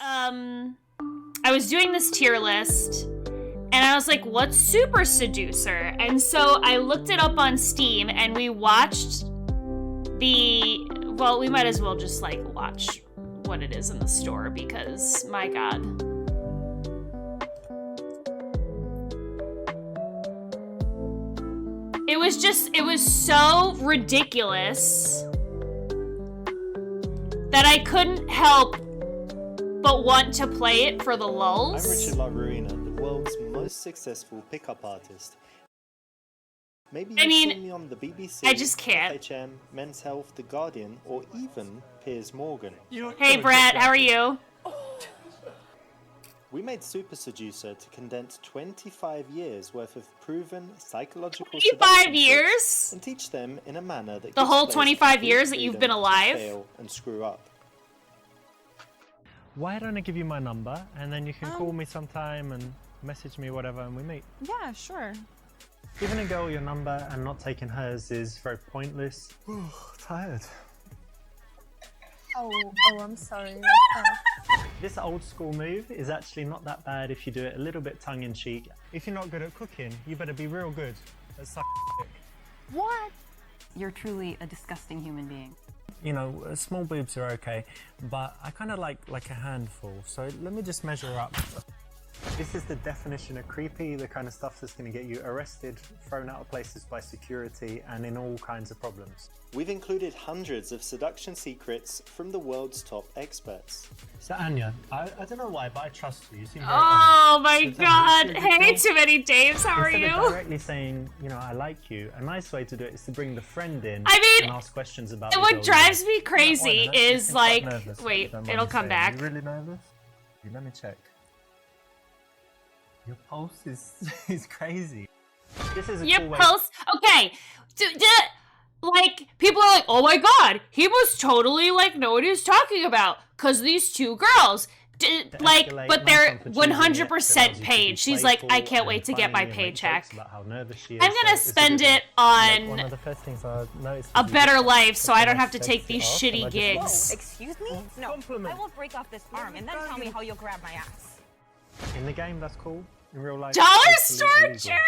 I was doing this tier list, and I was like, what's Super Seducer? And so I looked it up on Steam, and we watched well, we might as well just, like, watch what it is in the store, because, my god. It was so ridiculous that I couldn't help but want to play it for the lulz. I'm Richard LaRuina, the world's most successful pickup artist. Maybe you've seen me on the BBC, I just can't. FHM, Men's Health, The Guardian, or even Piers Morgan. Hey Brett, how are you? We made Super Seducer to condense 25 years worth of proven psychological 25 years? and teach them in a manner that the whole 25 years that you've been alive? Fail and screw up. Why don't I give you my number and then you can call me sometime and message me whatever and we meet? Yeah, sure. Giving a girl your number and not taking hers is very pointless. Tired. Oh, I'm sorry. This old school move is actually not that bad if you do it a little bit tongue-in-cheek. If you're not good at cooking, you better be real good at sucking dick. What? You're truly a disgusting human being. You know, small boobs are okay, but I kind of like a handful, so let me just measure up. This is the definition of creepy, the kind of stuff that's going to get you arrested, thrown out of places by security, and in all kinds of problems. We've included hundreds of seduction secrets from the world's top experts. So Anya, I don't know why, but I trust you. You seem very Oh my honest. god. Hey, too many Daves, how are Instead you? of directly saying, you know, I like you, a nice way to do it is to bring the friend in and ask questions about the what girl drives you me crazy is like, nervous, wait, don't mind it'll me come saying. back. You really nervous? Let me check. Your pulse is crazy. This is a Your cool way. pulse? Okay. Like, people are like, oh my god, he must totally, like, know what he's talking about. Because these two girls, but they're 100% paid. She's like, I can't wait to get my paycheck. I'm gonna spend it on a better life so I don't have to take these shitty gigs. Whoa, excuse me? No, I will break off this arm and then tell me how you'll grab my ass. In the game, that's cool. In real life, Dollar it's store illegal. Jared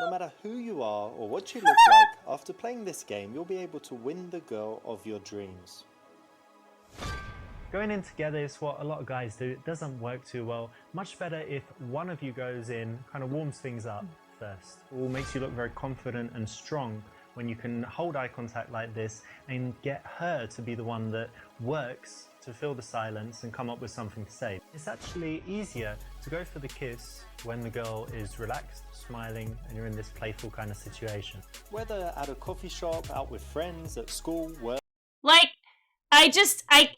No matter who you are or what you look like, after playing this game, you'll be able to win the girl of your dreams. Going in together is what a lot of guys do. It doesn't work too well. Much better if one of you goes in, kind of warms things up first. It all makes you look very confident and strong when you can hold eye contact like this and get her to be the one that works to fill the silence and come up with something to say. It's actually easier to go for the kiss when the girl is relaxed, smiling, and you're in this playful kind of situation. Whether at a coffee shop, out with friends, at school, work... Like, I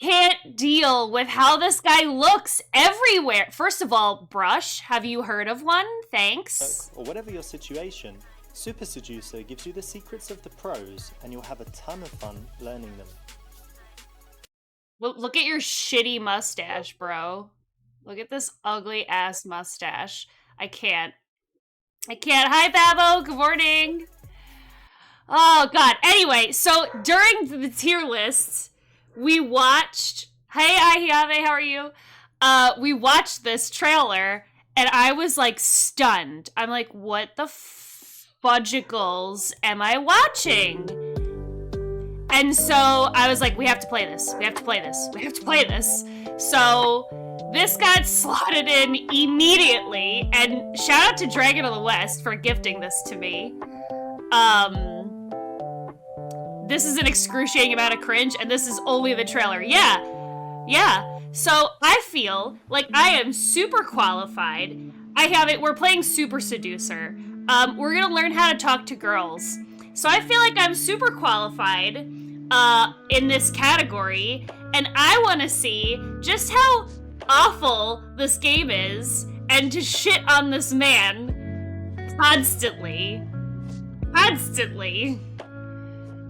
can't deal with how this guy looks everywhere. First of all, brush. Have you heard of one? Thanks. or whatever your situation, Super Seducer gives you the secrets of the pros and you'll have a ton of fun learning them. Look at your shitty mustache, bro. Look at this ugly ass mustache. I can't. Hi, Babo. Good morning. Oh, God. Anyway, so during the tier lists, we watched... Hey, Ahiave, how are you? We watched this trailer, and I was, like, stunned. I'm like, what the fudgicles am I watching? And so I was like, we have to play this. We have to play this. We have to play this. So this got slotted in immediately. And shout out to Dragon of the West for gifting this to me. This is an excruciating amount of cringe, and this is only the trailer. Yeah. So I feel like I am super qualified. We're playing Super Seducer. We're gonna learn how to talk to girls. So I feel like I'm super qualified in this category, and I want to see just how awful this game is, and to shit on this man constantly.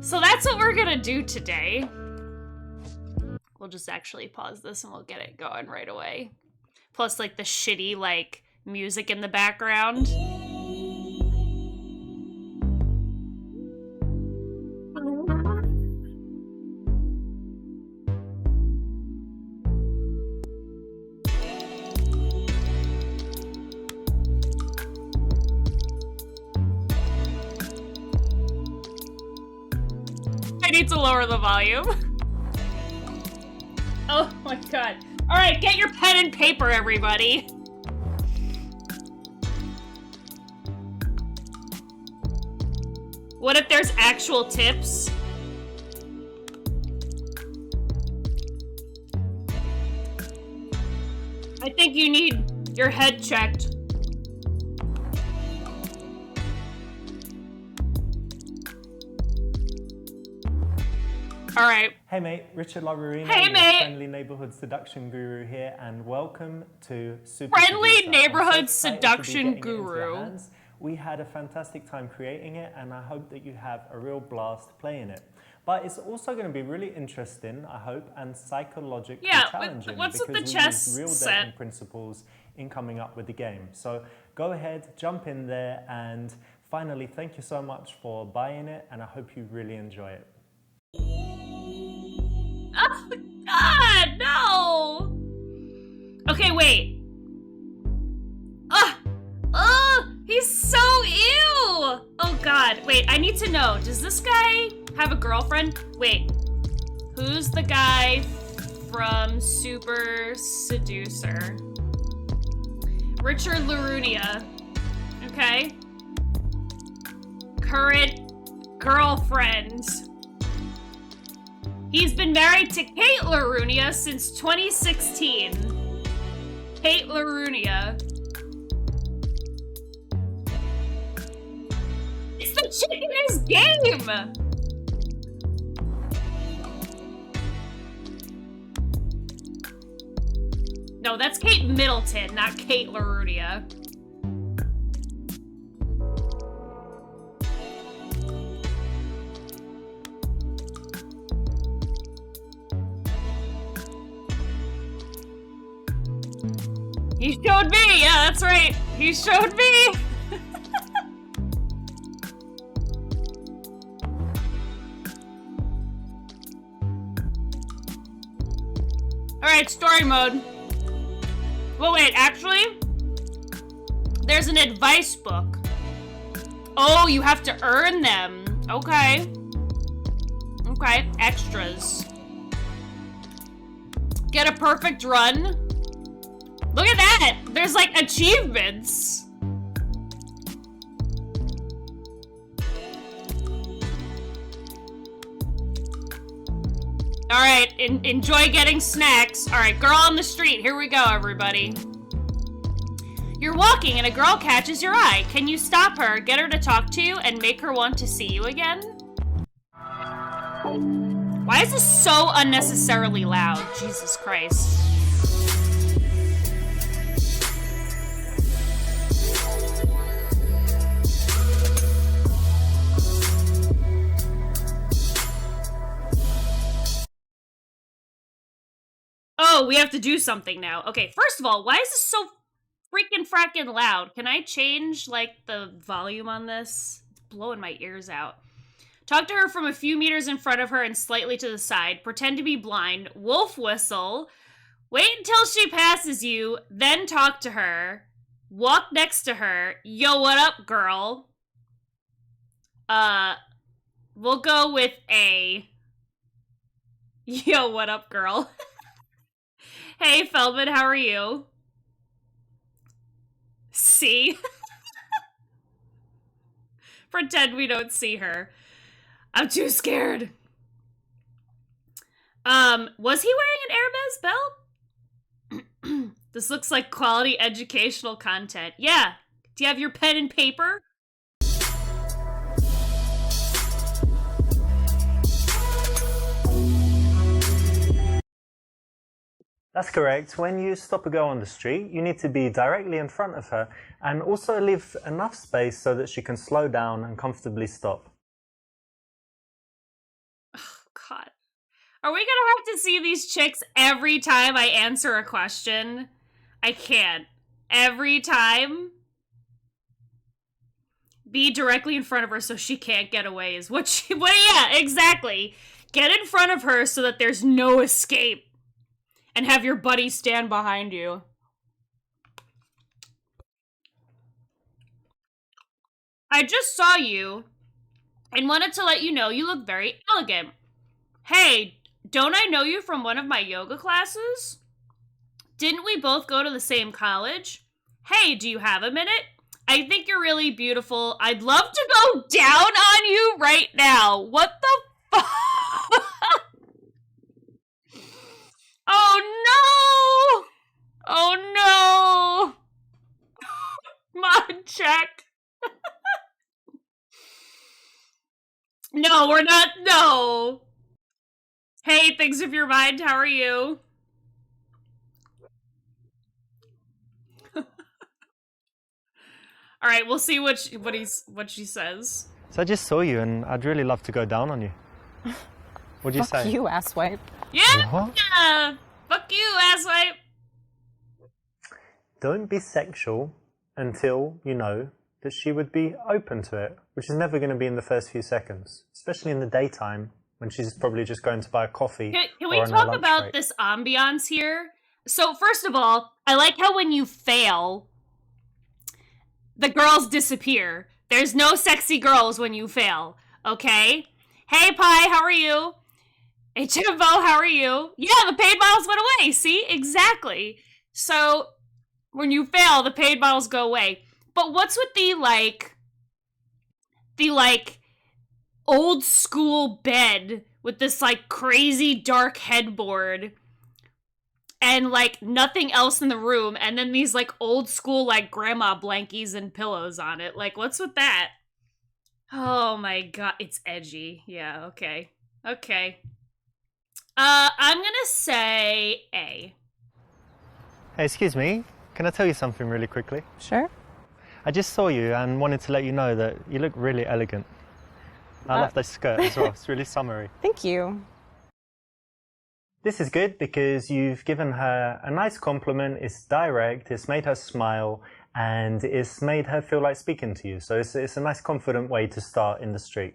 So that's what we're gonna do today. We'll just actually pause this and we'll get it going right away. Plus, like, the shitty, like, music in the background. I need to lower the volume. Oh my god. Alright, get your pen and paper, everybody. What if there's actual tips? I think you need your head checked. Alright. Hey mate, Richard Labarina, Hey your mate! friendly neighborhood seduction guru here, and welcome to Super Friendly Seducer. neighborhood I'm so excited to be seduction getting it into your guru. hands. We had a fantastic time creating it, and I hope that you have a real blast playing it. But it's also going to be really interesting, I hope, and psychologically challenging, what's with the because chess we use real set? dating principles in coming up with the game. So go ahead, jump in there, and finally, thank you so much for buying it, and I hope you really enjoy it. Oh god, no! Okay, wait. He's so ew! Oh god, wait, I need to know, does this guy have a girlfriend? Wait, who's the guy from Super Seducer? Richard Larunia, okay? Current girlfriend. He's been married to Kate Larunia since 2016. Kate Larunia. It's the chick in his game! No, that's Kate Middleton, not Kate Larunia. He showed me! Yeah, that's right. He showed me! Alright, story mode. Well, wait, actually, there's an advice book. Oh, you have to earn them. Okay. Okay, extras. Get a perfect run. Look at that! There's like achievements. Alright, enjoy getting snacks. Alright, girl on the street. Here we go, everybody. You're walking and a girl catches your eye. Can you stop her, get her to talk to you, and make her want to see you again? Why is this so unnecessarily loud? Jesus Christ. Oh, we have to do something now. Okay, first of all, why is this so freaking fracking loud? Can I change, like, the volume on this? It's blowing my ears out. Talk to her from a few meters in front of her and slightly to the side. Pretend to be blind. Wolf whistle. Wait until she passes you, then talk to her. Walk next to her. Yo, what up, girl? We'll go with A. Yo, what up, girl? Hey, Feldman, how are you? See? Pretend we don't see her. I'm too scared. Was he wearing an Hermes belt? This looks like quality educational content. Yeah. Do you have your pen and paper? That's correct. When you stop a girl on the street, you need to be directly in front of her and also leave enough space so that she can slow down and comfortably stop. Oh, God. Are we gonna have to see these chicks every time I answer a question? I can't. Every time? Be directly in front of her so she can't get away is what she... yeah, exactly. Get in front of her so that there's no escape. And have your buddy stand behind you. I just saw you and wanted to let you know you look very elegant. Hey, don't I know you from one of my yoga classes? Didn't we both go to the same college? Hey, do you have a minute? I think you're really beautiful. I'd love to go down on you right now. What the fuck? Oh no! Oh no! Mod check. No, we're not. No. Hey, things of your mind. How are you? All right, we'll see what she says. So I just saw you, and I'd really love to go down on you. What'd you Fuck say? you, asswipe. Yeah. What? Fuck you, asswipe. Don't be sexual until you know that she would be open to it, which is never going to be in the first few seconds, especially in the daytime when she's probably just going to buy a coffee. Can we talk about this ambiance here? So first of all, I like how when you fail, the girls disappear. There's no sexy girls when you fail, okay? Hey, Pi, how are you? Hey, Jimbo, how are you? Yeah, the paid bottles went away. See? Exactly. So, when you fail, the paid bottles go away. But what's with the old school bed with this, crazy dark headboard and, nothing else in the room, and then these, old school, grandma blankies and pillows on it? What's with that? Oh my god, it's edgy. Yeah, okay. Okay. I'm gonna say A. Hey, excuse me. Can I tell you something really quickly? Sure. I just saw you and wanted to let you know that you look really elegant. I love that skirt as well. It's really summery. Thank you. This is good because you've given her a nice compliment. It's direct. It's made her smile. And it's made her feel like speaking to you. So it's a nice, confident way to start in the street.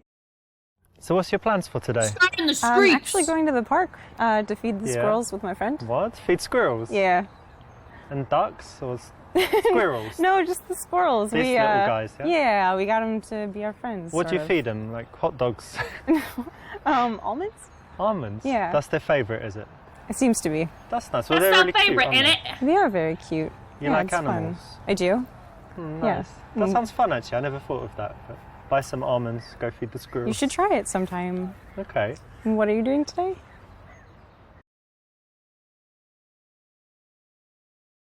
So what's your plans for today? Start in the streets. I'm actually going to the park to feed the squirrels with my friend. What? Feed squirrels? Yeah. And ducks or squirrels? No, just the squirrels. These little guys, yeah? Yeah, we got them to be our friends. What do you feed them? Like hot dogs? Almonds? Almonds? Yeah. That's their favourite, is it? It seems to be. That's nice. Well, That's they're not really favorite, cute, in aren't it. They are very cute. You like it's animals? Fun. I do. Nice. Yeah. That sounds fun, actually. I never thought of that. But buy some almonds, go feed the squirrels. You should try it sometime. Okay. And what are you doing today?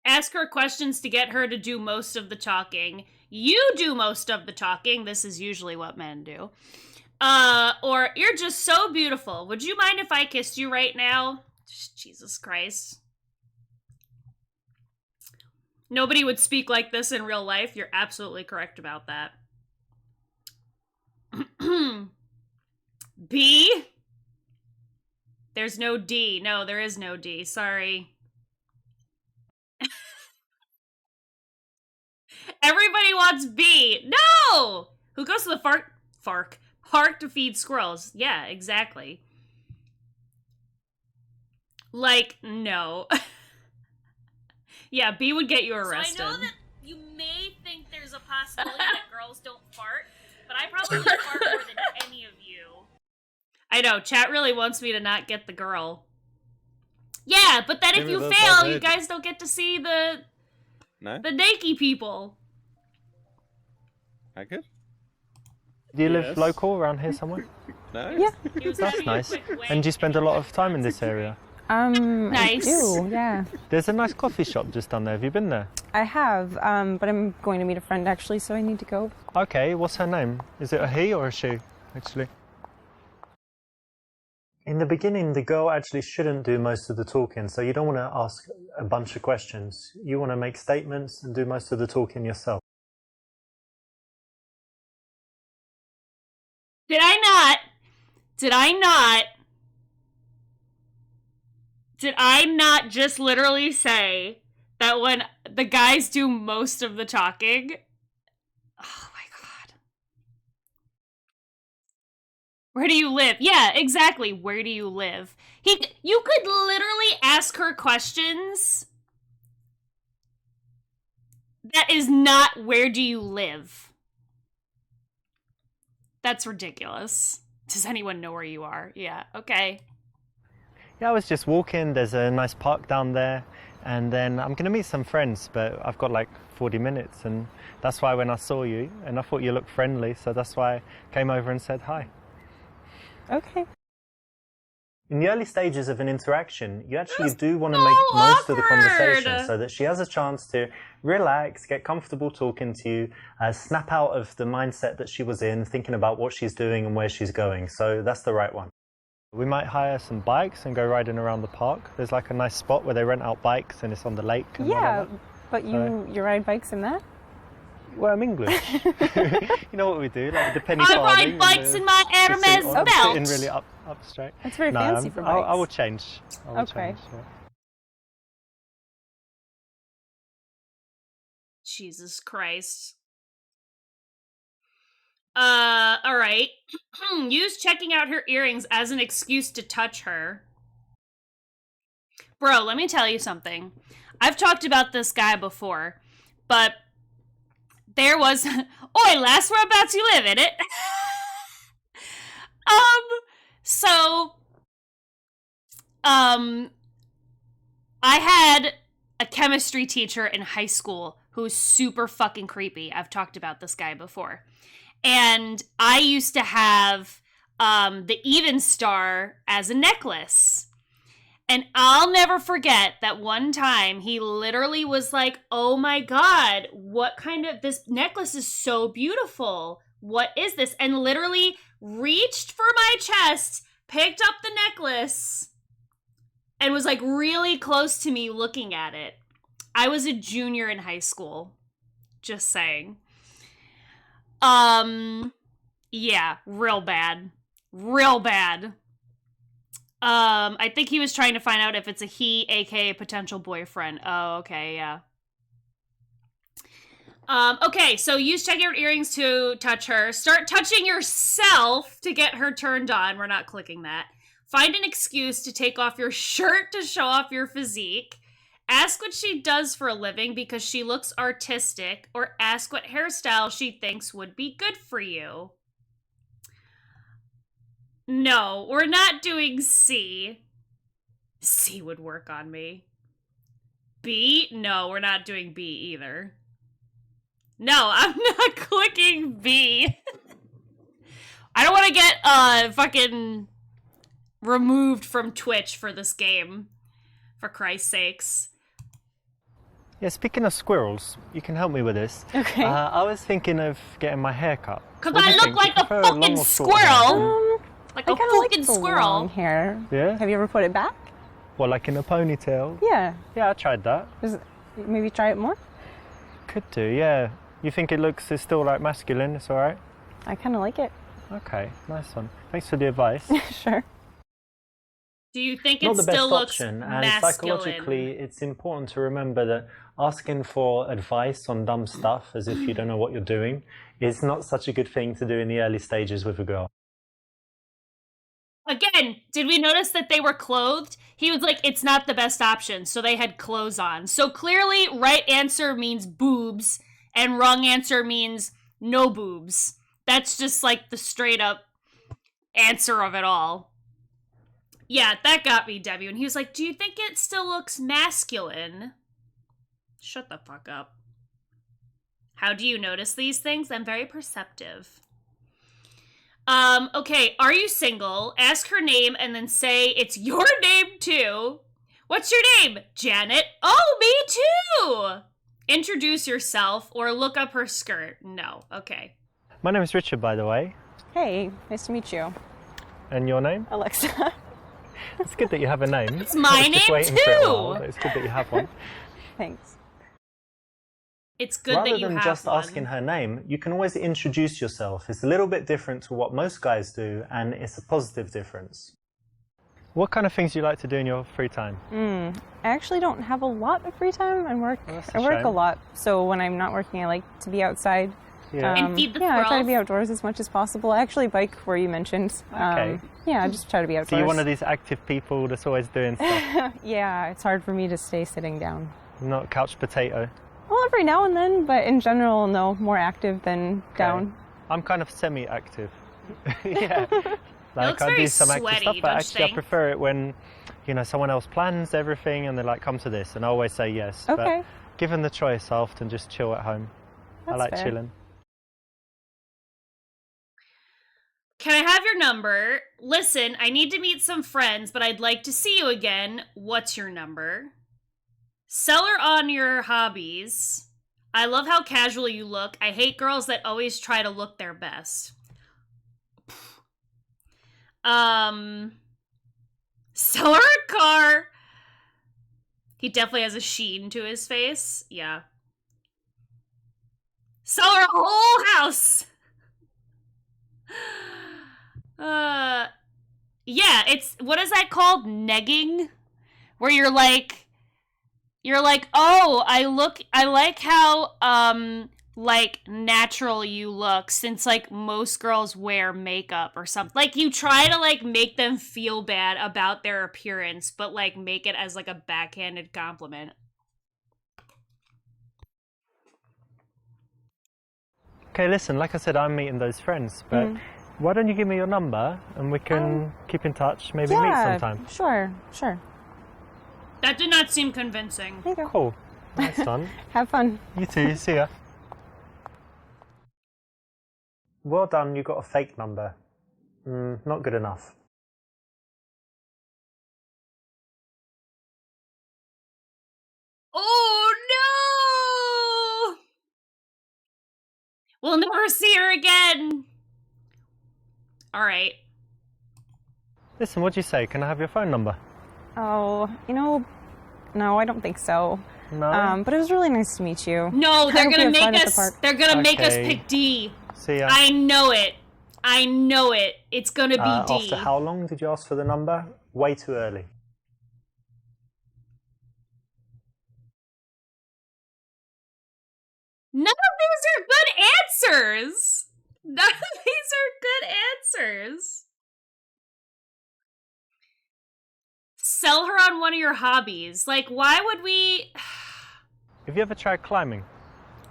Ask her questions to get her to do most of the talking. You do most of the talking. This is usually what men do. Or, you're just so beautiful. Would you mind if I kissed you right now? Jesus Christ. Nobody would speak like this in real life. You're absolutely correct about that. B? There's no D. No, there is no D. Sorry. Everybody wants B. No! Who goes to the park to feed squirrels? Yeah, exactly. No. Yeah, B would get you arrested. So I know that you may think there's a possibility that girls don't fart, but I probably fart more than any of you. I know, chat really wants me to not get the girl. Yeah, but then if you fail, you guys don't get to see the naked people. I could. Do you live local around here somewhere? No. Yeah. That's nice. And do you spend a lot of time in this area? Nice. I do, yeah. There's a nice coffee shop just down there. Have you been there? I have, but I'm going to meet a friend actually, so I need to go. Okay, what's her name? Is it a he or a she, actually? In the beginning, the girl actually shouldn't do most of the talking, so you don't want to ask a bunch of questions. You want to make statements and do most of the talking yourself. Did I not just literally say that when the guys do most of the talking? Oh my god. Where do you live? Yeah, exactly. Where do you live? You could literally ask her questions. That is not where do you live. That's ridiculous. Does anyone know where you are? Yeah, okay. Yeah, I was just walking. There's a nice park down there. And then I'm going to meet some friends, but I've got like 40 minutes. And that's why when I saw you, and I thought you looked friendly, so that's why I came over and said hi. Okay. In the early stages of an interaction, you actually do want to make most of the conversation so that she has a chance to relax, get comfortable talking to you, snap out of the mindset that she was in, thinking about what she's doing and where she's going. So that's the right one. We might hire some bikes and go riding around the park. There's like a nice spot where they rent out bikes and it's on the lake. And Yeah, but you ride bikes in that? Well, I'm English. You know what we do, like the penny I farthing. ride bikes in my Hermes I'm belt. sitting really up straight. That's very fancy for bikes. I will change. Okay. Yeah. Jesus Christ. All right. Use checking out her earrings as an excuse to touch her. Bro, let me tell you something. I've talked about this guy before, but there was... Oi, lass, whereabouts you live, innit? I had a chemistry teacher in high school who was super fucking creepy. I've talked about this guy before. And I used to have the Even Star as a necklace. And I'll never forget that one time he literally was like, oh my God, what kind of, this necklace is so beautiful. What is this? And literally reached for my chest, picked up the necklace, and was like really close to me looking at it. I was a junior in high school. Just saying. Yeah, real bad. Real bad. I think he was trying to find out if it's a he, aka potential boyfriend. Oh, okay, yeah. Okay, so use checking her earrings to touch her. Start touching yourself to get her turned on. We're not clicking that. Find an excuse to take off your shirt to show off your physique. Ask what she does for a living because she looks artistic, or ask what hairstyle she thinks would be good for you. No, we're not doing C. C would work on me. B? No, we're not doing B either. No, I'm not clicking B. I don't want to get fucking removed from Twitch for this game. For Christ's sakes. Yeah, speaking of squirrels, you can help me with this. Okay. I was thinking of getting my hair cut. Because What do I you look think? like Do you a prefer long fucking or short hair? squirrel. Like I a kind of like fucking the squirrel. long hair. Yeah? Have you ever put it back? Well, like in a ponytail? Yeah. Yeah, I tried that. Maybe try it more? Could do, yeah. You think it's still like masculine, it's alright? I kind of like it. Okay, nice one. Thanks for the advice. Sure. Do you think Not it the best still looks option, and masculine? psychologically it's important to remember that asking for advice on dumb stuff as if you don't know what you're doing is not such a good thing to do in the early stages with a girl. Again, did we notice that they were clothed? He was like, it's not the best option, so they had clothes on. So clearly, right answer means boobs, and wrong answer means no boobs. That's just like the straight up answer of it all. Yeah, that got me, Debbie. And he was like, do you think it still looks masculine? Shut the fuck up. How do you notice these things? I'm very perceptive. Okay, are you single? Ask her name and then say it's your name too. What's your name? Janet. Oh, me too! Introduce yourself or look up her skirt. No, okay. My name is Richard, by the way. Hey, nice to meet you. And your name? Alexa. It's good that you have a name. It's my I was just name waiting for it a while, too! but it's good that you have one. Thanks. It's good Rather that you than have just one. asking her name, you can always introduce yourself. It's a little bit different to what most guys do, and it's a positive difference. What kind of things do you like to do in your free time? I actually don't have a lot of free time. I work shame. a lot, so when I'm not working, I like to be outside. Yeah. And feed the I try to squirrels. be outdoors as much as possible. I actually bike where you mentioned. Okay. Yeah, I just try to be outdoors. So you're one of these active people that's always doing stuff, Yeah, it's hard for me to stay sitting down. not couch potato. Well, every now and then, but in general, no, more active than down. I'm kind of semi-active. Yeah. Like looks I very do some active sweaty, stuff, but don't you actually I think? prefer it when, you know, someone else plans everything and they're like, come to this, and I always say yes. Okay. But given the choice, I often just chill at home. I That's like fair. chilling. Can I have your number? Listen, I need to meet some friends, but I'd like to see you again. What's your number? Sell her on your hobbies. I love how casual you look. I hate girls that always try to look their best. Sell her a car. He definitely has a sheen to his face. Yeah. Sell her a whole house. Yeah, it's, what is that called? Negging? Where you're like, oh, I like how, like, natural you look, since, like, most girls wear makeup or something. Like, you try to, like, make them feel bad about their appearance, but, like, make it as, like, a backhanded compliment. Okay, listen, like I said, I'm meeting those friends, but why don't you give me your number and we can keep in touch, maybe meet sometime. Sure. That did not seem convincing. There you go. Cool. Nice one. Have fun. You too, see ya. Well done, you got a fake number. Not good enough. Oh no! We'll never see her again. All right. Listen, what'd you say? Can I have your phone number? Oh, no, I don't think so. No? But it was really nice to meet you. No, I they're hope you gonna have fun make at the us. park. They're gonna make us Okay. pick D. See ya. I know it. It's gonna be D. After how long did you ask for the number? Way too early. None of these are good answers. None of these are good answers. Sell her on one of your hobbies. Like, why would we? Have you ever tried climbing?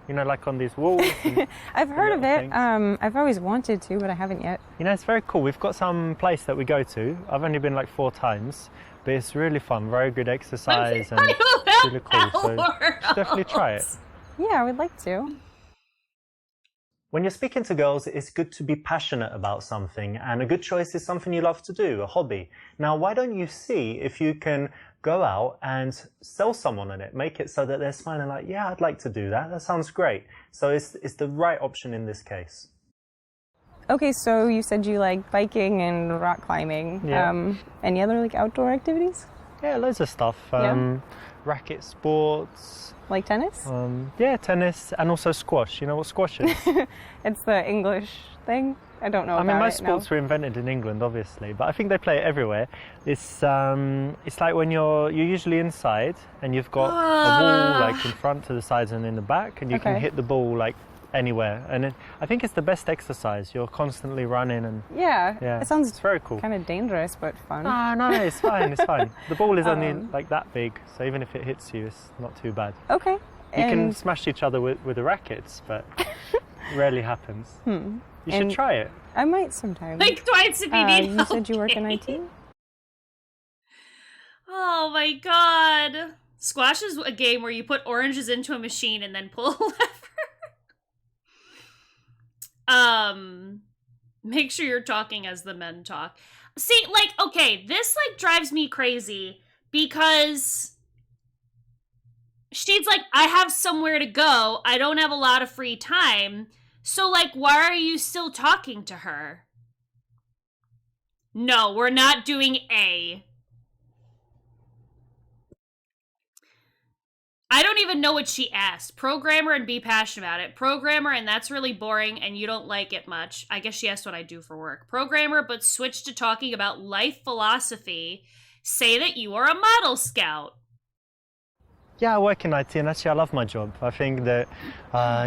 You know, like on these walls? And, I've heard of little it. things. I've always wanted to, but I haven't yet. you know, it's very cool. We've got some place that we go to. I've only been like 4 times, but it's really fun. Very good exercise and it's really cool. So you should definitely try it. Yeah, I would like to. When you're speaking to girls, it's good to be passionate about something, and a good choice is something you love to do, a hobby. Now, why don't you see if you can go out and sell someone on it, make it so that they're smiling like, yeah, I'd like to do that. That sounds great. So it's the right option in this case. Okay, so you said you like biking and rock climbing. Yeah. Any other like outdoor activities? Yeah, loads of stuff. Yeah. Racket sports. Like tennis? Yeah, tennis and also squash. You know what squash is? It's the English thing. I don't know I about mean, most it, sports were invented in England, obviously, but I think they play it everywhere. It's like when you're usually inside and you've got a wall like in front, to the sides, and in the back, and you can Okay. hit the ball like anywhere. And I think it's the best exercise. You're constantly running, and Yeah, it sounds it's very cool. kind of dangerous, but fun. No, it's fine. It's fine. The ball is only like that big, so even if it hits you, it's not too bad. Okay. You can smash each other with the rackets, but rarely happens. You should And- try it. I might sometime. Like twice if you need You help. said you work in IT? Oh my god. Squash is a game where you put oranges into a machine and then pull a lever. Make sure you're talking as the men talk. See, like, okay, this like drives me crazy because she's like, I have somewhere to go. I don't have a lot of free time. So, like, why are you still talking to her? No, we're not doing A. I don't even know what she asked. Programmer and be passionate about it. Programmer, and that's really boring and you don't like it much. I guess she asked what I do for work. Programmer, but switch to talking about life philosophy. Say that you are a model scout. Yeah, I work in IT, and actually I love my job. I think that,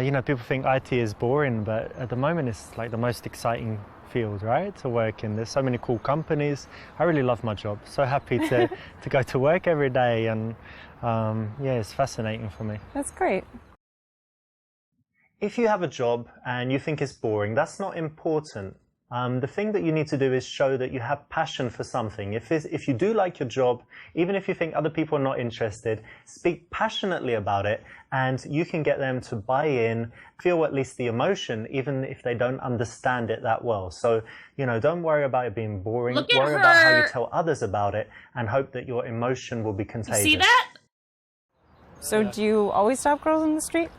you know, people think IT is boring, but at the moment it's like the most exciting field, right, to work in. There's so many cool companies. I really love my job. So happy to go to work every day, and yeah, it's fascinating for me. That's great. If you have a job and you think it's boring, that's not important. The thing that you need to do is show that you have passion for something. If you do like your job, even if you think other people are not interested, speak passionately about it, and you can get them to buy in, feel at least the emotion, even if they don't understand it that well. So, you know, don't worry about it being boring. Worry about how you tell others about it, and hope that your emotion will be contagious. You see that? So do you always stop girls in the street?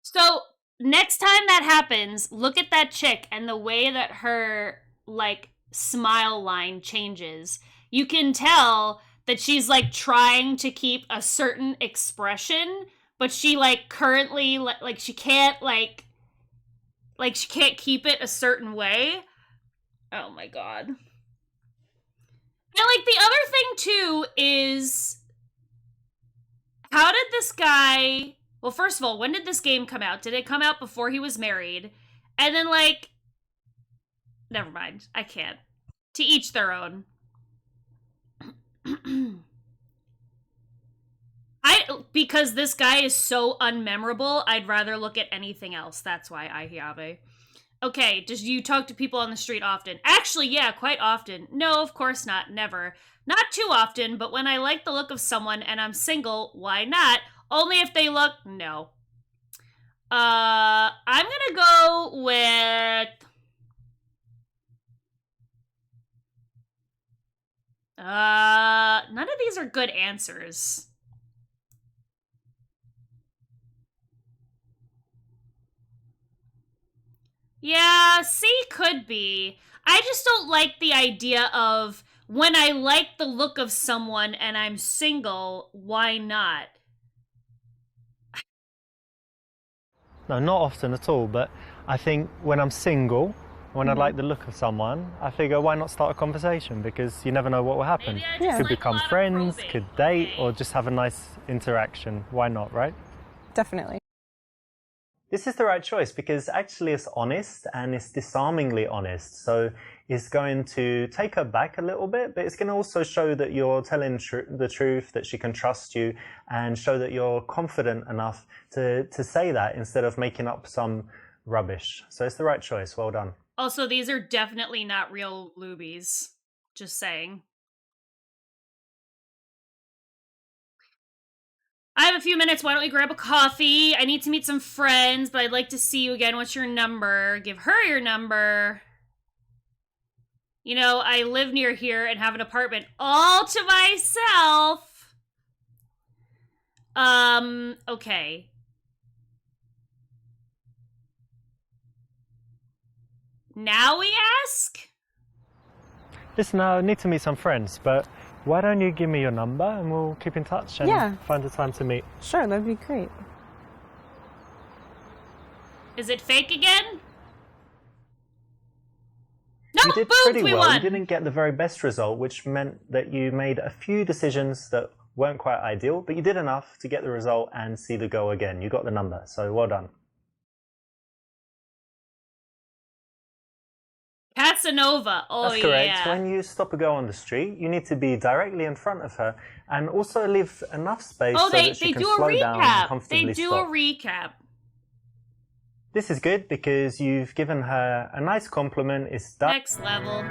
So next time that happens, look at that chick and the way that her, like, smile line changes. You can tell that she's, like, trying to keep a certain expression, but she, like, currently, like, she can't, like, she can't keep it a certain way. Oh, my God. And, like, the other thing, too, is how did this guy... Well, first of all, when did this game come out? Did it come out before he was married? And then, like... Never mind. I can't. To each their own. Because this guy is so unmemorable, I'd rather look at anything else. That's why I have. Okay, do you talk to people on the street often? Actually, yeah, quite often. No, of course not. Never. Not too often, but when I like the look of someone and I'm single, why not? Only if they look... No. I'm gonna go with... None of these are good answers. Yeah, C could be. I just don't like the idea of when I like the look of someone and I'm single, why not? No, not often at all, but I think when I'm single, when I like the look of someone, I figure why not start a conversation, because you never know what will happen. Could become friends, could date, or just have a nice interaction. Why not, right? Definitely. This is the right choice because actually it's honest and it's disarmingly honest. So it's going to take her back a little bit, but it's going to also show that you're telling the truth, that she can trust you, and show that you're confident enough to say that instead of making up some rubbish. So it's the right choice. Well done. Also, these are definitely not real loobies. Just saying. I have a few minutes. Why don't we grab a coffee? I need to meet some friends, but I'd like to see you again. What's your number? Give her your number. You know, I live near here and have an apartment all to myself. Okay. Now we ask? Listen, I need to meet some friends, but why don't you give me your number and we'll keep in touch and find a time to meet. Sure, that'd be great. Is it fake again? No, you did boobs, pretty we well. won. You didn't get the very best result, which meant that you made a few decisions that weren't quite ideal, but you did enough to get the result and see the goal again. You got the number, so well done. Casanova. Oh, That's correct. yeah. When you stop a girl on the street, you need to be directly in front of her and also leave enough space so that she can slow down and comfortably They do stop. a recap. This is good because you've given her a nice compliment. It's done. Next level.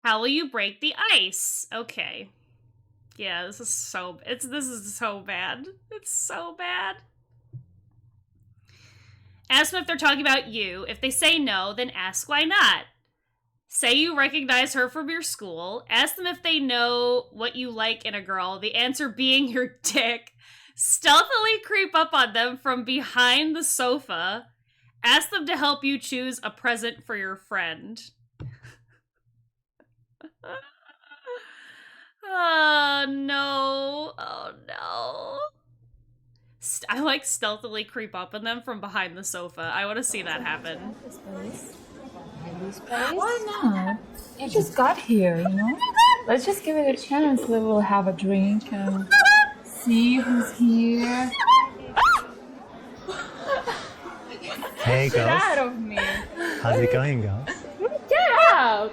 How will you break the ice? Okay. Yeah, this is so bad. It's so bad. Ask them if they're talking about you. If they say no, then ask why not. Say you recognize her from your school. Ask them if they know what you like in a girl, the answer being your dick. Stealthily creep up on them from behind the sofa. Ask them to help you choose a present for your friend. Oh, no. Oh, no. I like stealthily creep up on them from behind the sofa. I want to see that happen. Why not? You just got here, you know? Let's just give it a chance. We'll have a drink and see who's here. Hey, Get girls. out of me. How's it going, girl? Get out!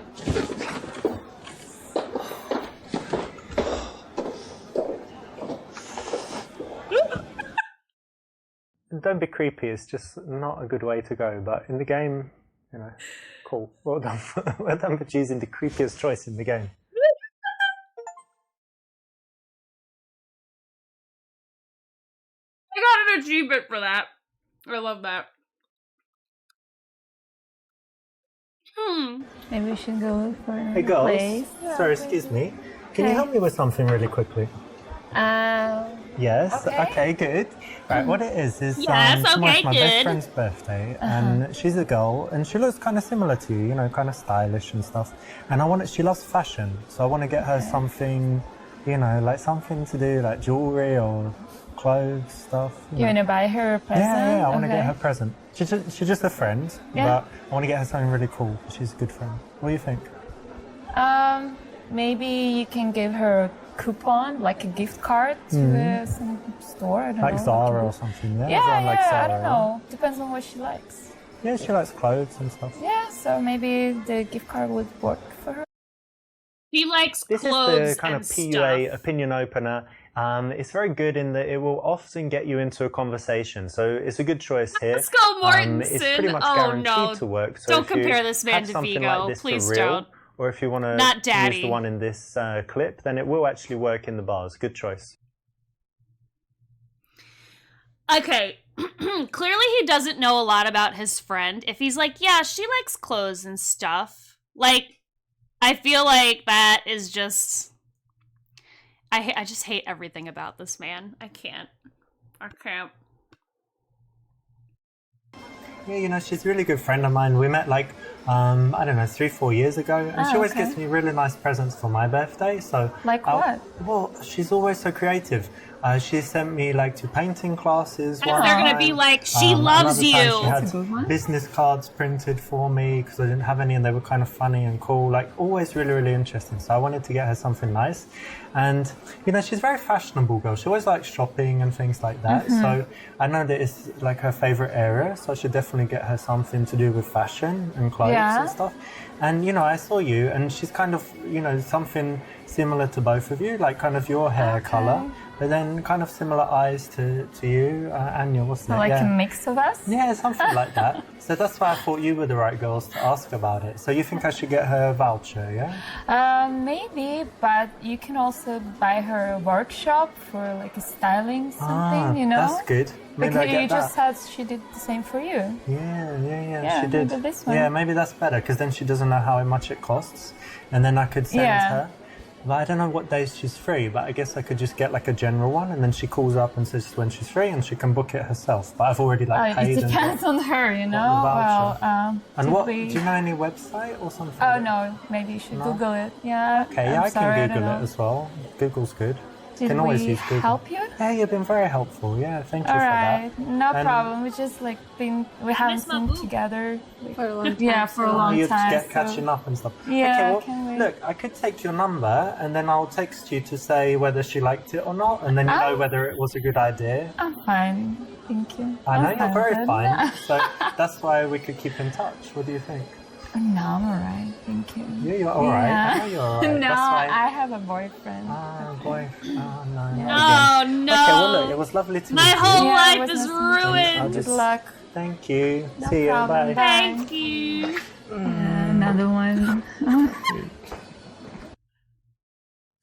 Don't be creepy, it's just not a good way to go, but in the game, you know, cool. Well done, well done for choosing the creepiest choice in the game. I got an achievement for that. I love that. Maybe we should go look for another Hey girls, place. sorry, excuse me. Can you Okay. help me with something really quickly? Yes, okay, good. Right, what it is Yes, tomorrow's okay, my good. best friend's birthday, and she's a girl, and she looks kind of similar to you, you know, kind of stylish and stuff. And she loves fashion, so I want to get her something, you know, like something to do, like jewelry or clothes, stuff. You want to buy her a present? Yeah, I want to get Okay. her a present. She's just a friend, Yeah. but I want to get her something really cool. She's a good friend. What do you think? Maybe you can give her a coupon, like a gift card to some store. I don't Like know. Zara or something, yeah? Yeah, Someone yeah, like Zara, I don't know. Depends on what she likes. Yeah, she likes clothes and stuff. Yeah, so maybe the gift card would work for her. He likes This clothes is the kind and of PUA stuff. opinion opener. It's very good in that it will often get you into a conversation, so it's a good choice here. Let's go, Mortensen. It's pretty much Oh, guaranteed no. to work. So Don't if you compare this man had to something Vigo. like this Please for real, don't. or if you want to Not use Daddy. the one in this clip, then it will actually work in the bars. Good choice. Okay, clearly he doesn't know a lot about his friend. If he's like, yeah, she likes clothes and stuff. Like, I feel like that is just... I just hate everything about this man. I can't. Yeah, you know, she's a really good friend of mine. We met like, I don't know, 3-4 years ago. And she always okay. gets me really nice presents for my birthday. So Like what? Well, she's always so creative. She sent me like to painting classes. And one they're gonna time. be like, she loves another time you. She That's a good had one. business cards printed for me because I didn't have any and they were kind of funny and cool. Like always really, really interesting. So I wanted to get her something nice. And, you know, she's a very fashionable girl. She always likes shopping and things like that. So I know that it's like her favorite area. So I should definitely get her something to do with fashion and clothes Yeah. and stuff. And, you know, I saw you and she's kind of, you know, something similar to both of you, like kind of your hair color, but then kind of similar eyes to you, Anya, wasn't So it? like Yeah. a mix of us? Yeah, something like that. So that's why I thought you were the right girls to ask about it. So you think I should get her a voucher, yeah? Maybe, but you can also buy her a workshop for like a styling something, you know? That's good. Maybe I Because get you that. just said she did the same for you. Yeah, she did. maybe this one. Yeah, maybe that's better because then she doesn't know how much it costs, and then I could send Yeah. her. But I don't know what days she's free, but I guess I could just get like a general one, and then she calls up and says when she's free, and she can book it herself. But I've already like paid. It depends on her, you know? the voucher. Well, And did what? we- Do you know any website or something? Oh no, maybe you should No? Google it. Yeah. Okay, I'm yeah, I sorry, can don't Google it know. as well. Google's good. Did can always we use Google. help you? Yeah, you've been very helpful. Yeah, thank you All for right, that. no And- problem. We just like we haven't my been boo. together like, For a long time. yeah for a long You're time. just so- catching up and stuff. Yeah, Okay, well, can we- look, I could take your number and then I'll text you to say whether she liked it or not, and then you know Oh. whether it was a good idea. I'm fine, thank you. I know I'm you're very good. fine, so that's why we could keep in touch. What do you think? No, I'm alright, thank you. Yeah, you're all right. I know you're all right. No, That's why. I have a boyfriend. Ah, boy. Oh, no. not Oh, again. no. Okay, well, look, it was lovely to My meet whole you. Yeah, it life was is nice to meet you. ruined. I'll Good just- luck. Thank you. No See you. problem. Bye. Bye. Thank you. Another one.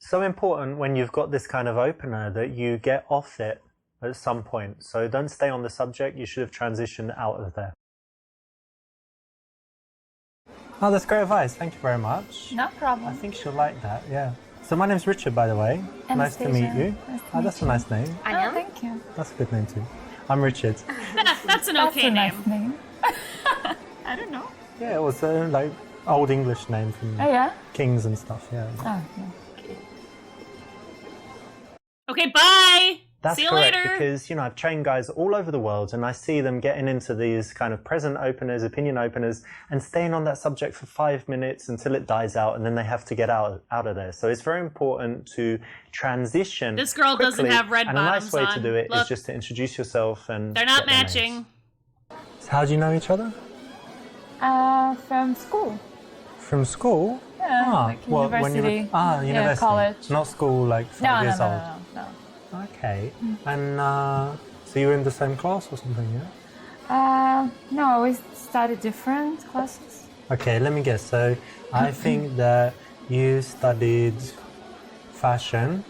So important when you've got this kind of opener that you get off it at some point. So don't stay on the subject. You should have transitioned out of there. Oh, that's great advice. Thank you very much. No I problem. think she'll like that, yeah. So my name's Richard, by the way. Nice to meet Anastasia. you. Nice to Oh, meet that's a you. nice name. Oh, thank you. That's a good name too. I'm Richard. That's an That's okay a name. nice name. I don't know. Yeah, it was a like old English name from Oh yeah. kings and stuff, yeah. Oh yeah. Okay, bye. That's See you correct, later. because, you know, I've trained guys all over the world and I see them getting into these kind of present openers, opinion openers, and staying on that subject for 5 minutes until it dies out and then they have to get out of there. So it's very important to transition This girl doesn't quickly, have red and a nice bottoms way to on. do it is Look. just to introduce yourself and They're not get their names. matching. So how do you know each other? From school. From school? Yeah, like university. University. Yeah, college. Not school like 5 years old. No. Okay. And so you were in the same class or something, yeah? No, we studied different classes. Okay, let me guess. So I think that you studied fashion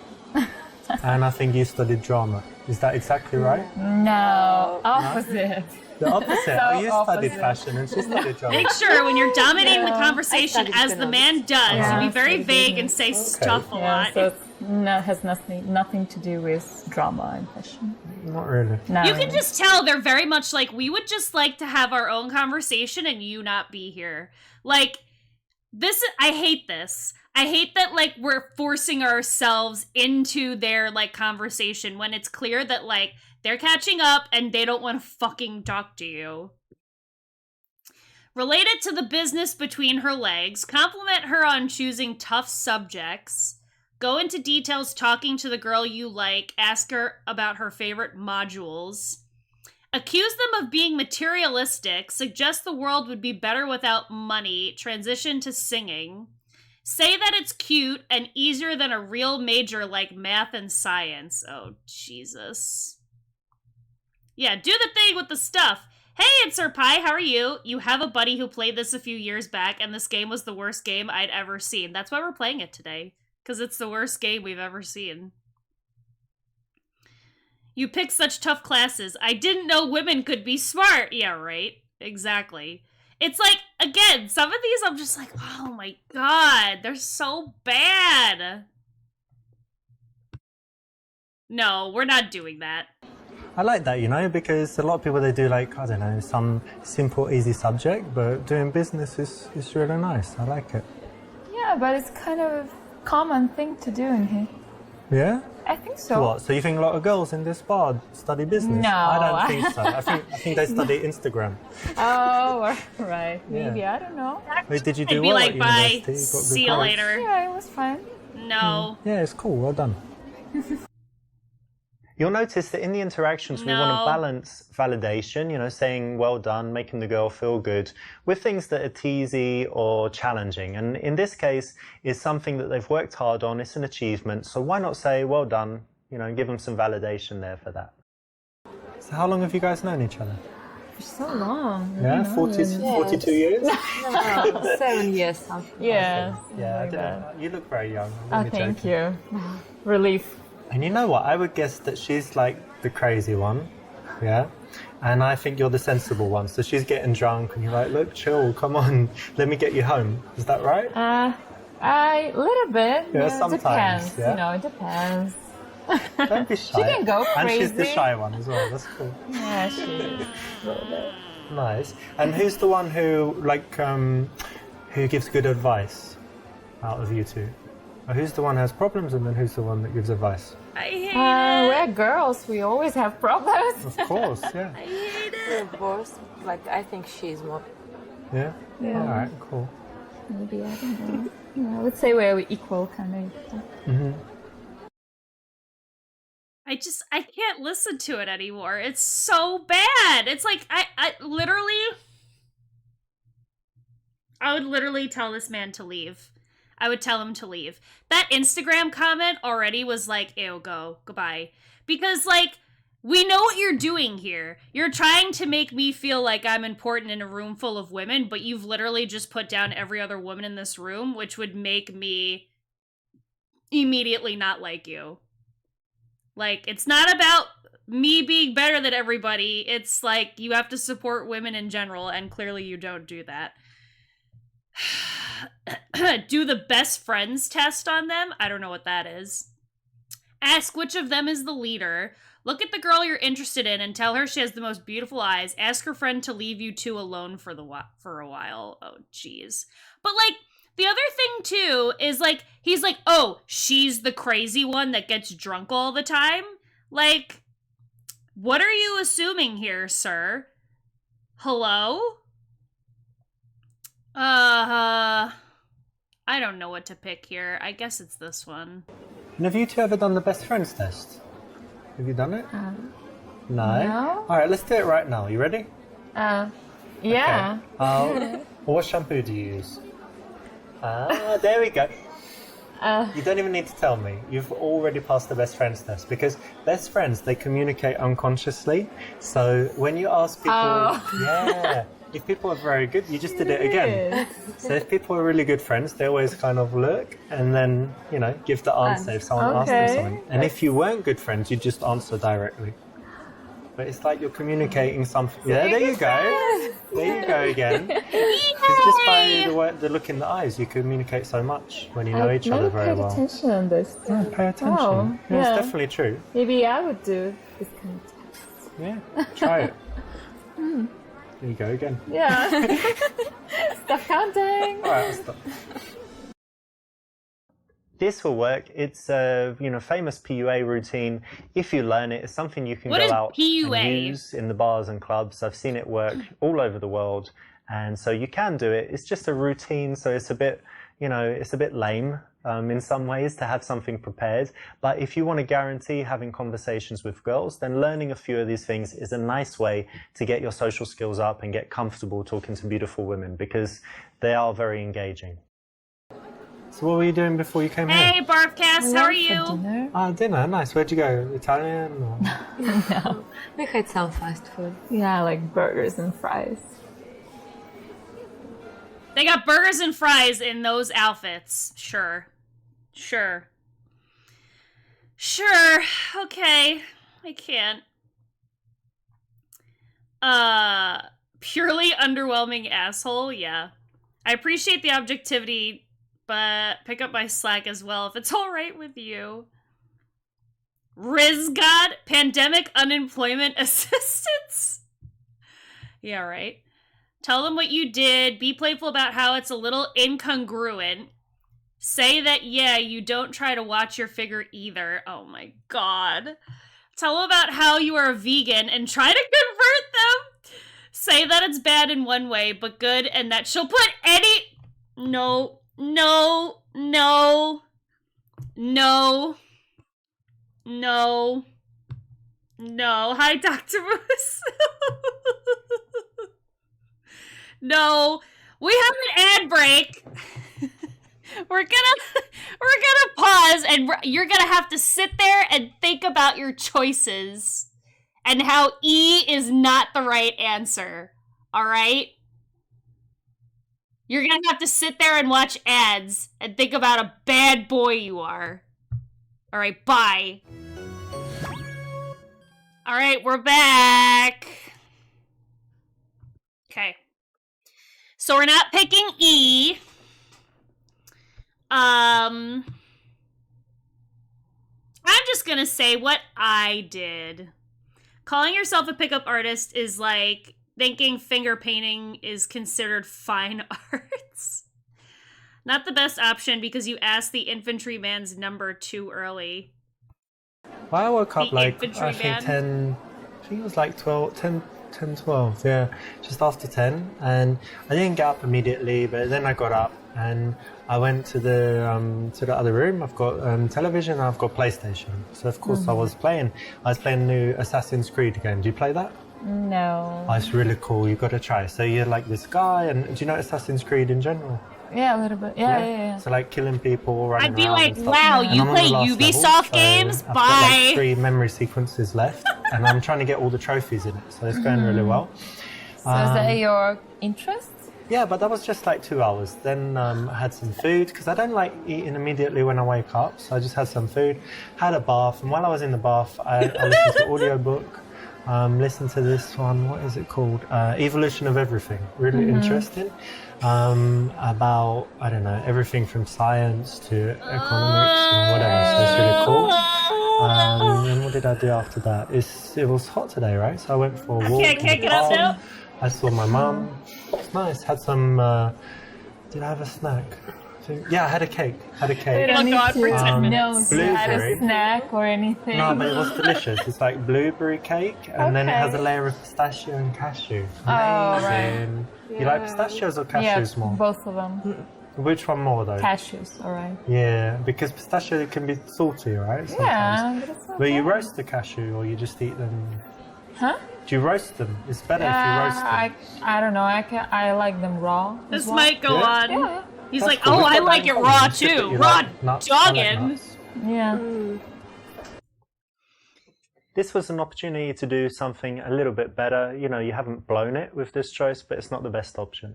and I think you studied drama. Is that exactly right? No, opposite. The opposite. So you studied fashion and she studied drama. Make sure when you're dominating the conversation, as the man does, Yeah, you be very studied vague and say stuff a lot. So it has nothing to do with drama and fashion. Not really. No. You can just tell they're very much like, we would just like to have our own conversation and you not be here. Like, this, I hate this. I hate that, like, we're forcing ourselves into their, like, conversation when it's clear that, like, they're catching up and they don't want to fucking talk to you. Related to the business between her legs, compliment her on choosing tough subjects. Go into details talking to the girl you like. Ask her about her favorite modules. Accuse them of being materialistic. Suggest the world would be better without money. Transition to singing. Say that it's cute and easier than a real major like math and science. Oh, Jesus. Yeah, do the thing with the stuff. Hey, it's Sir Pie, how are you? You have a buddy who played this a few years back, and this game was the worst game I'd ever seen. That's why we're playing it today. Because it's the worst game we've ever seen. You pick such tough classes. I didn't know women could be smart. Yeah, right. Exactly. It's like, again, some of these I'm just like, oh my god, they're so bad. No, we're not doing that. I like that, you know, because a lot of people, they do like, I don't know, some simple, easy subject, but doing business is really nice. I like it. Yeah, but it's kind of a common thing to do in here. Yeah? I think so. What? So you think a lot of girls in this bar study business? No. I don't think so. I think they study Instagram. Oh, right. Maybe, Yeah. I don't know. Wait, did you do I'd be well like, at bye, university? You got good see you grades? later. Yeah, it was fine. No. Yeah, it's cool. Well done. You'll notice that in the interactions, we want No. to balance validation, you know, saying well done, making the girl feel good, with things that are teasy or challenging. And in this case, it's something that they've worked hard on, it's an achievement. So why not say well done, you know, and give them some validation there for that. So how long have you guys known each other? For so long. Yeah, 42 years? No, 7 years. Something. Yeah. Yeah, I like didn't, that. you look very young. I'm Oh, only thank joking. you. Relief. And you know what? I would guess that she's like the crazy one, yeah? And I think you're the sensible one. So she's getting drunk and you're like, look, chill, come on, let me get you home. Is that right? A little bit. Yeah, It sometimes, depends. yeah. You know, it depends. Don't be shy. She can go And she's the crazy. shy one as well. That's cool. Yeah, she is. A little bit. Nice. And who's the one who, like, who gives good advice out of you two? Or who's the one who has problems and then who's the one that gives advice? I hate it. We're girls. We always have problems. Of course, yeah. I hate it. We're both, like, I think she's more. Yeah? Yeah. All right, cool. Maybe, I don't know. Yeah, let's say we're equal, kind of. Mm-hmm. I can't listen to it anymore. It's so bad. It's like, I would literally tell this man to leave. I would tell him to leave. That Instagram comment already was like, ew, goodbye. Because, like, we know what you're doing here. You're trying to make me feel like I'm important in a room full of women, but you've literally just put down every other woman in this room, which would make me immediately not like you. Like, it's not about me being better than everybody. It's like, you have to support women in general, and clearly you don't do that. Do the best friends test on them? I don't know what that is. Ask which of them is the leader. Look at the girl you're interested in and tell her she has the most beautiful eyes. Ask her friend to leave you two alone for a while. Oh, jeez. But, like, the other thing, too, is, like, he's like, oh, she's the crazy one that gets drunk all the time? Like, what are you assuming here, sir? Hello? I don't know what to pick here. I guess it's this one. And have you two ever done the best friends test? Have you done it? No? No. All right, let's do it right now. You ready? Yeah. Okay. What shampoo do you use? There we go. You don't even need to tell me. You've already passed the best friends test, because best friends, they communicate unconsciously. So when you ask people, if people are very good, you just did it again. So if people are really good friends, they always kind of look and then, give the answer if someone asks them something. And if you weren't good friends, you just answer directly. But it's like you're communicating something. Yeah, there you go. There you go again. Because just by the look in the eyes, you communicate so much when you know each other very well. Pay attention on this. Yeah, pay attention. Oh, yeah, it's definitely true. Maybe I would do this kind of test. Yeah, try it. There you go again. Yeah. Stop counting. All right, I'll stop. This will work. It's a famous PUA routine. If you learn it, it's something you can go out PUA? and use in the bars and clubs. I've seen it work all over the world, and so you can do it. It's just a routine, so it's a bit, it's a bit lame in some ways to have something prepared. But if you want to guarantee having conversations with girls, then learning a few of these things is a nice way to get your social skills up and get comfortable talking to beautiful women, because they are very engaging. So what were you doing before you came here? Hey, Barfcast, how are you? Dinner? Dinner, nice. Where'd you go? Italian? Or... No, we had some fast food. Yeah, like burgers and fries. They got burgers and fries in those outfits. Sure. Okay. I can't. Purely underwhelming asshole, yeah. I appreciate the objectivity, but pick up my slack as well if it's alright with you. RizGod, pandemic unemployment assistance? Yeah, right. Tell them what you did. Be playful about how it's a little incongruent. Say that, you don't try to watch your figure either. Oh my god. Tell them about how you are a vegan and try to convert them. Say that it's bad in one way, but good, and that she'll put any... No. Hi, Dr. Moose. No. We have an ad break. We're gonna pause, and you're gonna have to sit there and think about your choices and how E is not the right answer. All right? You're gonna have to sit there and watch ads and think about a bad boy you are. All right, bye. All right, we're back. Okay. So we're not picking E. I'm just gonna say what I did. Calling yourself a pickup artist is like thinking finger painting is considered fine arts. Not the best option because you asked the infantryman's number too early. Well, I woke up like, I infantryman? think 10, I think it was like 10, 12, yeah, just after 10. And I didn't get up immediately, but then I got up and I went to the other room. I've got television and I've got PlayStation. So of course I was playing the new Assassin's Creed game. Do you play that? No. Oh, it's really cool. You've got to try. So you're like this guy, and do you know Assassin's Creed in general? Yeah, a little bit. Yeah. So like killing people, running I'd be around like, and stuff. wow, And you I'm on the play last Ubisoft level, so games? I've Bye. got like 3 memory sequences left, and I'm trying to get all the trophies in it, so it's going really well. So is that your interest? Yeah, but that was just like 2 hours. Then I had some food, because I don't like eating immediately when I wake up, so I just had some food, had a bath, and while I was in the bath, I listened to an audiobook. Listen to this one, what is it called? Evolution of Everything, really interesting. About, I don't know, everything from science to economics and whatever, so it's really cool. And what did I do after that? It was hot today, right? So I went for a walk. I can't get up now. I saw my mum. It's nice. Had some, did I have a snack? Yeah, I had a cake. Oh god, for 10 minutes. No, had a Blueberry. snack or anything. No, but it was delicious. It's like blueberry cake, and then it has a layer of pistachio and cashew. Amazing. You like pistachios or cashews more? Both of them. Which one more though? Cashews, alright. Yeah, because pistachio can be salty, right? Sometimes. Yeah, but it's not But you bad. roast the cashew or you just eat them? Huh? Do you roast them? It's better if you roast them. I don't know. I like them raw. This as well. might go on. Yeah. He's That's like, cool. oh, We've I got like that it in raw common. It's good that too. you Raw like nuts. I like dogging. nuts. Yeah. This was an opportunity to do something a little bit better. You know, you haven't blown it with this choice, but it's not the best option.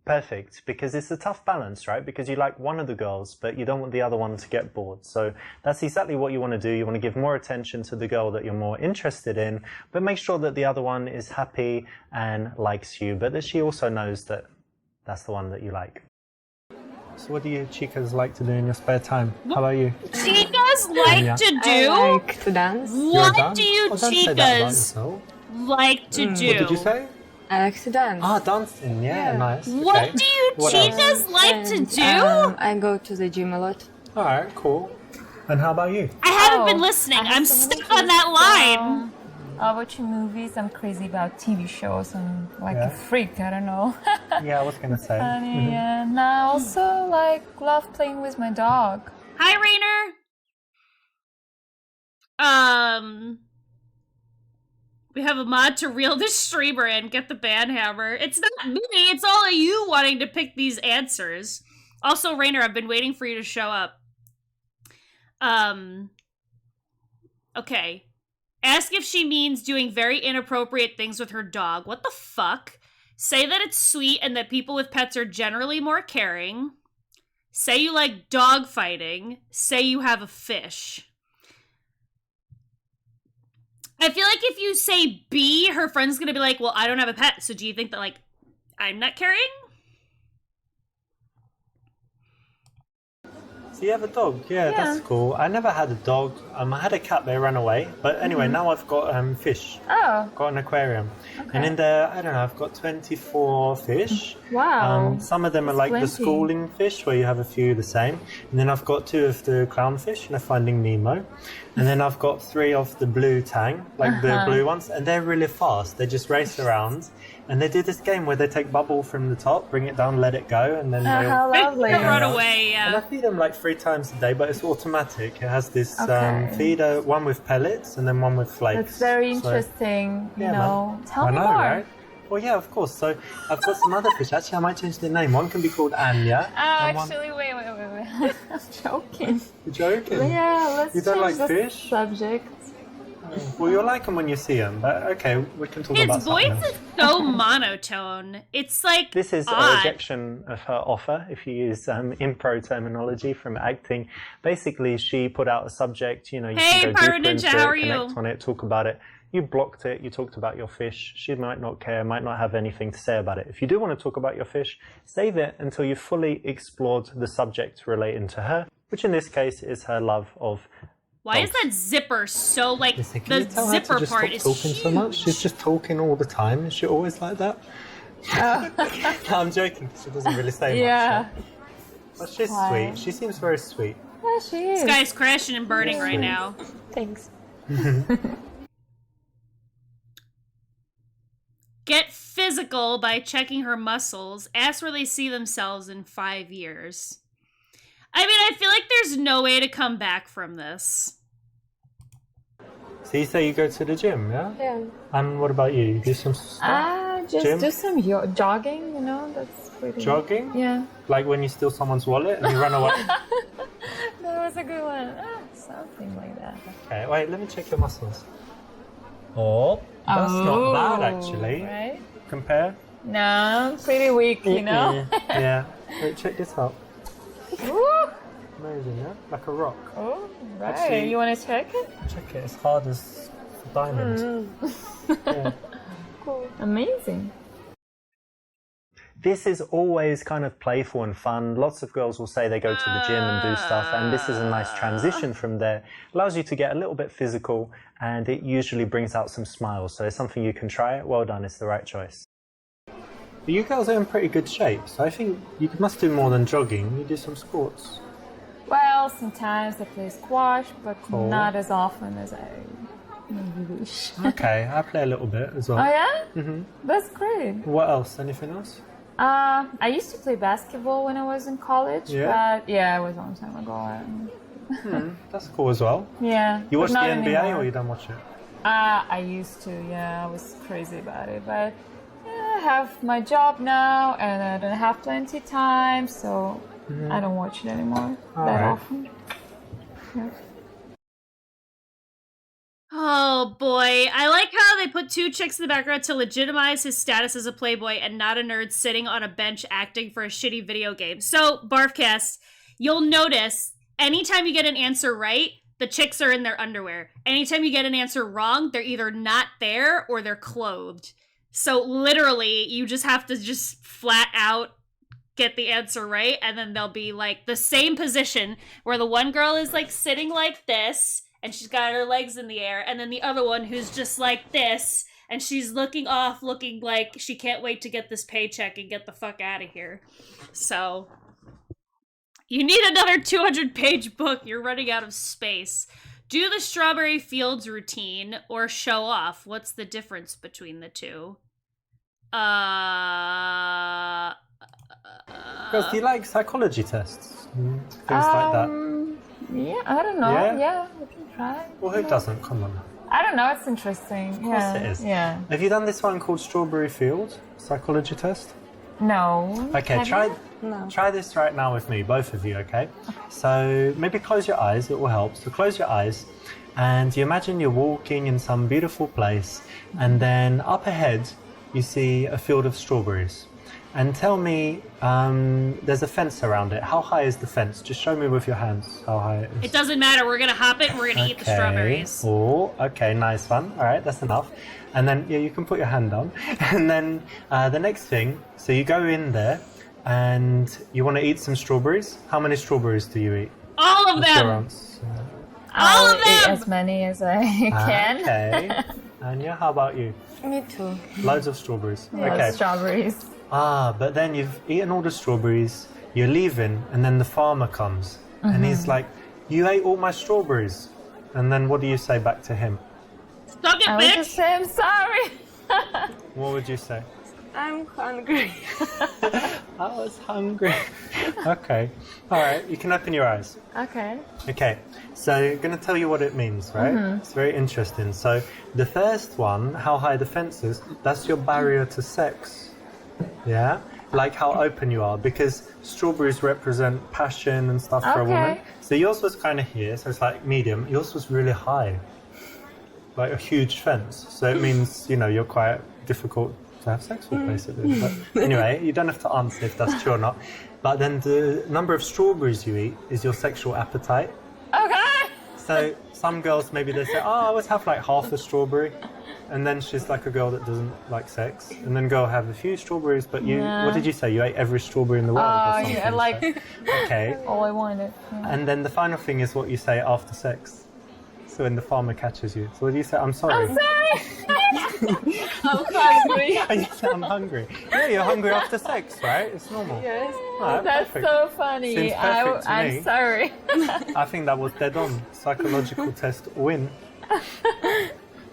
Perfect, because it's a tough balance, right? Because you like one of the girls, but you don't want the other one to get bored. So that's exactly what you want to do. You want to give more attention to the girl that you're more interested in, but make sure that the other one is happy and likes you, but that she also knows that that's the one that you like. So what do you chicas like to do in your spare time? How about you? Chicas like to do? I like to dance. What do you don't say that about chicas yourself. like to do? What did you say? I like to dance. Ah, dancing. Yeah, nice. What Okay. do you What else? chicas like to And, do? I go to the gym a lot. All right, cool. And how about you? I haven't been listening. I have I'm so many stuck on that line. Watching movies. I'm crazy about TV shows. I'm like Yeah. a freak. I don't know. Yeah, I was gonna say. Funny, and I also like love playing with my dog. Hi, Rainer. We have a mod to reel this streamer in. Get the ban hammer. It's not me. It's all of you wanting to pick these answers. Also, Rainer, I've been waiting for you to show up. Okay. Ask if she means doing very inappropriate things with her dog. What the fuck? Say that it's sweet and that people with pets are generally more caring. Say you like dog fighting. Say you have a fish. I feel like if you say B, her friend's gonna be like, well, I don't have a pet, so do you think that, like, I'm not caring? So you have a dog? Yeah, that's cool. I never had a dog. I had a cat, they ran away. But anyway, now I've got fish. Oh, Got an aquarium. And in there, I don't know, I've got 24 fish. wow. Some of them are like the plenty. schooling fish, where you have a few the same. And then I've got 2 of the clownfish, Finding Nemo. And then I've got 3 of the blue tang, like the blue ones. And they're really fast. They just race around. And they do this game where they take bubble from the top, bring it down, let it go, and then they'll How lovely. They'll run away, And I yeah. feed them like 3 times a day, but it's automatic. It has this Okay. feeder, one with pellets and then one with flakes. That's very So- interesting. Yeah, You know, tell I me know, more. right? Well, yeah, of course. So I've got some other fish. Actually, I might change the name. One can be called Anya. and one- Actually, wait. I'm joking. You're joking? Yeah, let's You don't change like the fish? subject. Well, you'll like them when you see them, but okay, we can talk about His something voice else. is so monotone. It's like This is a odd. rejection of her offer, if you use impro terminology from acting. Basically, she put out a subject, you Hey, can go Pirate deeper Ninja, into how are it, connect you? on it, talk about it. You blocked it, you talked about your fish. She might not care, might not have anything to say about it. If you do want to talk about your fish, save it until you've fully explored the subject relating to her, which in this case is her love of Why is that zipper so, like, Listen, can the you tell her to zipper just part stop is talking huge. so much? She's just talking all the time. Is she always like that? No, I'm joking. She doesn't really say Yeah. much. But she's Quiet. sweet. She seems very sweet. Yeah, she is. This guy's crashing and burning right Sweet. now. Thanks. Get physical by checking her muscles. Ask where they see themselves in 5 years. I mean, I feel like there's no way to come back from this. So you say you go to the gym, yeah? Yeah. And what about you? You do some stuff? Just Gym? do some jogging, you know, that's pretty... Jogging? Yeah. Like when you steal someone's wallet and you run away? That was a good one. Something like that. Okay, wait, let me check your muscles. Oh, that's not bad actually. Right? Compare. No, I'm pretty weak, you know? Yeah. Wait, check this out. Ooh. Amazing, yeah? Like a rock. Oh, right. Actually- You want to check it? Check it, it's hard as a diamond. Yeah. Cool. Amazing. This is always kind of playful and fun. Lots of girls will say they go to the gym and do stuff, and this is a nice transition from there. Allows you to get a little bit physical, and it usually brings out some smiles. So it's something you can try. Well done, it's the right choice. But you girls are in pretty good shape, so I think you must do more than jogging. You do some sports. Well, sometimes I play squash, but Cool. not as often as I Maybe wish. Okay, I play a little bit as well. Oh yeah? That's great. What else? Anything else? I used to play basketball when I was in college, Yeah? but yeah, it was a long time ago. That's cool as well. Yeah. You watch but the not NBA anymore. or you don't watch it? I used to, yeah, I was crazy about it, but yeah, I have my job now and I don't have plenty time, so I don't watch it anymore that Alright. often. Yeah. Oh boy, I like how they put two chicks in the background to legitimize his status as a playboy and not a nerd sitting on a bench acting for a shitty video game. So, Barfcast, you'll notice anytime you get an answer right, the chicks are in their underwear. Anytime you get an answer wrong, they're either not there or they're clothed. So literally, you just have to just flat out get the answer right, and then they'll be like the same position where the one girl is like sitting like this and she's got her legs in the air, and then the other one who's just like this and she's looking off, looking like she can't wait to get this paycheck and get the fuck out of here. So you need another 200-page book. You're running out of space. Do the strawberry fields routine or show off. What's the difference between the two? Because do you like psychology tests? Things like that. Yeah, I don't know. Yeah? Yeah, we can try. Well, who doesn't? Come on. I don't know, it's interesting. Of course it is. Yeah. Have you done this one called Strawberry Field psychology test? No. Okay, Have try you? No. try this right now with me, both of you, okay? So maybe close your eyes, it will help. So close your eyes and you imagine you're walking in some beautiful place and then up ahead you see a field of strawberries. And tell me, there's a fence around it. How high is the fence? Just show me with your hands how high it is. It doesn't matter. We're gonna hop it and we're gonna eat the strawberries. Oh, okay, nice one. All right, that's enough. And then, yeah, you can put your hand down. And then the next thing, so you go in there and you want to eat some strawberries. How many strawberries do you eat? All of What's your them! answer? All of Eat them! as many as I can. Okay. Anya, how about you? Me too. Loads of strawberries. Yeah, Okay. strawberries. But then you've eaten all the strawberries, you're leaving, and then the farmer comes. And he's like, you ate all my strawberries. And then what do you say back to him? Suck it, I would bitch! just say I'm sorry. What would you say? I'm hungry. I was hungry. Okay. All right, you can open your eyes. Okay. Okay, so I'm going to tell you what it means, right? It's very interesting. So the first one, how high the fence is, that's your barrier to sex. Yeah? Like how open you are, because strawberries represent passion and stuff for a woman. Okay. So yours was kind of here, so it's like medium. Yours was really high. Like a huge fence. So it means, you know, you're quite difficult to have sex with, basically. But anyway, you don't have to answer if that's true or not. But then the number of strawberries you eat is your sexual appetite. Okay. So some girls, maybe they say, oh, I always have like half a strawberry. And then she's like a girl that doesn't like sex. And then go have a few strawberries, but you, Yeah. what did you say? You ate every strawberry in the world or something. Yeah, like so- okay. all I wanted. Yeah. And then the final thing is what you say after sex. So when the farmer catches you. So what do you say? I'm sorry. I'm sorry. I'm hungry. And you say, I'm hungry. Yeah, you're hungry after sex, right? It's normal. Yes. Alright, That's perfect. so funny. Seems perfect to me. I'm sorry. I think that was dead on. Psychological test win.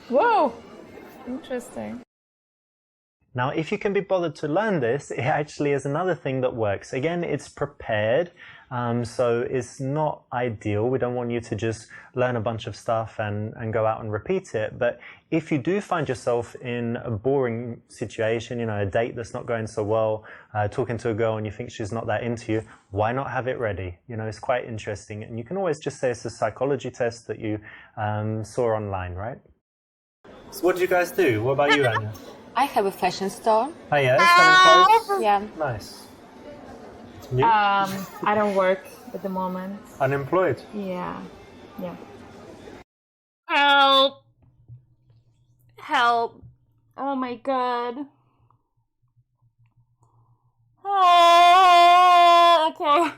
Whoa. Interesting. Now, if you can be bothered to learn this, it actually is another thing that works. Again, it's prepared, so it's not ideal. We don't want you to just learn a bunch of stuff and go out and repeat it. But if you do find yourself in a boring situation, you know, a date that's not going so well, talking to a girl and you think she's not that into you, why not have it ready? You know, it's quite interesting. And you can always just say it's a psychology test that you saw online, right? So what did you guys do? What about you, Anya? I have a fashion store. Oh yeah, selling clothes? Yeah. Nice. You? I don't work at the moment. Unemployed? Yeah. Yeah. Help. Help. Oh my god. Oh, okay.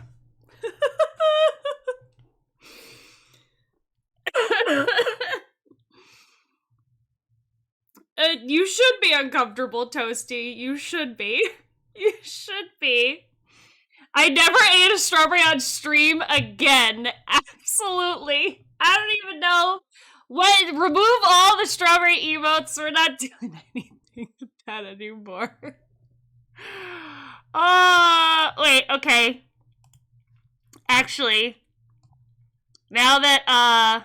You should be uncomfortable, Toasty. You should be. You should be. I never ate a strawberry on stream again. Absolutely. I don't even know What? Remove all the strawberry emotes. We're not doing anything with that anymore. Wait, okay. Actually, now that,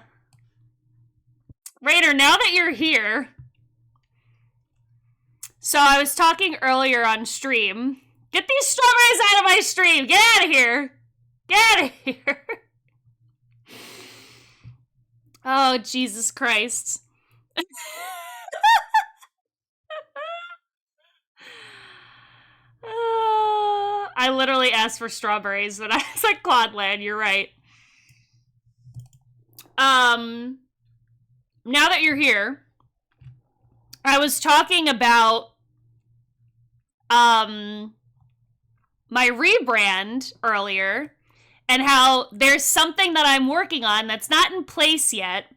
Rainer, now that you're here, so I was talking earlier on stream. Get these strawberries out of my stream! Get out of here! Get out of here! Oh, Jesus Christ. I literally asked for strawberries, but I was like, Claudeland, you're right. Now that you're here, I was talking about my rebrand earlier and how there's something that I'm working on that's not in place yet,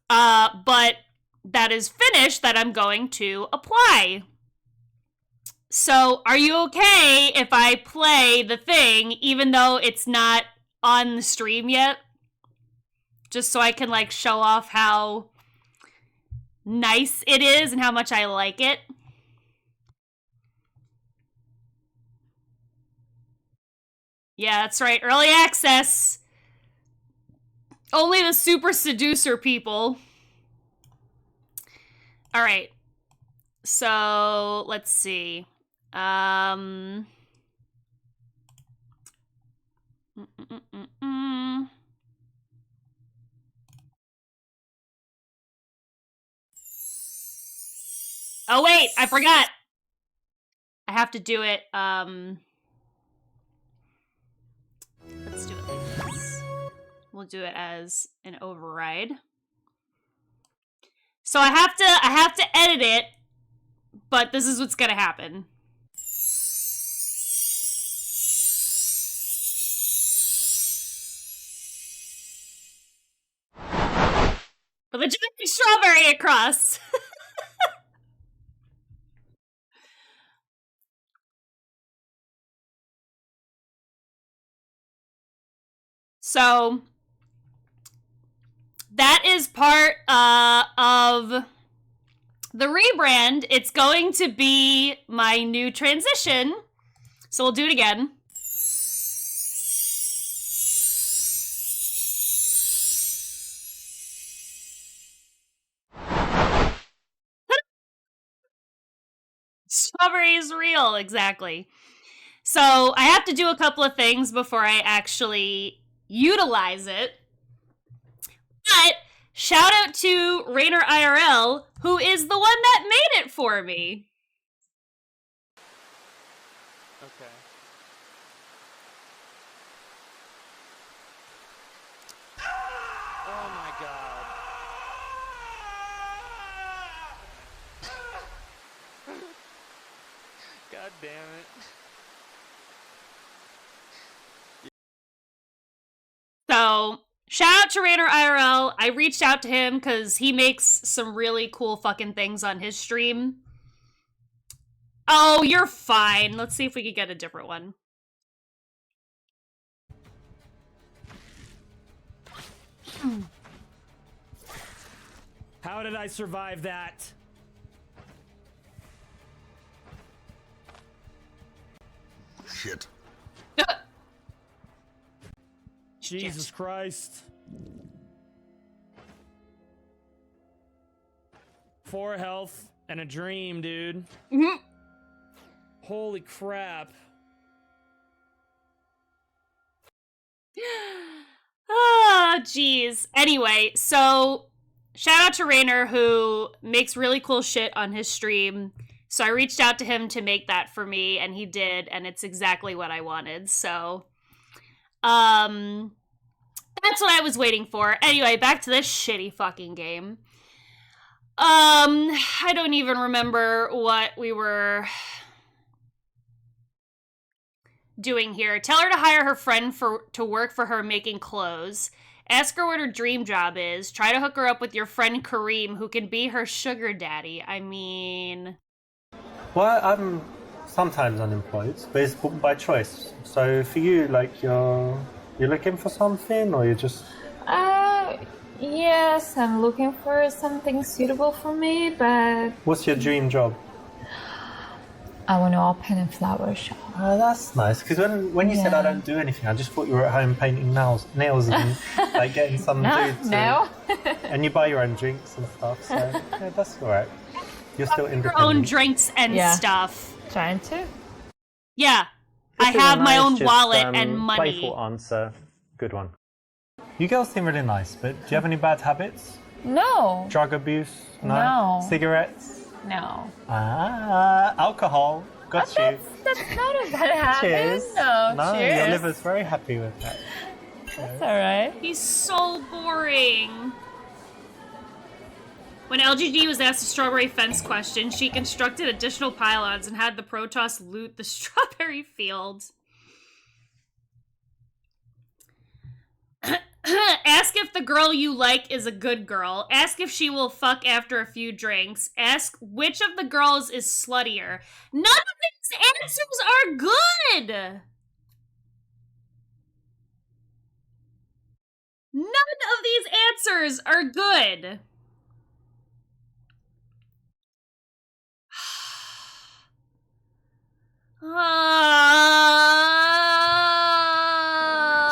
but that is finished that I'm going to apply. So, are you okay if I play the thing even though it's not on the stream yet? Just so I can, like, show off how nice it is and how much I like it. Yeah, that's right. Early access. Only the super seducer people. Alright. So, let's see. Oh wait, I forgot. I have to do it, let's do it like this. We'll do it as an override. So I have to edit it, but this is what's gonna happen. With a giant strawberry across. So that is part of the rebrand. It's going to be my new transition. So we'll do it again. Strawberry is real, exactly. So I have to do a couple of things before I actually utilize it. But shout out to Rainer IRL, who is the one that made it for me. Okay. Oh my god. God damn it. So, shout out to Rainer IRL. I reached out to him because he makes some really cool fucking things on his stream. Oh, you're fine. Let's see if we can get a different one. How did I survive that? Shit. Jesus Christ. 4 health and a dream, dude. Mm-hmm. Holy crap. Ah, jeez. Anyway, so shout out to Rainer, who makes really cool shit on his stream. So I reached out to him to make that for me, and he did, and it's exactly what I wanted. So, that's what I was waiting for. Anyway, back to this shitty fucking game. I don't even remember what we were doing here. Tell her to hire her friend to work for her making clothes. Ask her what her dream job is. Try to hook her up with your friend Kareem, who can be her sugar daddy. I mean... Well, I'm sometimes unemployed, but it's by choice. So for you, like, you're looking for something, or you're just... Yes, I'm looking for something suitable for me, but What's your dream job? I want to open a flower shop. Oh, that's nice. Because when you said I don't do anything, I just thought you were at home painting nails and like getting some dude to... No. And you buy your own drinks and stuff, so yeah, that's all right. You're still independent. Your own drinks and stuff. Trying to. Yeah. I This is a have my nice, own just, wallet and money. Playful answer. Good one. You girls seem really nice, but do you have any bad habits? No. Drug abuse? No. Cigarettes? No. Alcohol. Got you. That's not a bad habit. Cheers. No, cheers. Your liver's very happy with that. That's alright. He's so boring. When LGD was asked a strawberry fence question, she constructed additional pylons and had the Protoss loot the strawberry field. Ask if the girl you like is a good girl. Ask if she will fuck after a few drinks. Ask which of the girls is sluttier. None of these answers are good! None of these answers are good!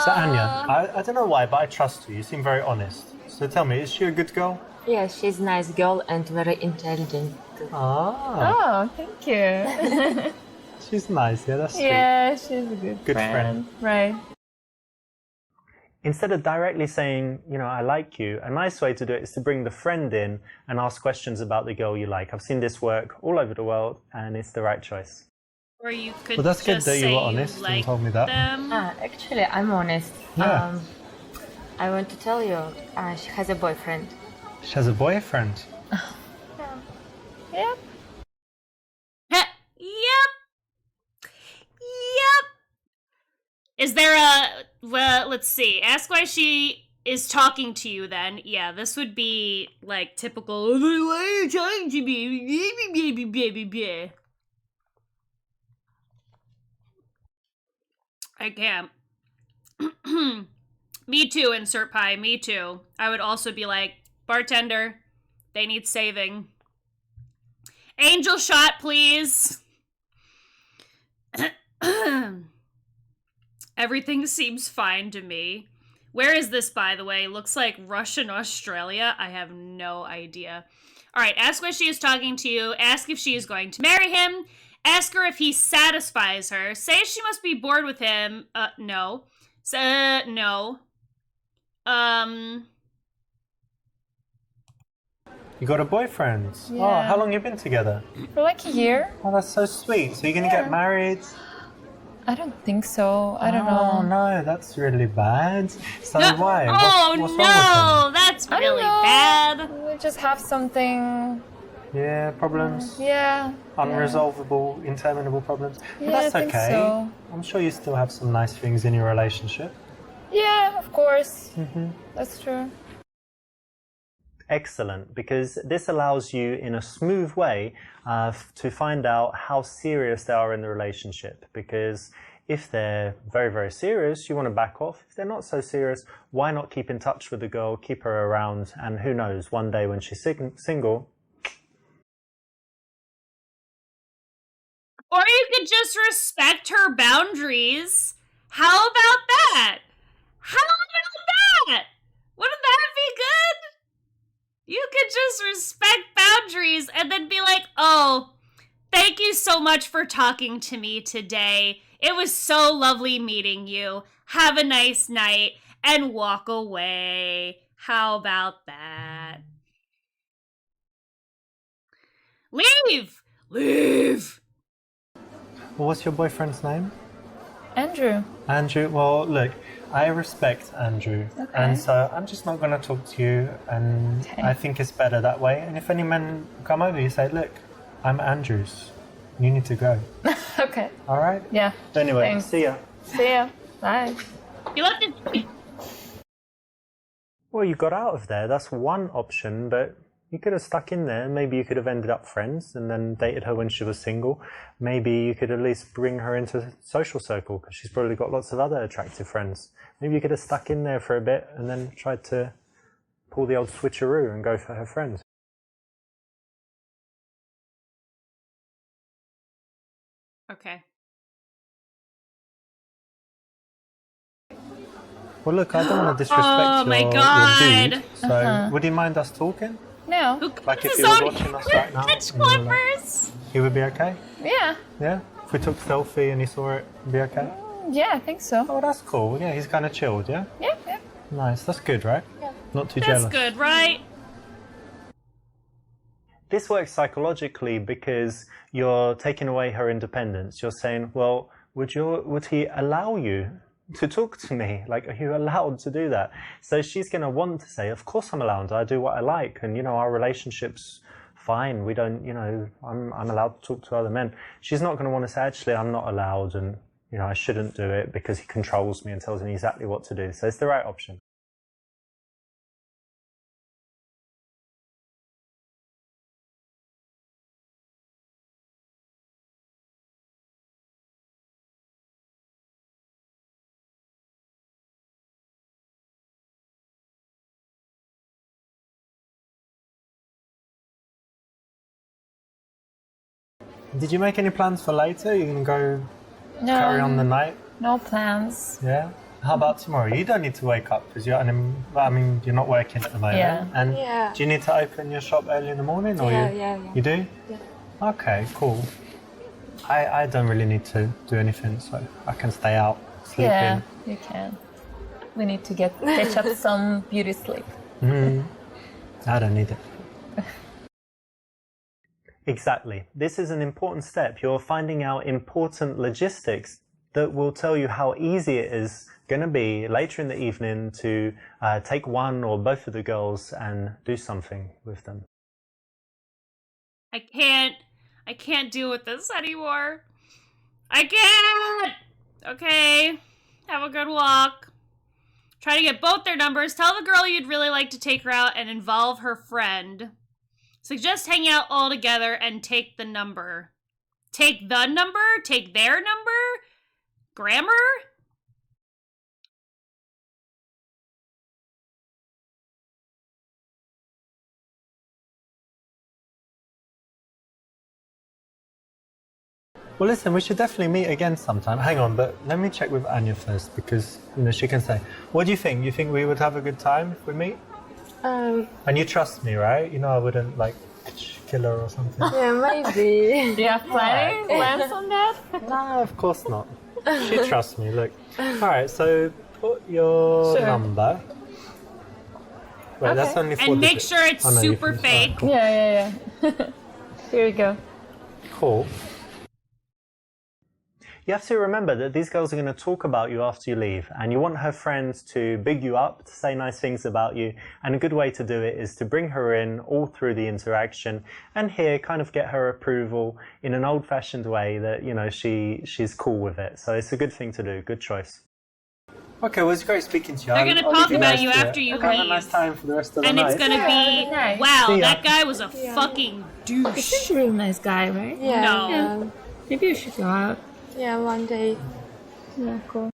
So Anya, I don't know why, but I trust you. You seem very honest. So tell me, is she a good girl? Yeah, she's a nice girl and very intelligent. Ah. Oh, thank you. She's nice, yeah, that's sweet. Yeah, she's a good friend. Right. Instead of directly saying, you know, I like you, a nice way to do it is to bring the friend in and ask questions about the girl you like. I've seen this work all over the world, and it's the right choice. Or you could Well, that's good just that you say were honest you and like told me that. them. Actually, I'm honest. Yeah. I want to tell you, she has a boyfriend. She has a boyfriend. Yep. Yep. Yep. Is there a... Well, let's see. Ask why she is talking to you then. Yeah, this would be, like, typical... Why are you talking to me? I can't. Me too, insert pie. Me too. I would also be like, bartender, they need saving. Angel shot, please. Everything seems fine to me. Where is this, by the way? Looks like Russian Australia. I have no idea. All right, ask why she is talking to you. Ask if she is going to marry him. Ask her if he satisfies her. Say she must be bored with him. No. No. You got a boyfriend? Yeah. Oh, how long you been together? For like a year. Oh, that's so sweet. So you're gonna get married? I don't think so. I don't Oh know. no, that's really bad. So No. why? Oh what's no, wrong with that's I don't really know. bad. We just have something. him? Yeah, problems. Yeah. Unresolvable, interminable problems. But Yeah, that's I think okay. so. I'm sure you still have some nice things in your relationship. Yeah, of course. Mm-hmm. That's true. Excellent, because this allows you in a smooth way to find out how serious they are in the relationship. Because if they're very, very serious, you want to back off. If they're not so serious, why not keep in touch with the girl, keep her around, and who knows, one day when she's single. Or you could just respect her boundaries. How about that? How about that? Wouldn't that be good? You could just respect boundaries and then be like, oh, thank you so much for talking to me today. It was so lovely meeting you. Have a nice night and walk away. How about that? Leave! Leave! Well, what's your boyfriend's name? Andrew. Andrew. Well, look, I respect Andrew, Okay. and so I'm just not going to talk to you, and Okay. I think it's better that way. And if any men come over, you say, look, I'm Andrews. You need to go. Okay. All right? Yeah. Anyway, Thanks. see ya. See ya. Bye. You left it. Well, you got out of there. That's one option, but you could have stuck in there. Maybe you could have ended up friends and then dated her when she was single. Maybe you could at least bring her into the social circle because she's probably got lots of other attractive friends. Maybe you could have stuck in there for a bit and then tried to pull the old switcheroo and go for her friends. Okay. Well, look, I don't want to disrespect Oh my your God. dude, so would you mind us talking? No. Like if This he is was on watching us right now, Pitch and you were like- Clippers. he would be okay? Yeah. Yeah? If we took a selfie and he saw it, it'd be okay? Yeah, I think so. Oh, that's cool. Yeah, he's kind of chilled, yeah? Yeah, yeah. Nice, that's good, right? Yeah. Not too That's jealous. good, right? This works psychologically because you're taking away her independence. You're saying, well, would he allow you to talk to me? Like, are you allowed to do that? So she's going to want to say, of course I'm allowed. I do what I like. And, our relationship's fine. We don't, I'm allowed to talk to other men. She's not going to want to say, actually, I'm not allowed. And, I shouldn't do it because he controls me and tells me exactly what to do. So it's the right option. Did you make any plans for later? You can go carry on the night? No plans. Yeah? How about tomorrow? You don't need to wake up because you're not working at the moment. Yeah. And Yeah. do you need to open your shop early in the morning? Or Yeah. You do? Yeah. Okay, cool. I don't really need to do anything, so I can stay out, sleep Yeah, in. you can. We need to catch up some beauty sleep. I don't need it. Exactly. This is an important step. You're finding out important logistics that will tell you how easy it is going to be later in the evening to take one or both of the girls and do something with them. I can't deal with this anymore. I can't! Okay. Have a good walk. Try to get both their numbers. Tell the girl you'd really like to take her out and involve her friend. Suggest hanging out all together and take the number. Take the number? Take their number? Grammar? Well, listen, we should definitely meet again sometime. Hang on, but let me check with Anya first because, she can say, what do you think? You think we would have a good time if we meet? And you trust me, right? I wouldn't, kill her or something. Yeah, maybe. Do you have plans on that? No, of course not. She trusts me, look. Alright, so put your number. Wait, that's only 4 And make digits. sure it's Oh, no, you super finished. fake. Alright, cool. Yeah. Here we go. Cool. You have to remember that these girls are going to talk about you after you leave, and you want her friends to big you up, to say nice things about you, and a good way to do it is to bring her in all through the interaction and here kind of get her approval in an old-fashioned way that, she's cool with it. So it's a good thing to do. Good choice. Okay, well, it's great speaking to you. They're gonna talk about you after you Have a leave. nice time for the rest of the And night. it's gonna be, Nice. wow, See ya. that guy was a fucking douche. He's a real nice guy, right? Yeah. No. Yeah. Maybe you should go out. Yeah, one day. Yeah, cool.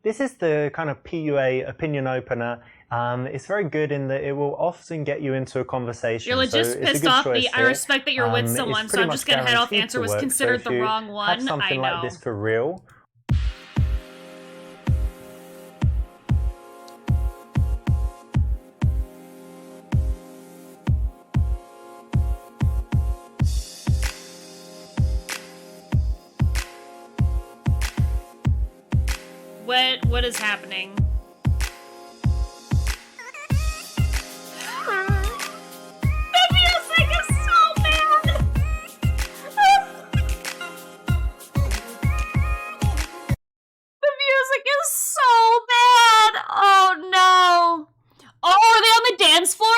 This is the kind of PUA opinion opener. It's very good in that it will often get you into a conversation. You're legit so it's a pissed good off. choice I here. respect that you're with It's someone, so pretty I'm just much gonna head off. guaranteed Answer to was work. considered So the if you wrong have one. something I like know. this for real. What is happening? The music is so bad. The music is so bad. Oh no. Oh, are they on the dance floor?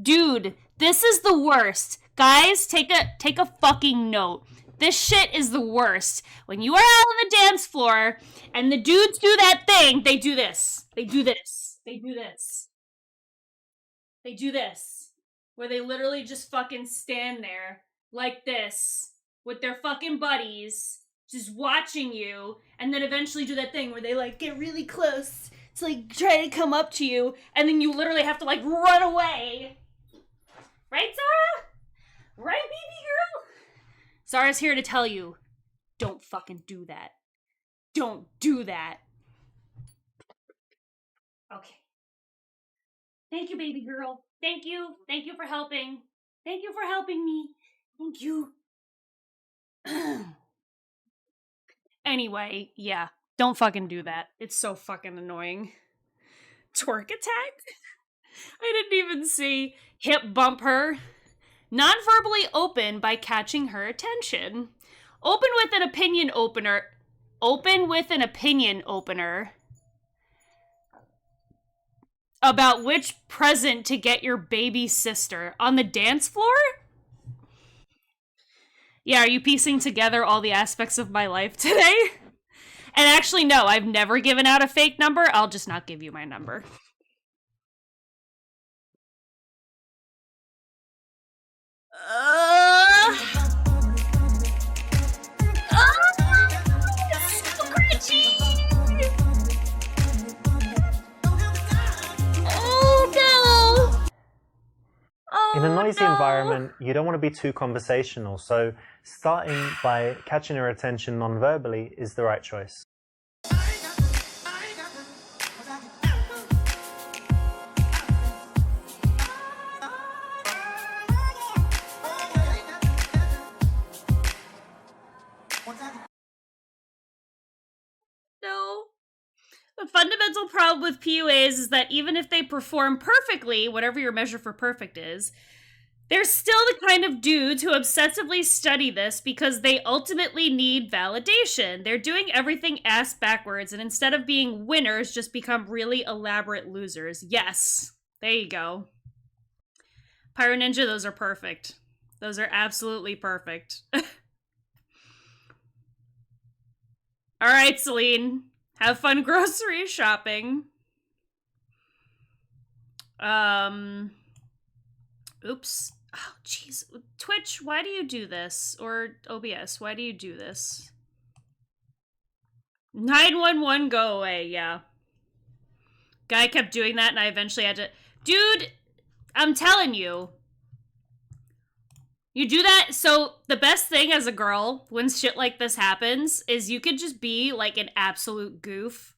Dude, this is the worst. Guys, take a fucking note. This shit is the worst. When you are out on the dance floor and the dudes do that thing, they do this. They do this. They do this. They do this. Where they literally just fucking stand there like this with their fucking buddies, just watching you, and then eventually do that thing where they like get really close to like try to come up to you, and then you literally have to like run away. Right, Zara? Right, baby girl? Zara's here to tell you, don't fucking do that. Don't do that. Okay. Thank you, baby girl. Thank you. Thank you for helping. Thank you for helping me. Thank you. Anyway, yeah. Don't fucking do that. It's so fucking annoying. Twerk attack? I didn't even see. Hip bump her. Non-verbally open by catching her attention. Open with an opinion opener. Open with an opinion opener. About which present to get your baby sister. On the dance floor? Yeah, are you piecing together all the aspects of my life today? And actually, no, I've never given out a fake number. I'll just not give you my number. It's so crunchy! Oh, no! In a noisy environment, you don't want to be too conversational, so starting by catching her attention non-verbally is the right choice. No. The fundamental problem with PUAs is that even if they perform perfectly, whatever your measure for perfect is, they're still the kind of dudes who obsessively study this because they ultimately need validation. They're doing everything ass backwards, and instead of being winners, just become really elaborate losers. Yes. There you go. Pyro Ninja, those are perfect. Those are absolutely perfect. Alright, Celine. Have fun grocery shopping. Oops. Oh, jeez. Twitch, why do you do this? Or OBS, why do you do this? 911, go away, yeah. Guy kept doing that and I eventually had to... Dude, I'm telling you. You do that, so the best thing as a girl when shit like this happens is you could just be like an absolute goof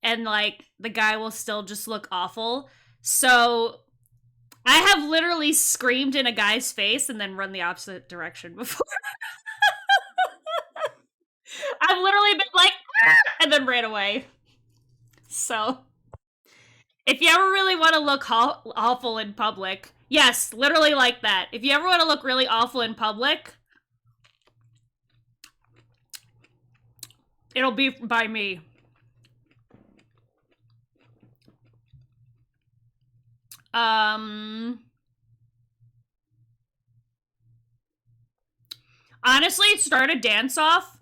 and like the guy will still just look awful. So I have literally screamed in a guy's face and then run the opposite direction before. I've literally been like, and then ran away. So if you ever really want to look awful in public, yes, literally like that. If you ever want to look really awful in public, it'll be by me. Honestly, start a dance off.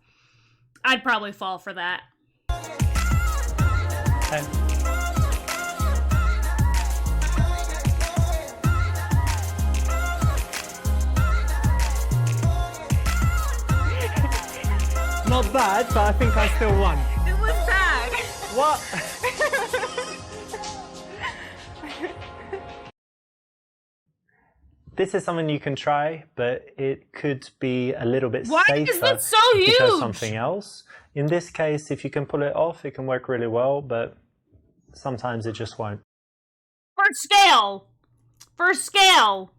I'd probably fall for that. Okay. Not bad, but I think I still won. It was bad. What? This is something you can try, but it could be a little bit Why safer is it so if you chose huge? something else. In this case, if you can pull it off, it can work really well, but sometimes it just won't. For scale. For scale.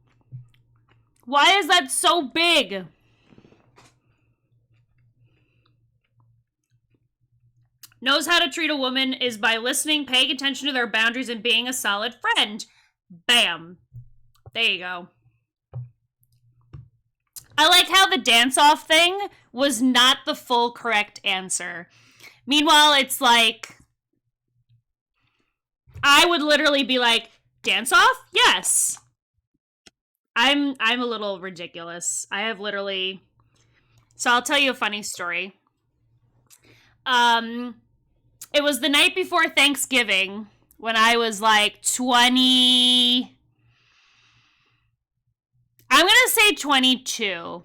Why is that so big? Knows how to treat a woman is by listening, paying attention to their boundaries, and being a solid friend. Bam. There you go. I like how the dance-off thing was not the full correct answer. Meanwhile, it's like... I would literally be like, dance-off? Yes. I'm a little ridiculous. I have literally... So I'll tell you a funny story. It was the night before Thanksgiving when I was like 20... I'm gonna say 22.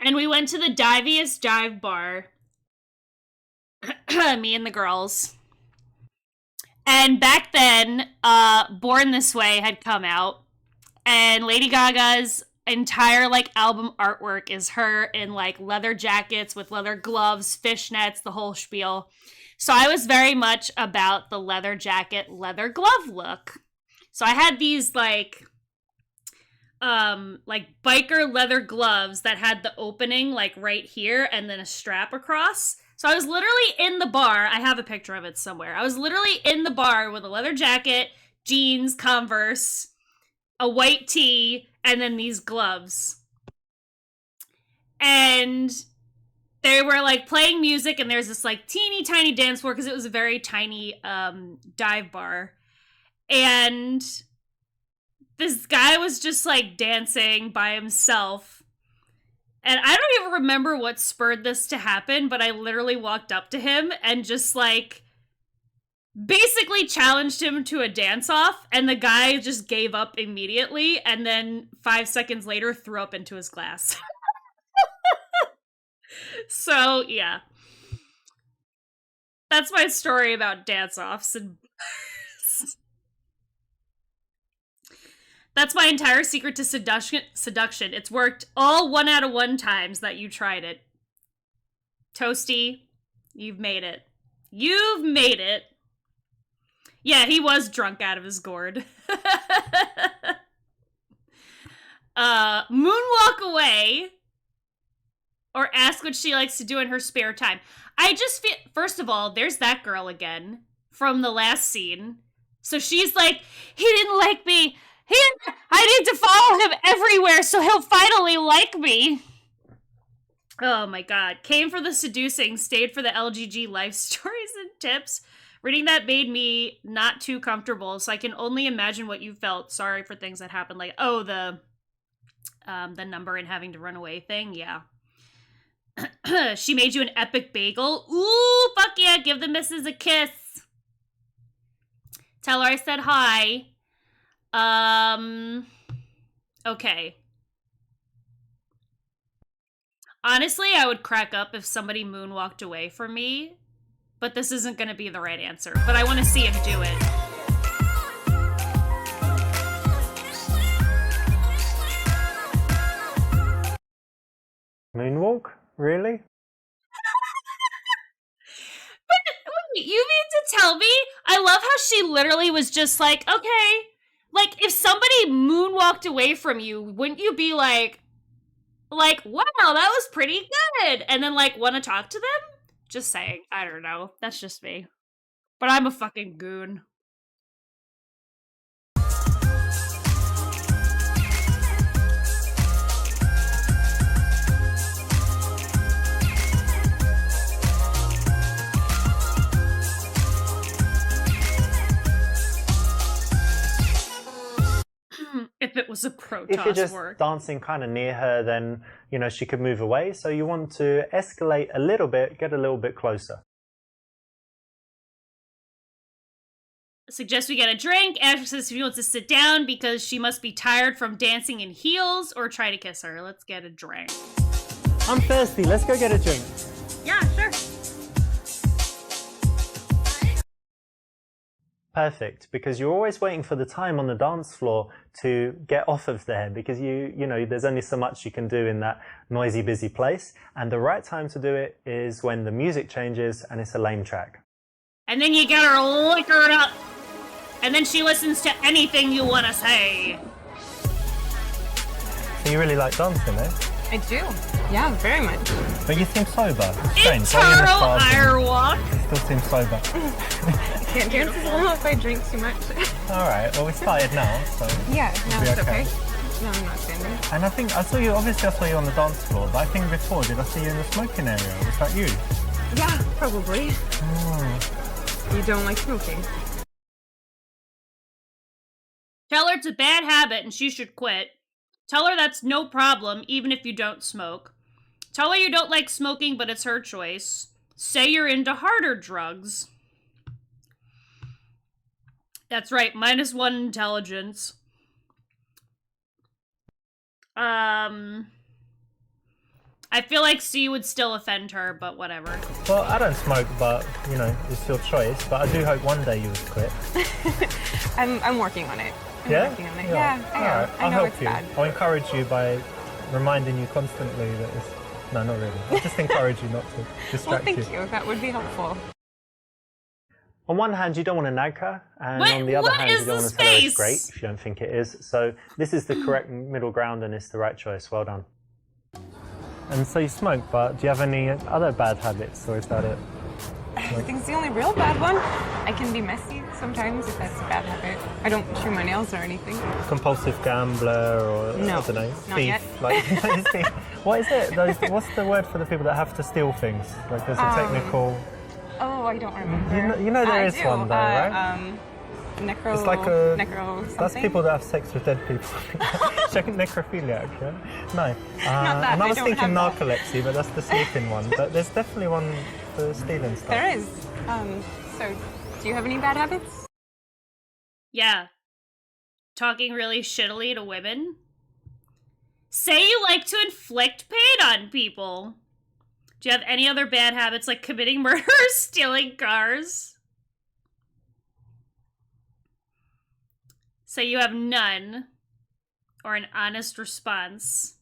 And we went to the diviest dive bar. Me and the girls. And back then, Born This Way had come out. And Lady Gaga's entire, like, album artwork is her in, like, leather jackets with leather gloves, fishnets, the whole spiel. So I was very much about the leather jacket, leather glove look. So I had these, like biker leather gloves that had the opening like right here and then a strap across. So I was literally in the bar. I have a picture of it somewhere. I was literally in the bar with a leather jacket, jeans, Converse, a white tee, and then these gloves. And they were like playing music, and there's this like teeny tiny dance floor because it was a very tiny dive bar. And this guy was just like dancing by himself. And I don't even remember what spurred this to happen, but I literally walked up to him and just like basically challenged him to a dance off, and the guy just gave up immediately, and then 5 seconds later threw up into his glass. So, yeah. That's my story about dance-offs and that's my entire secret to seduction. It's worked all 1 out of 1 times that you tried it. Toasty, you've made it. You've made it. Yeah, he was drunk out of his gourd. Moonwalk away. Or ask what she likes to do in her spare time. I just feel, first of all, there's that girl again from the last scene. So she's like, he didn't like me. I need to follow him everywhere so he'll finally like me. Oh my god. Came for the seducing, stayed for the LGG life stories and tips. Reading that made me not too comfortable, so I can only imagine what you felt. Sorry for things that happened, like, oh, the number and having to run away thing, yeah. She made you an epic bagel. Ooh, fuck yeah, give the missus a kiss. Tell her I said hi. Okay. Honestly, I would crack up if somebody moonwalked away from me, but this isn't going to be the right answer. But I want to see him do it. Moonwalk? Really? Wait, you mean to tell me? I love how she literally was just like, okay. Like, if somebody moonwalked away from you, wouldn't you be like, wow, that was pretty good, and then, like, want to talk to them? Just saying. I don't know. That's just me. But I'm a fucking goon. If it was a Protoss If you're just work. dancing kind of near her, then, you know, she could move away. So you want to escalate a little bit, get a little bit closer. Suggest we get a drink. Ashley says she wants to sit down because she must be tired from dancing in heels, or try to kiss her. Let's get a drink. I'm thirsty. Let's go get a drink. Yeah, sure. Perfect, because you're always waiting for the time on the dance floor to get off of there, because you know, there's only so much you can do in that noisy, busy place. And the right time to do it is when the music changes and it's a lame track. And then you get her liquored up. And then she listens to anything you want to say. So you really like dancing, eh? I do. Yeah, very much. But you seem sober. It's strange. Eternal Irewalk. You still seem sober. Can't dance as well if I drink too much. Alright, well we started now, so... Yeah, now it's okay. No, I'm not standing. And I think, I saw you on the dance floor, but I think before, did I see you in the smoking area? Was that you? Yeah, probably. Oh. You don't like smoking? Tell her it's a bad habit and she should quit. Tell her that's no problem, even if you don't smoke. Tell her you don't like smoking, but it's her choice. Say you're into harder drugs. That's right, -1 intelligence. I I feel like C would still offend her, but whatever. Well, I don't smoke, but you know, it's your choice. But I do hope one day you would quit. I'm working on it. I'm Yeah? working on it. Yeah. Yeah, Alright, I I'll know help it's you. bad. I'll encourage you by reminding you constantly that it's... No, not really. I'll just encourage you not to Well, distract thank you. That would be helpful. On one hand, you don't want to nag her, and What- on the other what hand, is you don't the want to tell her it's space? great if you don't think it is. So this is the correct middle ground, and it's the right choice. Well done. And so you smoke, but do you have any other bad habits, or is that it? I think it's the only real bad one. I can be messy sometimes if that's a bad habit. I don't chew my nails or anything. Compulsive gambler, or No, I don't know, not thief. yet. Like, what is it? What's the word for the people that have to steal things? Like there's a technical. Oh, I don't remember. You know there I is do. one though, right? Necro. It's like a. necro That's something. people that have sex with dead people. Necrophiliac, yeah? No. that, And I I was don't thinking have that. narcolepsy, but that's the sleeping one. But there's definitely one for stealing stuff. There is. So, do you have any bad habits? Yeah. Talking really shittily to women. Say you like to inflict pain on people. Do you have any other bad habits like committing murder or stealing cars? Say you have none. Or an honest response.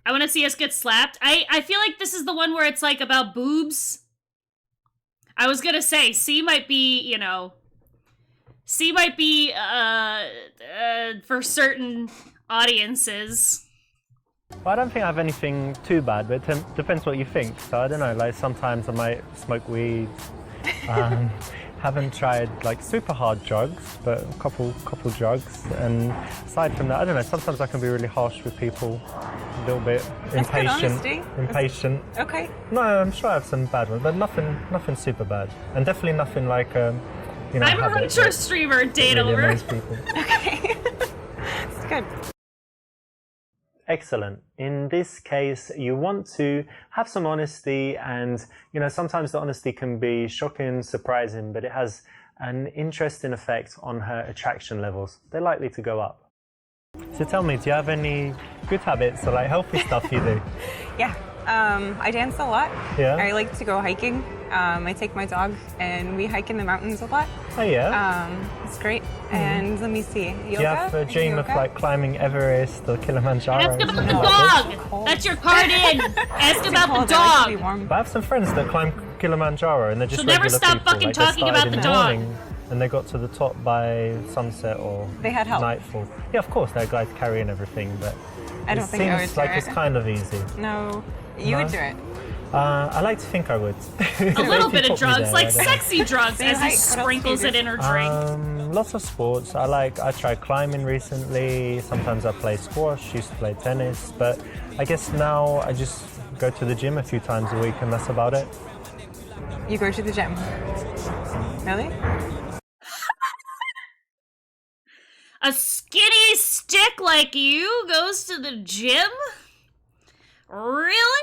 I want to see us get slapped. I feel like this is the one where it's like about boobs. I was gonna say, C might be, you know... C might be, for certain audiences. Well, I don't think I have anything too bad, but it depends what you think. So I don't know, like sometimes I might smoke weed. Haven't tried like super hard drugs, but a couple drugs. And aside from that, I don't know, sometimes I can be really harsh with people, a little bit That's good impatient. honesty. Impatient. Okay. No, I'm sure I have some bad ones, but nothing super bad. And definitely nothing like, you know, I'm a habit retro that streamer, date really over. annoys people. Okay. It's good. Excellent. In this case, you want to have some honesty, and you know, sometimes the honesty can be shocking, surprising, but it has an interesting effect on her attraction levels. They're likely to go up. So tell me, do you have any good habits or like healthy stuff you do? Yeah. I dance a lot. Yeah. I like to go hiking. I take my dog and we hike in the mountains a lot. Oh yeah. It's great. And let me see. Yoga? Do you have a dream of Yoga? like climbing Everest or Kilimanjaro? Ask or about something the like this? dog! That's your card in! Ask Too about cold, the I like to be dog! warm. But I have some friends that climb Kilimanjaro and they're just So never regular stop people. fucking Like, they talking started about in the the dog. morning and they got to the top by sunset or They had help. nightfall. Yeah, of course, they're guys carrying everything, but I don't it think I seems would like do it's it. kind of easy. No, you would do it. I like to think I would. A little bit of drugs, like sexy. sexy drugs, So you as he hike. What else do you sprinkles do? it in her drink. Lots of sports. I tried climbing recently. Sometimes I play squash, used to play tennis, but I guess now I just go to the gym a few times a week and that's about it. You go to the gym. Really? A skinny stick like you goes to the gym? Really?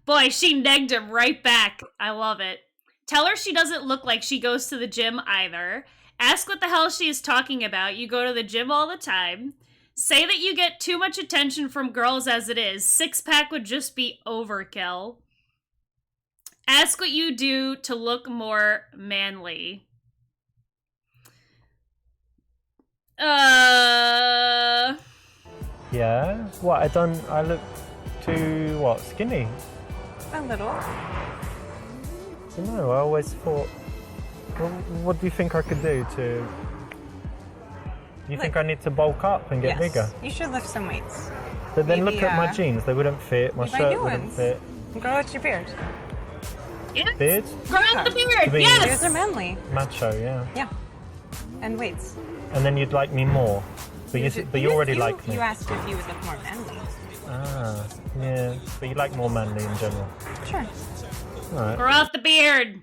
Boy, she negged him right back. I love it. Tell her she doesn't look like she goes to the gym either. Ask what the hell she is talking about. You go to the gym all the time. Say that you get too much attention from girls as it is. Six-pack would just be overkill. Ask what you do to look more manly. Yeah? What, I look too, what, skinny? A little. I don't know, I always thought, what do you think I could do to... You think I need to bulk up and get Yes. bigger? You should lift some weights. But then Maybe, look at my jeans, they wouldn't fit, my you buy shirt new wouldn't ones. fit. Grow out your beard. Yes. Beard? Grow out the beard, To be yes! Beards are manly. Macho, yeah. Yeah. And weights. And then you'd like me more. But you already like me. You asked if you would look more manly. Ah, yeah. But you like more manly in general. Sure. Alright. Grow out the beard.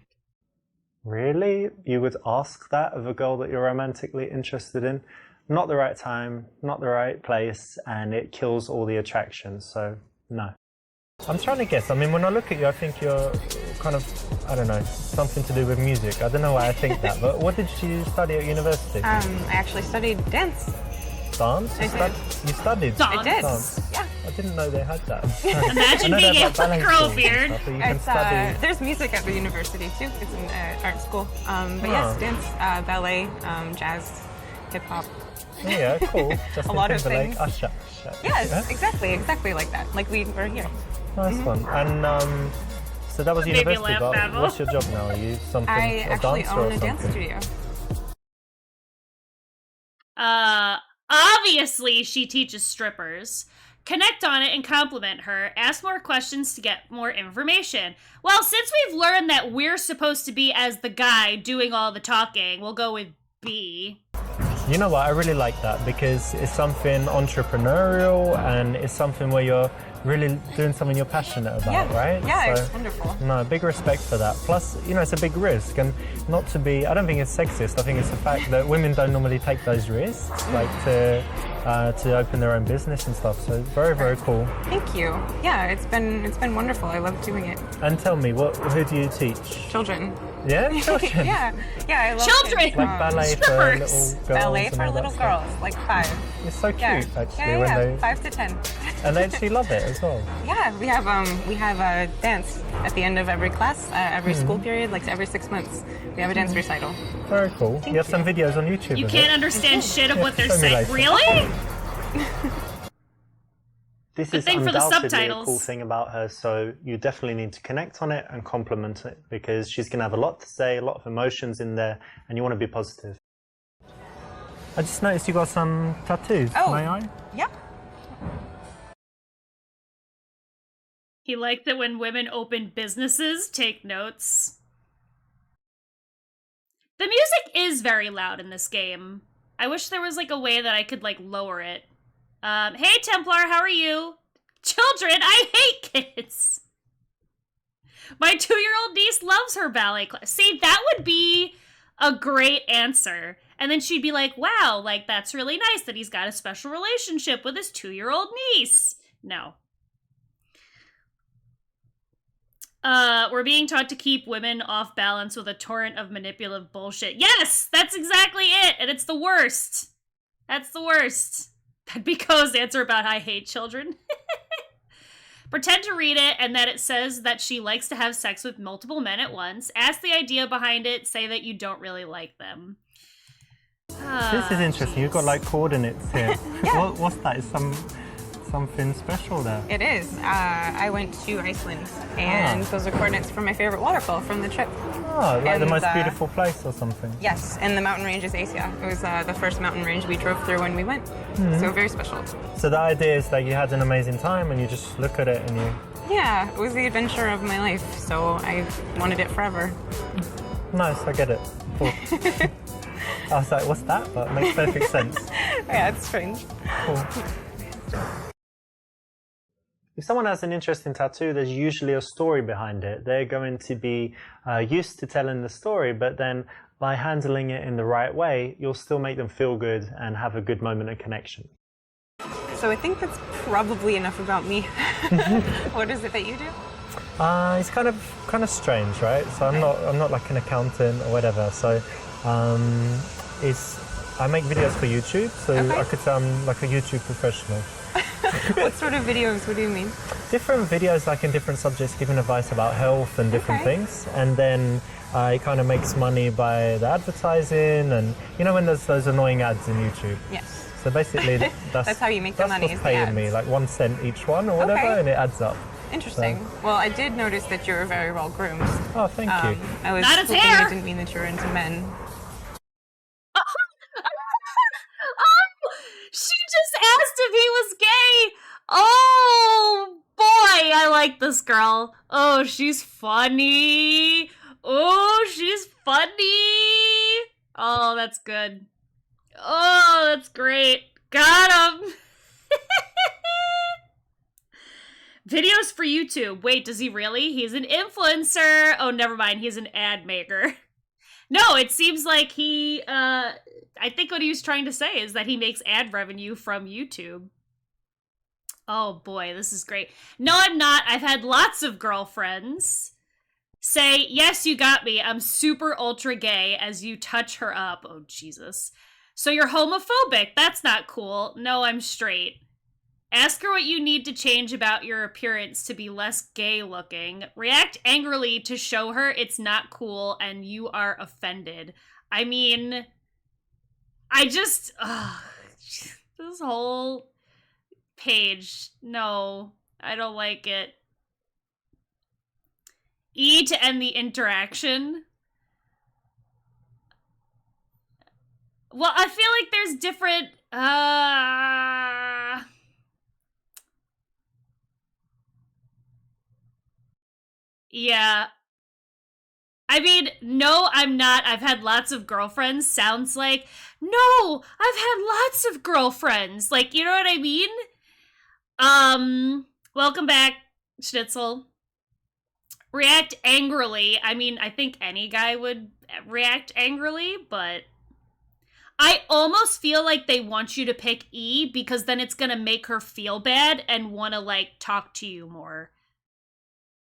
Really? You would ask that of a girl that you're romantically interested in? Not the right time, not the right place, and it kills all the attraction, so no. I'm trying to guess. I mean, when I look at you, I think you're kind of, I don't know, something to do with music. I don't know why I think that, but what did you study at university? I actually studied dance. Dance? I did. You studied? I did. Dance. Yeah. I didn't know they had that. Imagine I know being they have, able to ballet grow a schools and beard. stuff, but you can study. There's music at the university too. It's an art school. But yes, dance, ballet, jazz, hip hop. Yeah, cool. Justin A lot of Timberlake, things. Usher. Yes, Yeah? exactly like that. Like we were here. Nice one. And so that was Baby university, lamp but battle. what's your job now? Are you something I a actually dancer own or a dance something? studio. Obviously she teaches strippers. Connect on it and compliment her. Ask more questions to get more information. Well, since we've learned that we're supposed to be as the guy doing all the talking, we'll go with B. You know what? I really like that because it's something entrepreneurial and it's something where you're really doing something you're passionate about, right? Yeah, So, it's wonderful. No, big respect for that. Plus, you know, it's a big risk, and not to be. I don't think it's sexist. I think it's the fact that women don't normally take those risks, like to open their own business and stuff. So very, very cool. Thank you. Yeah, it's been wonderful. I love doing it. And tell me, who do you teach? Children. Yeah, children. yeah, I love Children! kids. Like ballet for little girls. Ballet and for all that little stuff. girls, like 5. It's so cute, Yeah. actually, when they 5 to 10. and they actually love it as well. Yeah, we have a dance at the end of every class, every school period, like every 6 months. We have a dance recital. Very cool. You have some videos on YouTube. You of can't it. understand shit of Yeah, what they're show me saying. later. Really? This Good is thing for the undoubtedly a subtitles. cool thing about her, so you definitely need to connect on it and compliment it because she's going to have a lot to say, a lot of emotions in there, and you want to be positive. I just noticed you got some tattoos. Oh. May I? Yep. He liked that when women open businesses, take notes. The music is very loud in this game. I wish there was like a way that I could like lower it. Hey Templar, how are you? Children, I hate kids. My 2-year-old niece loves her ballet class. See, that would be a great answer. And then she'd be like, wow, like that's really nice that he's got a special relationship with his 2-year-old niece. No. We're being taught to keep women off balance with a torrent of manipulative bullshit. Yes, that's exactly it, and it's the worst. That's the worst. That'd be Ko's answer about I hate children. Pretend to read it, and that it says that she likes to have sex with multiple men at once. Ask the idea behind it. Say that you don't really like them. This is interesting. You've got like coordinates here. What's that? Is something special there? It is. I went to Iceland, and those are coordinates for my favorite waterfall from the trip. Oh, like the And, most beautiful place or something. Yes, and the mountain range is Asia. It was the first mountain range we drove through when we went. So very special. So the idea is that you had an amazing time and you just look at it and you... Yeah, it was the adventure of my life, so I wanted it forever. Nice, I get it. Cool. I was like, what's that? But it makes perfect sense. Yeah, it's strange. Cool. If someone has an interesting tattoo, there's usually a story behind it. They're going to be used to telling the story, but then by handling it in the right way, you'll still make them feel good and have a good moment of connection. So I think that's probably enough about me. What is it that you do? It's kind of strange, right? So I'm not like an accountant or whatever. So I make videos for YouTube, so I could say I'm like a YouTube professional. What sort of videos? What do you mean? Different videos, like in different subjects, giving advice about health and different things, and then it kind of makes money by the advertising, and you know when there's those annoying ads in YouTube. Yes. So basically, That's how you make the money. That's what's paying me, like 1 cent each one or whatever, Okay. and it adds up. Interesting. Well, I did notice that you're very well groomed. Oh, thank you. I was Not his hoping hair. you didn't mean that you're into men. She just asked if he was gay. Oh, boy, I like this girl. Oh, she's funny. Oh, she's funny. Oh, that's good. Oh, that's great. Got him. Videos for YouTube. Wait, does he really? He's an influencer. Oh, never mind. He's an ad maker. No, it seems like he, I think what he was trying to say is that he makes ad revenue from YouTube. Oh boy, this is great. No, I'm not. I've had lots of girlfriends say, yes, you got me. I'm super ultra gay as you touch her up. Oh, Jesus. So you're homophobic. That's not cool. No, I'm straight. Ask her what you need to change about your appearance to be less gay looking. React angrily to show her it's not cool and you are offended. I mean, this whole page, no, I don't like it. E to end the interaction. Well, I feel like there's different, yeah. I mean, no, I'm not. I've had lots of girlfriends sounds like, no, I've had lots of girlfriends. Like, you know what I mean? Welcome back, Schnitzel. React angrily. I mean, I think any guy would react angrily, but I almost feel like they want you to pick E because then it's gonna make her feel bad and want to, like, talk to you more.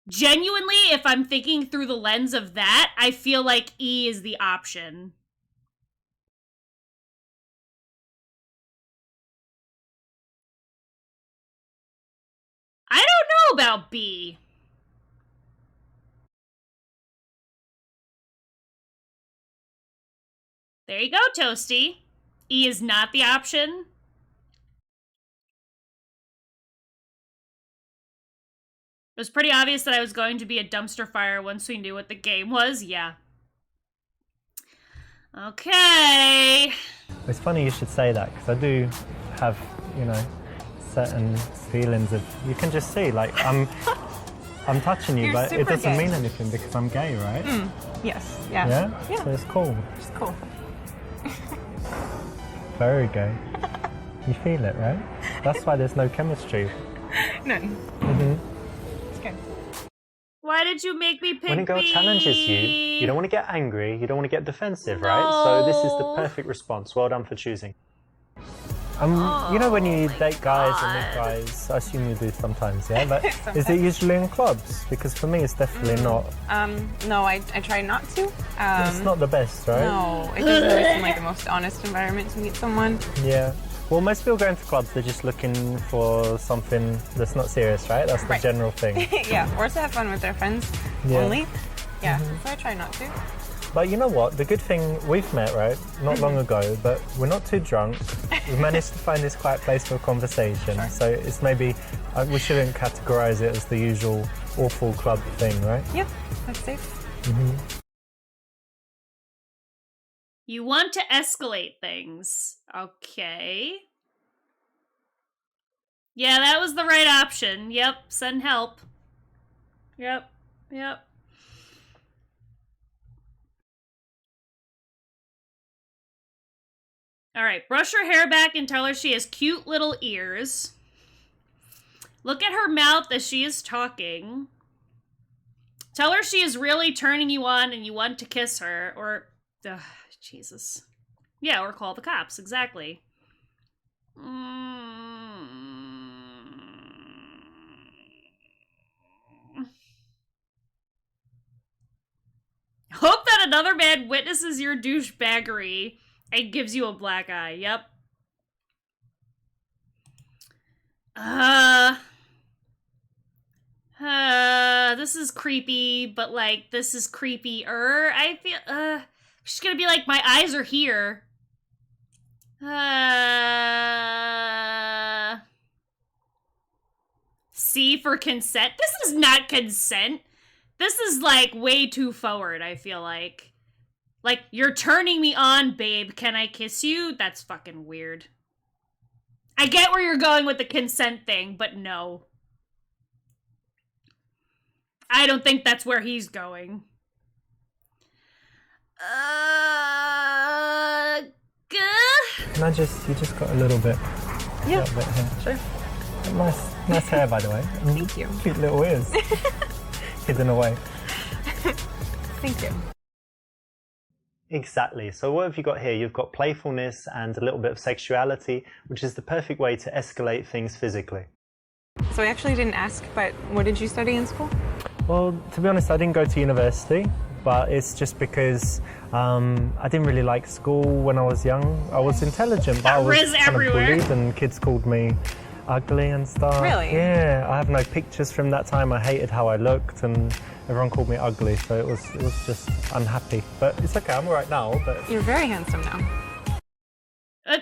Genuinely, if I'm thinking through the lens of that, I feel like E is the option. I don't know about B. There you go, Toasty. E is not the option. It was pretty obvious that I was going to be a dumpster fire once we knew what the game was. Yeah. Okay. It's funny you should say that, because I do have, you know, certain feelings of, you can just see, like, I'm touching you, You're but it super doesn't gay. mean anything because I'm gay, right? Yes. Yeah. Yeah? So it's cool. It's cool. Very gay. You feel it, right? That's why there's no chemistry. None. It's good. Why did you make me pick When a girl B? challenges you, you don't want to get angry, you don't want to get defensive, right? So this is the perfect response. Well done for choosing. You know when you date guys and meet guys, I assume you do sometimes, yeah? But is it usually in clubs? Because for me, it's definitely not. No, I try not to. It's not the best, right? No, it doesn't really seem like the most honest environment to meet someone. Yeah. Well, most people go into clubs, they're just looking for something that's not serious, right? That's the general thing. Yeah, or to have fun with their friends only. Yeah, so I try not to. But you know what? The good thing, we've met, right? Not long ago, but we're not too drunk. We've managed to find this quiet place for a conversation. Sure. So it's maybe, we shouldn't categorize it as the usual awful club thing, right? Yep, that's safe. You want to escalate things. Okay. Yeah, that was the right option. Yep, send help. Yep. Alright, brush her hair back and tell her she has cute little ears. Look at her mouth as she is talking. Tell her she is really turning you on and you want to kiss her. Or, Jesus. Yeah, or call the cops, exactly. Hope that another man witnesses your douchebaggery and gives you a black eye. Yep. This is creepy, but, like, this is creepier. I feel, she's gonna be like, my eyes are here. C for consent? This is not consent. This is, like, way too forward, I feel like. Like, you're turning me on, babe. Can I kiss you? That's fucking weird. I get where you're going with the consent thing, but no. I don't think that's where he's going. Can I just, you just got a little bit. Yeah, little bit here. sure. Nice hair, by the way. Thank you. Cute little ears. Hidden away. Thank you. Exactly. So what have you got here? You've got playfulness and a little bit of sexuality, which is the perfect way to escalate things physically. So I actually didn't ask, but what did you study in school? Well, to be honest, I didn't go to university, but it's just because I didn't really like school when I was young. I was intelligent, but I was kind of bullied, and kids called me ugly and stuff. Really? Yeah, I have no pictures from that time. I hated how I looked and everyone called me ugly, so it was just unhappy. But it's okay, I'm alright now. But You're very handsome now. I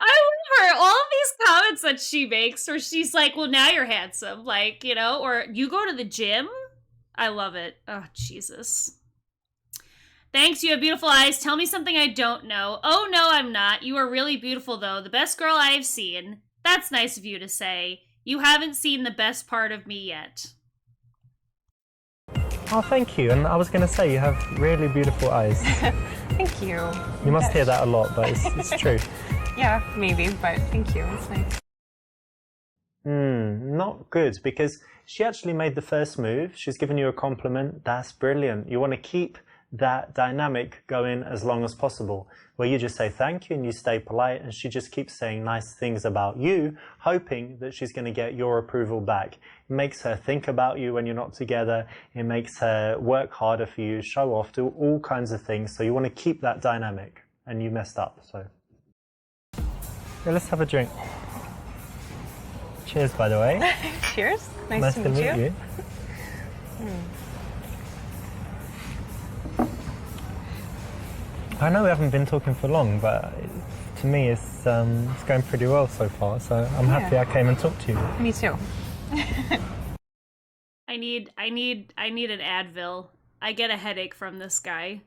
love her. All of these comments that she makes where she's like, well, now you're handsome. Like, you know, or you go to the gym. I love it. Oh, Jesus. Thanks, you have beautiful eyes. Tell me something I don't know. Oh, no, I'm not. You are really beautiful, though. The best girl I have seen. That's nice of you to say. You haven't seen the best part of me yet. oh, thank you. And I was going to say, you have really beautiful eyes. Thank you. You must hear that a lot, but it's true. Yeah, maybe, but thank you. It's nice. Not good, because she actually made the first move. She's given you a compliment. That's brilliant. You want to keep that dynamic going as long as possible, where you just say thank you and you stay polite, and she just keeps saying nice things about you, hoping that she's going to get your approval back. It makes her think about you when you're not together. It makes her work harder for you, show off, do all kinds of things. So you want to keep that dynamic, and you messed up. So yeah, let's have a drink. Cheers, by the way. Cheers. Nice to meet you. I know we haven't been talking for long, but to me it's going pretty well so far, so I'm happy I came and talked to you. Me too. I need an Advil. I get a headache from this guy.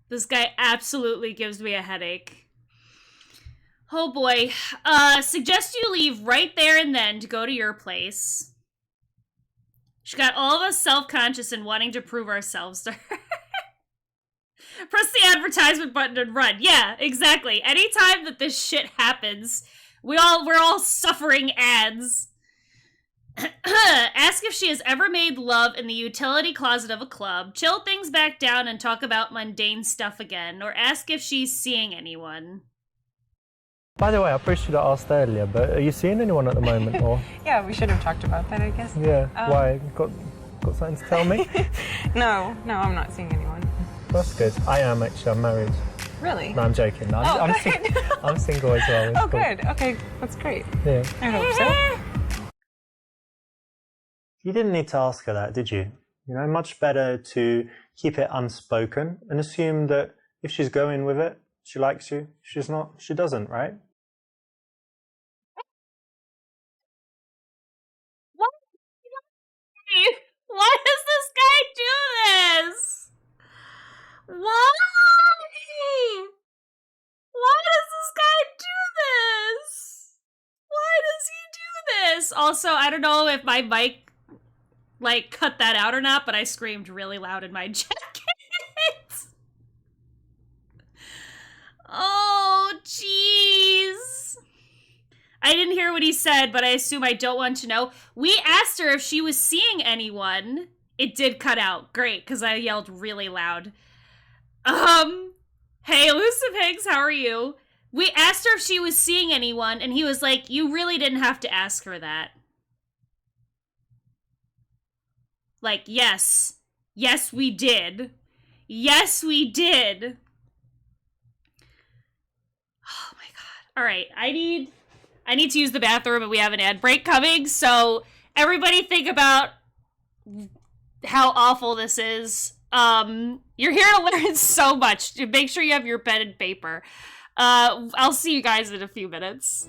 This guy absolutely gives me a headache. Oh boy. Suggest you leave right there and then to go to your place. She got all of us self-conscious and wanting to prove ourselves to her. Press the advertisement button and run. Yeah, exactly. Anytime that this shit happens, we're all suffering ads. Ask if she has ever made love in the utility closet of a club, chill things back down and talk about mundane stuff again, or ask if she's seeing anyone. By the way, I probably should have asked earlier, but are you seeing anyone at the moment, or? Yeah, we should have talked about that, I guess. Yeah, why? Got something to tell me? No, I'm not seeing anyone. That's good. I am actually. I'm married. Really? No, I'm joking. No, I'm single as well. Oh, good. Okay, that's great. Yeah. I hope so. You didn't need to ask her that, did you? You know, much better to keep it unspoken and assume that if she's going with it, she likes you. If she's not, she doesn't, right? What? Why does this guy do this? Why? Why does this guy do this? Why does he do this? Also, I don't know if my mic, like, cut that out or not, but I screamed really loud in my jacket. Oh, jeez. I didn't hear what he said, but I assume I don't want to know. We asked her if she was seeing anyone. It did cut out. Great, because I yelled really loud. Hey, Elusive Higgs, how are you? We asked her if she was seeing anyone, and he was like, you really didn't have to ask her that. Like, yes. Yes, we did. Yes, we did. Oh my god. Alright, I need to use the bathroom, and we have an ad break coming, so everybody think about how awful this is. You're here to learn so much. Make sure you have your pen and paper. I'll see you guys in a few minutes.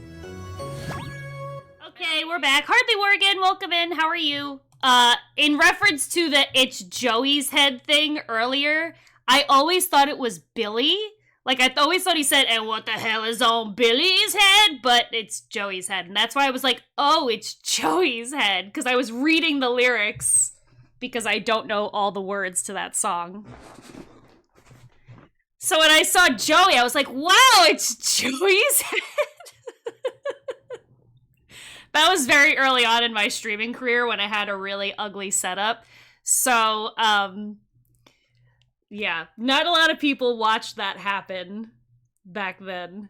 Okay, we're back. Hardly Morgan, welcome in. How are you? In reference to the it's Joey's head thing earlier, I always thought it was Billy. Like, I always thought he said, and what the hell is on Billy's head? But it's Joey's head. And that's why I was like, oh, it's Joey's head. Because I was reading the lyrics. Because I don't know all the words to that song. So when I saw Joey, I was like, wow, it's Joey's head. That was very early on in my streaming career when I had a really ugly setup. So, yeah, not a lot of people watched that happen back then.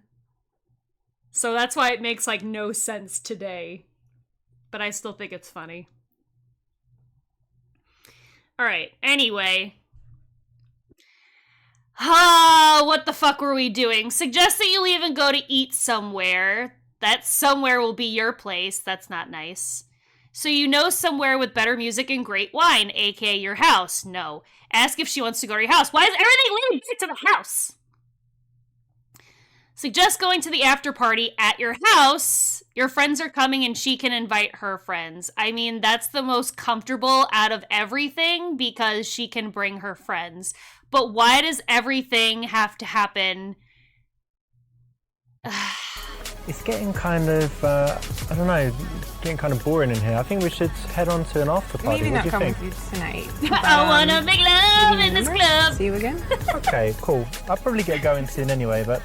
So that's why it makes, like, no sense today. But I still think it's funny. Alright, anyway. What the fuck were we doing? Suggest that you leave and go to eat somewhere. That somewhere will be your place. That's not nice. So you know somewhere with better music and great wine, aka your house. No. Ask if she wants to go to your house. Why is everything leading back to the house? Suggest going to the after party at your house. Your friends are coming and she can invite her friends. I mean, that's the most comfortable out of everything because she can bring her friends. But why does everything have to happen? It's getting kind of, I don't know, getting kind of boring in here. I think we should head on to an after party. Maybe What not do you come think? with you tonight. I wanna make love in this club. See you again. Okay, cool. I'll probably get going soon anyway, but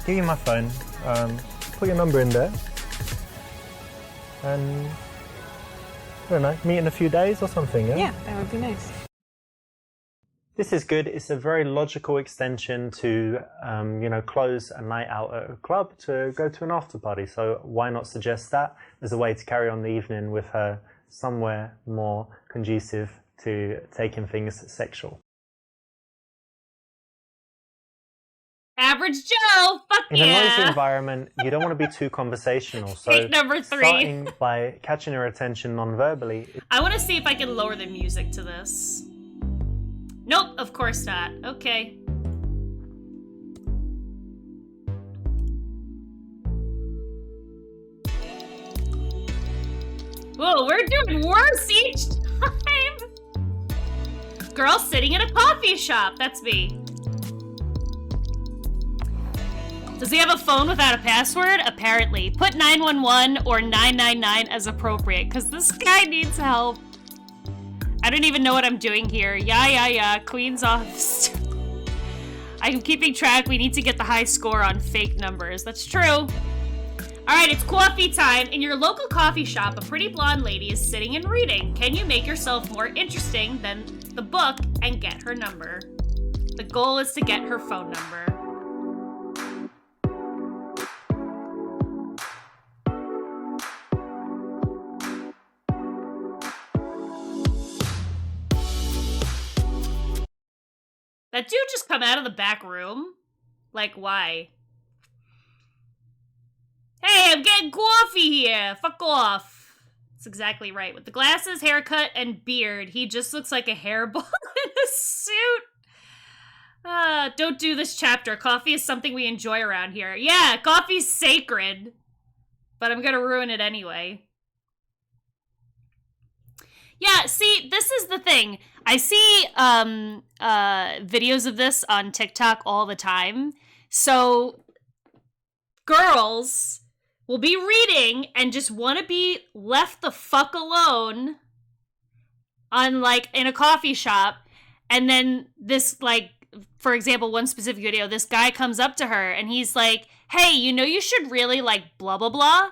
give you my phone. Put your number in there. And, I don't know, meet in a few days or something, yeah? Yeah, that would be nice. This is good. It's a very logical extension to, close a night out at a club to go to an after party. So why not suggest that as a way to carry on the evening with her somewhere more conducive to taking things sexual? Average Joe, fuck In a noisy yeah. environment, you don't want to be too conversational. So Take number 3. starting by catching her attention non-verbally. I want to see if I can lower the music to this. Nope, of course not. Okay. Whoa, we're doing worse each time. Girl sitting in a coffee shop. That's me. Does he have a phone without a password? Apparently. Put 911 or 999 as appropriate, because this guy needs help. I don't even know what I'm doing here. Yeah. Queen's off. I'm keeping track. We need to get the high score on fake numbers. That's true. Alright, it's coffee time. In your local coffee shop, a pretty blonde lady is sitting and reading. Can you make yourself more interesting than the book and get her number? The goal is to get her phone number. That dude just come out of the back room? Like, why? Hey, I'm getting coffee here! Fuck off! That's exactly right. With the glasses, haircut, and beard, he just looks like a hairball in a suit. Don't do this chapter. Coffee is something we enjoy around here. Yeah, coffee's sacred. But I'm gonna ruin it anyway. Yeah, see, this is the thing. I see videos of this on TikTok all the time. So girls will be reading and just want to be left the fuck alone on, like, in a coffee shop. And then this, like, for example, one specific video, this guy comes up to her and he's like, hey, you should really, like, blah, blah, blah.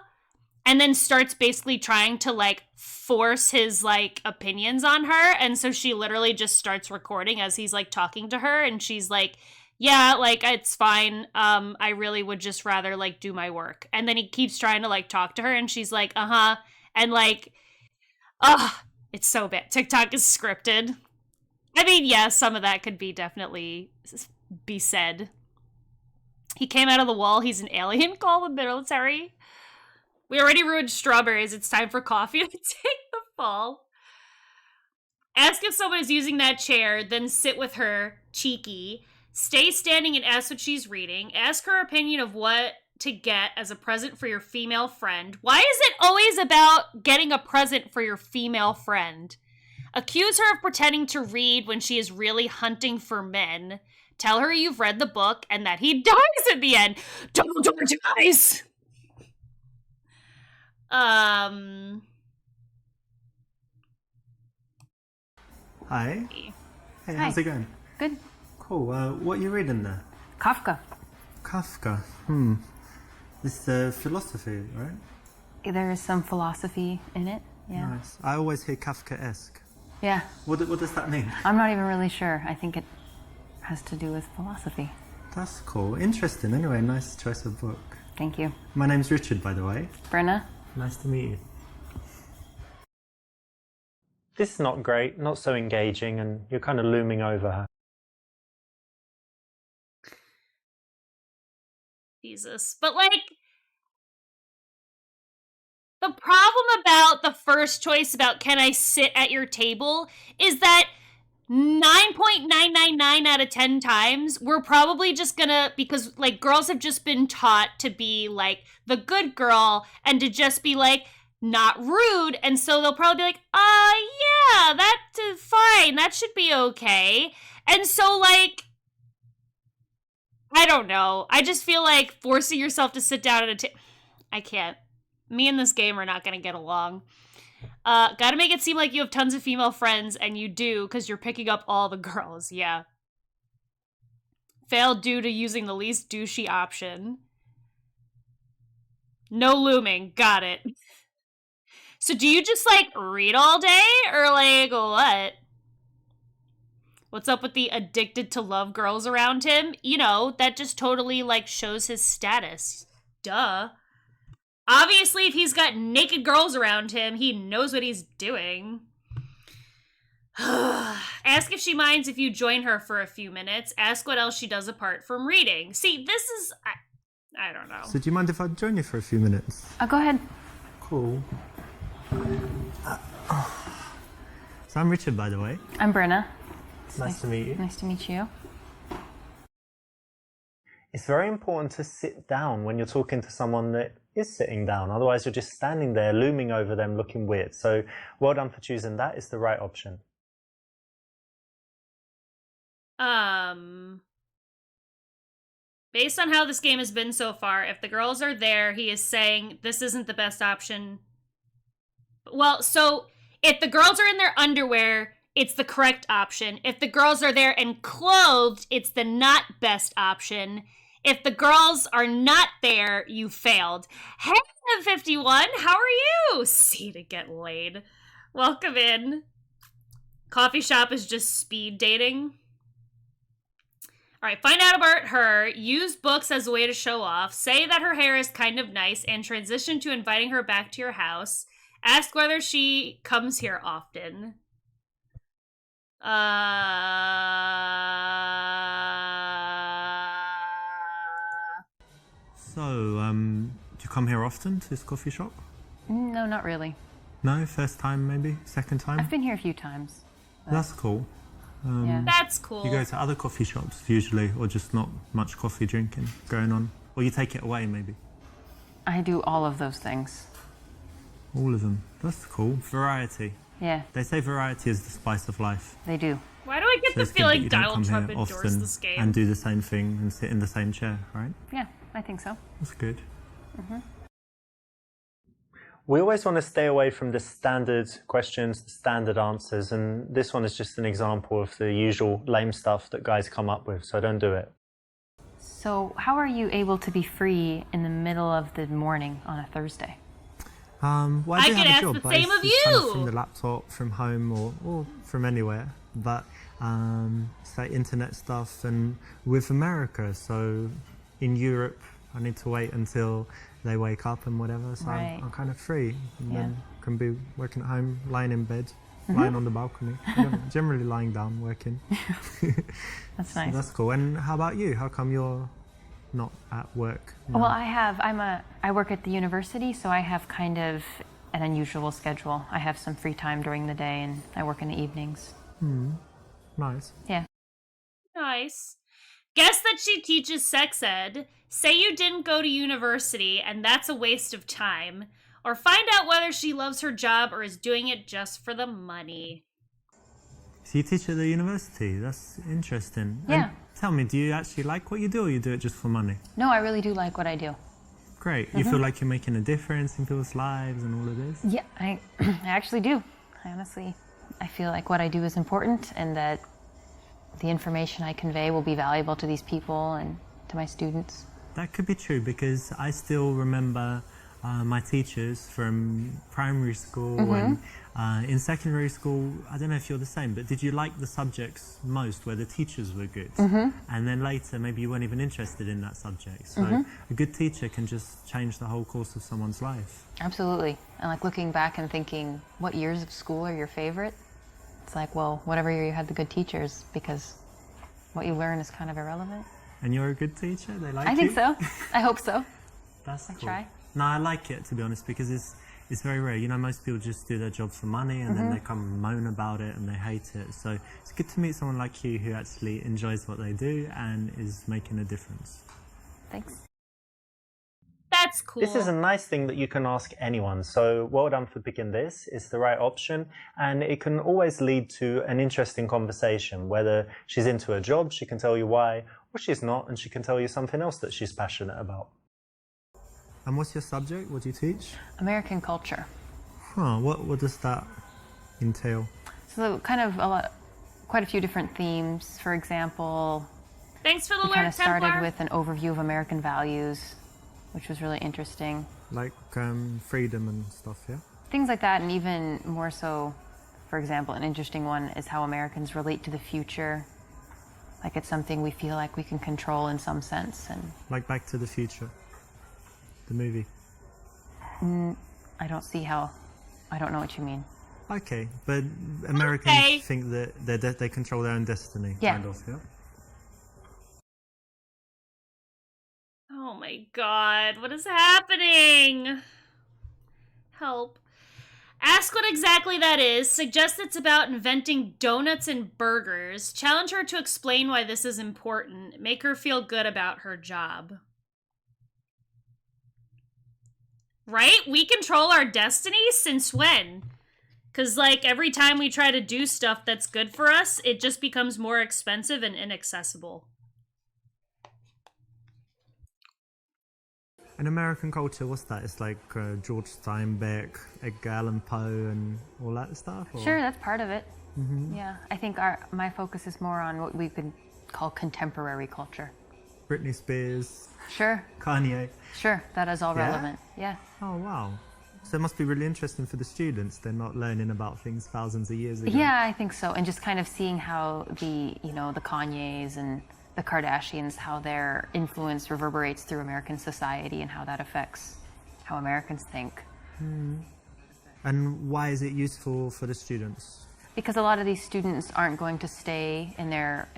And then starts basically trying to, like, force his, like, opinions on her. And so she literally just starts recording as he's, like, talking to her. And she's like, yeah, like, it's fine. I really would just rather, like, do my work. And then he keeps trying to, like, talk to her. And she's like, uh-huh. And, like, it's so bad. TikTok is scripted. I mean, yeah, some of that could be definitely be said. He came out of the wall. He's an alien. Call the military. We already ruined strawberries. It's time for coffee to take the fall. Ask if someone is using that chair, then sit with her, cheeky. Stay standing and ask what she's reading. Ask her opinion of what to get as a present for your female friend. Why is it always about getting a present for your female friend? Accuse her of pretending to read when she is really hunting for men. Tell her you've read the book and that he dies at the end. Don't guys! Hi. Hey, how's it going? Good. Cool. What are you reading there? Kafka. Kafka. This is philosophy, right? There is some philosophy in it. Yeah. Nice. I always hear Kafka-esque. Yeah. What does that mean? I'm not even really sure. I think it has to do with philosophy. That's cool. Interesting. Anyway, nice choice of book. Thank you. My name's Richard, by the way. Brenna. Nice to meet you. This is not great, not so engaging, and you're kind of looming over her. Jesus. But, like, the problem about the first choice about can I sit at your table is that 9.999 out of 10 times, we're probably just gonna, because, like, girls have just been taught to be, like, the good girl and to just be, like, not rude, and so they'll probably be like, yeah, that's fine, that should be okay. And so, like, I don't know. I just feel like forcing yourself to sit down at a table, I can't. Me and this game are not gonna get along. Gotta make it seem like you have tons of female friends, and you do, because you're picking up all the girls, yeah. Failed due to using the least douchey option. No looming, got it. So do you just, like, read all day, or, like, what? What's up with the addicted to love girls around him? You know, that just totally, like, shows his status. Duh. Obviously, if he's got naked girls around him, he knows what he's doing. Ask if she minds if you join her for a few minutes. Ask what else she does apart from reading. See, this is... I don't know. So do you mind if I join you for a few minutes? Go ahead. Cool. So I'm Richard, by the way. I'm Brenna. Nice to meet you. Nice to meet you. It's very important to sit down when you're talking to someone that is sitting down. Otherwise, you're just standing there, looming over them, looking weird. So well done for choosing that. It's the right option. Based on how this game has been so far, if the girls are there, he is saying this isn't the best option. Well, so if the girls are in their underwear, it's the correct option. If the girls are there and clothed, it's the not best option. If the girls are not there, you failed. Hey, 51, how are you? See to get laid. Welcome in. Coffee shop is just speed dating. All right, find out about her, use books as a way to show off, say that her hair is kind of nice, and transition to inviting her back to your house. Ask whether she comes here often. So, do you come here often to this coffee shop? No, not really. No? First time, maybe? Second time? I've been here a few times. That's cool. Yeah. That's cool. You go to other coffee shops, usually, or just not much coffee drinking going on? Or you take it away, maybe? I do all of those things. All of them. That's cool. Variety. Yeah. They say variety is the spice of life. They do. Why do I get So the it's good that feeling you don't Donald come Trump here endorsed often this game? and do the same thing and sit in the same chair, right? Yeah, I think so. That's good. Mm-hmm. We always want to stay away from the standard questions, the standard answers, and this one is just an example of the usual lame stuff that guys come up with, so don't do it. So how are you able to be free in the middle of the morning on a Thursday? Well, I do could have a ask job, the but same it's of just kind you. from the laptop, from home, or from anywhere. But it's like internet stuff, and with America, so in Europe, I need to wait until they wake up and whatever, so Right. I'm kind of free. And Yeah. then can be working at home, lying in bed, lying on the balcony. Generally lying down, working. That's So nice. that's cool. And how about you? How come you're not at work now? Well, I work at the university, so I have kind of an unusual schedule. I have some free time during the day, and I work in the evenings. Nice. Yeah. Nice. Guess that she teaches sex ed. Say you didn't go to university and that's a waste of time. Or find out whether she loves her job or is doing it just for the money. So you teach at the university? That's interesting. Yeah. And tell me, do you actually like what you do, or you do it just for money? No, I really do like what I do. Great. You feel like you're making a difference in people's lives and all of this? Yeah, I actually do. I feel like what I do is important, and that the information I convey will be valuable to these people and to my students. That could be true, because I still remember my teachers from primary school and in secondary school. I don't know if you're the same, but did you like the subjects most where the teachers were good? And then later, maybe you weren't even interested in that subject. So a good teacher can just change the whole course of someone's life. Absolutely. And like looking back and thinking, what years of school are your favorite? It's like, well, whatever year you had the good teachers, because what you learn is kind of irrelevant. And you're a good teacher? They like I you? think so. I hope so. That's I cool. try. No, I like it, to be honest, because it's very rare. You know, most people just do their job for money and then they come and moan about it and they hate it. So it's good to meet someone like you who actually enjoys what they do and is making a difference. Thanks. That's cool. This is a nice thing that you can ask anyone, so well done for picking this. It's the right option, and it can always lead to an interesting conversation. Whether she's into her job, she can tell you why, or she's not, and she can tell you something else that she's passionate about. And what's your subject? What do you teach? American culture. Huh, what does that entail? So kind of quite a few different themes. For example, Thanks for the we kind of alert, Templar. started with an overview of American values, which was really interesting. Like freedom and stuff, yeah? Things like that, and even more so, for example, an interesting one is how Americans relate to the future. Like it's something we feel like we can control in some sense. And Like Back to the Future, the movie. I don't see how, I don't know what you mean. Okay, but Americans think that they control their own destiny, Yeah. kind of, yeah? Oh my god, what is happening? Help. Ask what exactly that is. Suggest it's about inventing donuts and burgers. Challenge her to explain why this is important. Make her feel good about her job. Right? We control our destiny? Since when? Because, like, every time we try to do stuff that's good for us, it just becomes more expensive and inaccessible. In American culture, what's that? It's like George Steinbeck, Edgar Allan Poe, and all that stuff? Or? Sure, that's part of it. Yeah, I think my focus is more on what we could call contemporary culture. Britney Spears, Sure, Kanye. sure, that is all Yeah? relevant. Yeah. Oh, wow. So it must be really interesting for the students. They're not learning about things thousands of years ago. Yeah, I think so. And just kind of seeing how the Kanyes and the Kardashians, how their influence reverberates through American society and how that affects how Americans think. And why is it useful for the students? Because a lot of these students aren't going to stay in their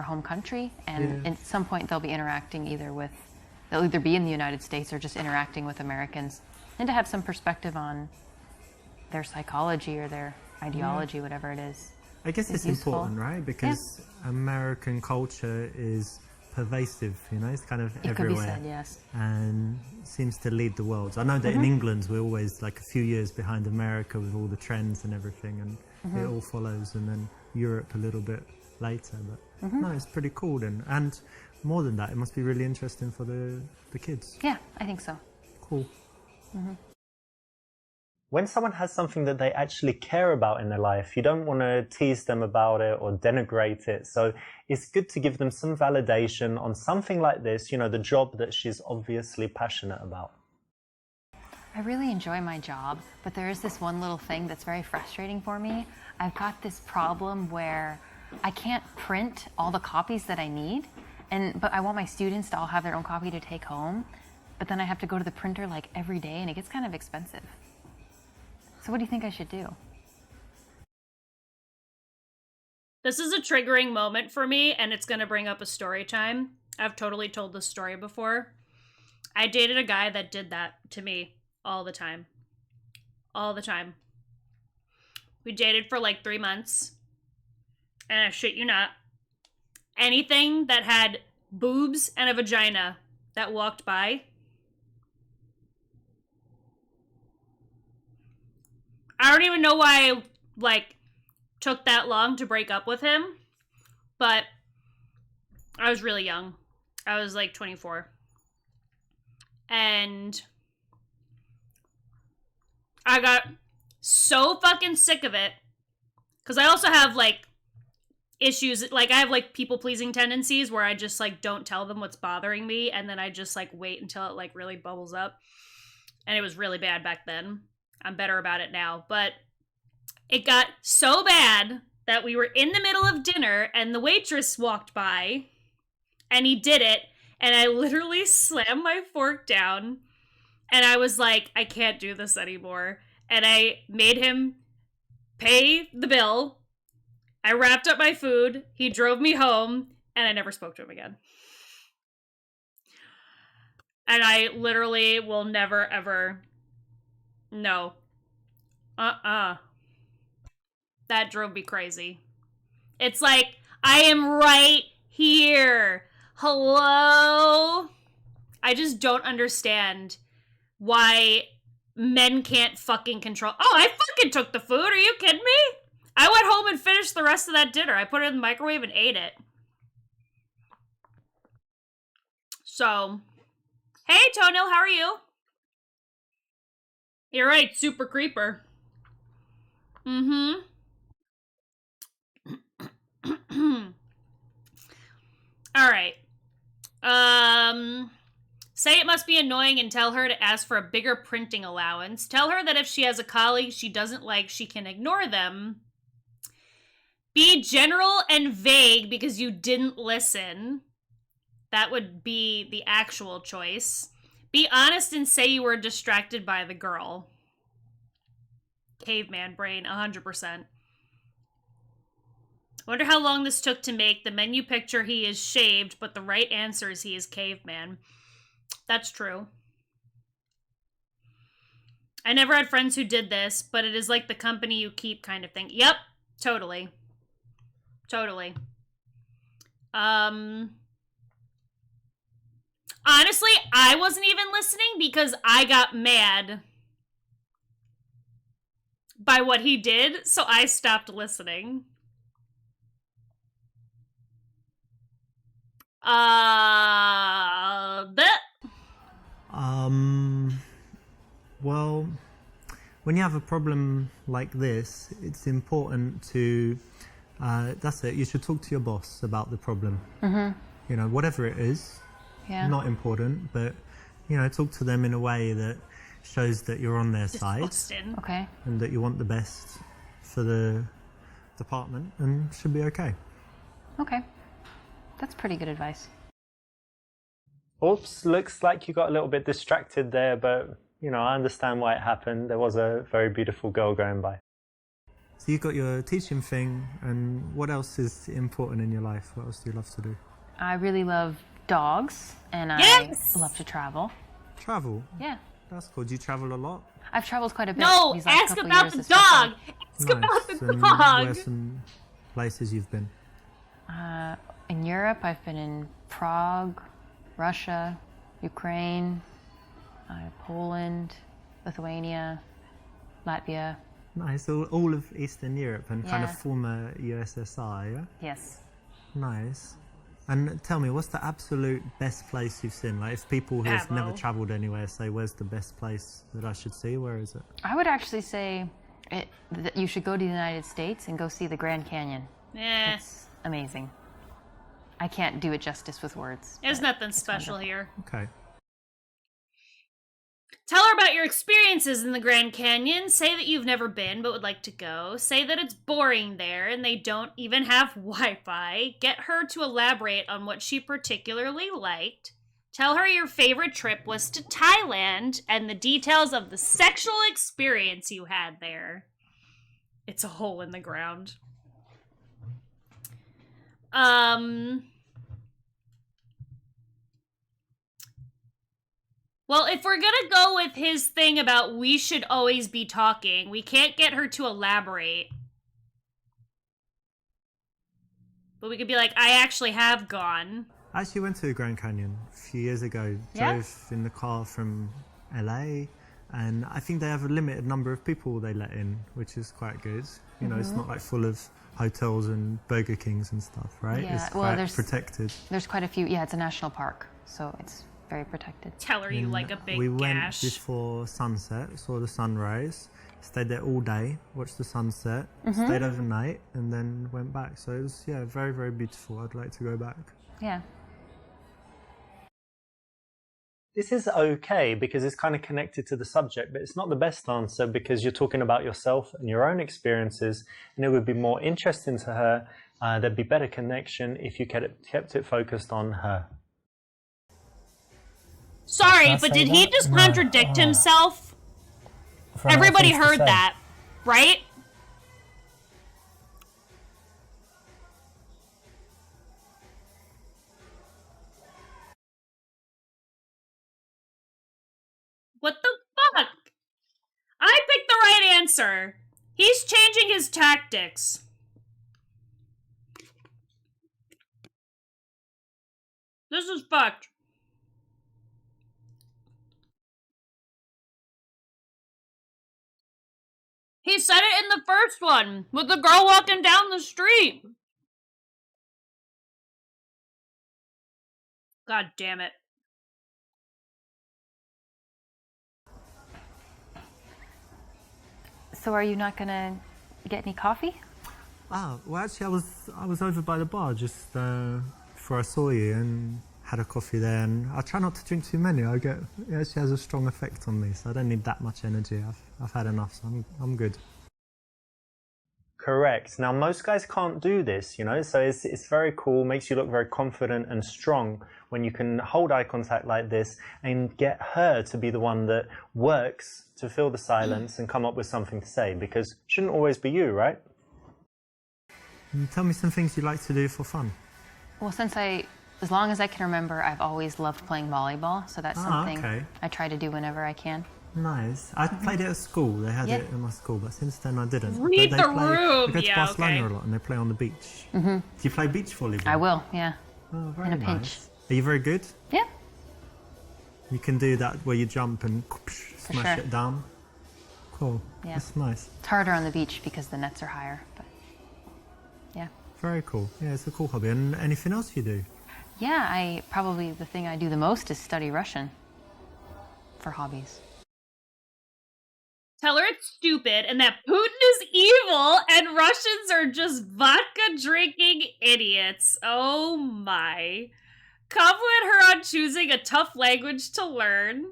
home country, and at some point they'll be interacting they'll either be in the United States or just interacting with Americans, and to have some perspective on their psychology or their ideology, whatever it is. I guess it's useful. important, right? Because American culture is pervasive, you know, it's kind of It could everywhere. be said, yes. And seems to lead the world. I know that in England we're always like a few years behind America with all the trends and everything, and it all follows, and then Europe a little bit later. But no, it's pretty cool then. And more than that, it must be really interesting for the kids. Yeah, I think so. Cool. When someone has something that they actually care about in their life, you don't want to tease them about it or denigrate it. So it's good to give them some validation on something like this, you know, the job that she's obviously passionate about. I really enjoy my job, but there is this one little thing that's very frustrating for me. I've got this problem where I can't print all the copies that I need, but I want my students to all have their own copy to take home, but then I have to go to the printer like every day, and it gets kind of expensive. So what do you think I should do? This is a triggering moment for me, and it's going to bring up a story time. I've totally told this story before. I dated a guy that did that to me all the time. All the time. We dated for like 3 months. And I shit you not, anything that had boobs and a vagina that walked by, I don't even know why I, took that long to break up with him, but I was really young. I was, 24. And I got so fucking sick of it, because I also have, issues, I have, people-pleasing tendencies where I just, don't tell them what's bothering me, and then I just, wait until it, really bubbles up. And it was really bad back then. I'm better about it now, but it got so bad that we were in the middle of dinner and the waitress walked by and he did it, and I literally slammed my fork down and I was like, I can't do this anymore. And I made him pay the bill. I wrapped up my food. He drove me home and I never spoke to him again. And I literally will never, ever... No. That drove me crazy. It's like, I am right here. Hello? I just don't understand why men can't fucking control... Oh, I fucking took the food. Are you kidding me? I went home and finished the rest of that dinner. I put it in the microwave and ate it. So, hey, Toenail, how are you? You're right, super creeper. Mm-hmm. Alright. Say it must be annoying and tell her to ask for a bigger printing allowance. Tell her that if she has a colleague she doesn't like, she can ignore them. Be general and vague because you didn't listen. That would be the actual choice. Be honest and say you were distracted by the girl. Caveman brain, 100%. Wonder how long this took to make. The menu picture he is shaved, but the right answer is he is caveman. That's true. I never had friends who did this, but it is like the company you keep kind of thing. Yep, totally. Totally. Honestly, I wasn't even listening because I got mad by what he did, so I stopped listening. Well, when you have a problem like this, it's important to, that's it, you should talk to your boss about the problem. Mm-hmm. You know, whatever it is, Yeah. not important, but, you know, talk to them in a way that shows that you're on their side. Okay. And that you want the best for the department, and should be okay. Okay. That's pretty good advice. Oops, looks like you got a little bit distracted there, but, you know, I understand why it happened. There was a very beautiful girl going by. So you've got your teaching thing, and what else is important in your life? What else do you love to do? I really love dogs, and Yes! I love to travel. Travel? Yeah. That's cool. Do you travel a lot? I've traveled quite a bit. No, these last ask couple about years the especially. dog! Ask about the And dog! where some places you've been? In Europe, I've been in Prague, Russia, Ukraine, Poland, Lithuania, Latvia. Nice. All of Eastern Europe and kind of Yeah. former USSR, yeah? Yes. Nice. And tell me, what's the absolute best place you've seen? Like, if people who've never Ammo. travelled anywhere say, where's the best place that I should see? Where is it? I would actually say that you should go to the United States and go see the Grand Canyon. Eh, It's amazing. I can't do it justice with words. there's but nothing it's special wonderful. here. Okay. Tell her about your experiences in the Grand Canyon. Say that you've never been but would like to go. Say that it's boring there and they don't even have Wi-Fi. Get her to elaborate on what she particularly liked. Tell her your favorite trip was to Thailand and the details of the sexual experience you had there. It's a hole in the ground. Well, if we're gonna go with his thing about we should always be talking, we can't get her to elaborate. But we could be like, I actually have gone. I actually went to the Grand Canyon a few years ago. Yeah? Drove in the car from LA, and I think they have a limited number of people they let in, which is quite good. You know, it's Mhm. not like full of hotels and Burger Kings and stuff, right? Yeah, It's well, quite there's- protected. There's quite a few. Yeah, it's a national park, so it's very protected. Tell her you And like a big we went gash. before sunset, saw the sunrise, stayed there all day, watched the sunset, Mhm. stayed overnight, and then went back. So it was, yeah, very, very beautiful. I'd like to go back. Yeah. This is okay because it's kind of connected to the subject, but it's not the best answer because you're talking about yourself and your own experiences, and it would be more interesting to her. There'd be better connection if you kept it focused on her. Sorry, Can I but say did he that? just No. contradict himself? For another Everybody things to heard say. that, right? answer. He's changing his tactics. This is fucked. He said it in the first one, with the girl walking down the street. God damn it. So are you not gonna get any coffee? Well, actually, I was over by the bar just before I saw you and had a coffee there. And I try not to drink too many. It actually has a strong effect on me, so I don't need that much energy. I've had enough, so I'm good. Correct. Now, most guys can't do this, you know, so it's very cool, makes you look very confident and strong when you can hold eye contact like this and get her to be the one that works to fill the silence and come up with something to say, because it shouldn't always be you, right? Tell me some things you like to do for fun. Well, as long as I can remember, I've always loved playing volleyball, so that's something I try to do whenever I can. Nice. I played it at school. They had it in my school, but since then I didn't. Read the room. They go to Barcelona a lot and they play on the beach. Mm-hmm. Do you play beach volleyball? I will, yeah. Oh, very in a nice. pinch. Are you very good? Yeah. You can do that where you jump and smash it down? Cool. Yeah. That's nice. It's harder on the beach because the nets are higher, but yeah. Very cool. Yeah, it's a cool hobby. And anything else you do? Yeah, probably the thing I do the most is study Russian for hobbies. Tell her it's stupid and that Putin is evil and Russians are just vodka drinking idiots. Oh my. Compliment her on choosing a tough language to learn.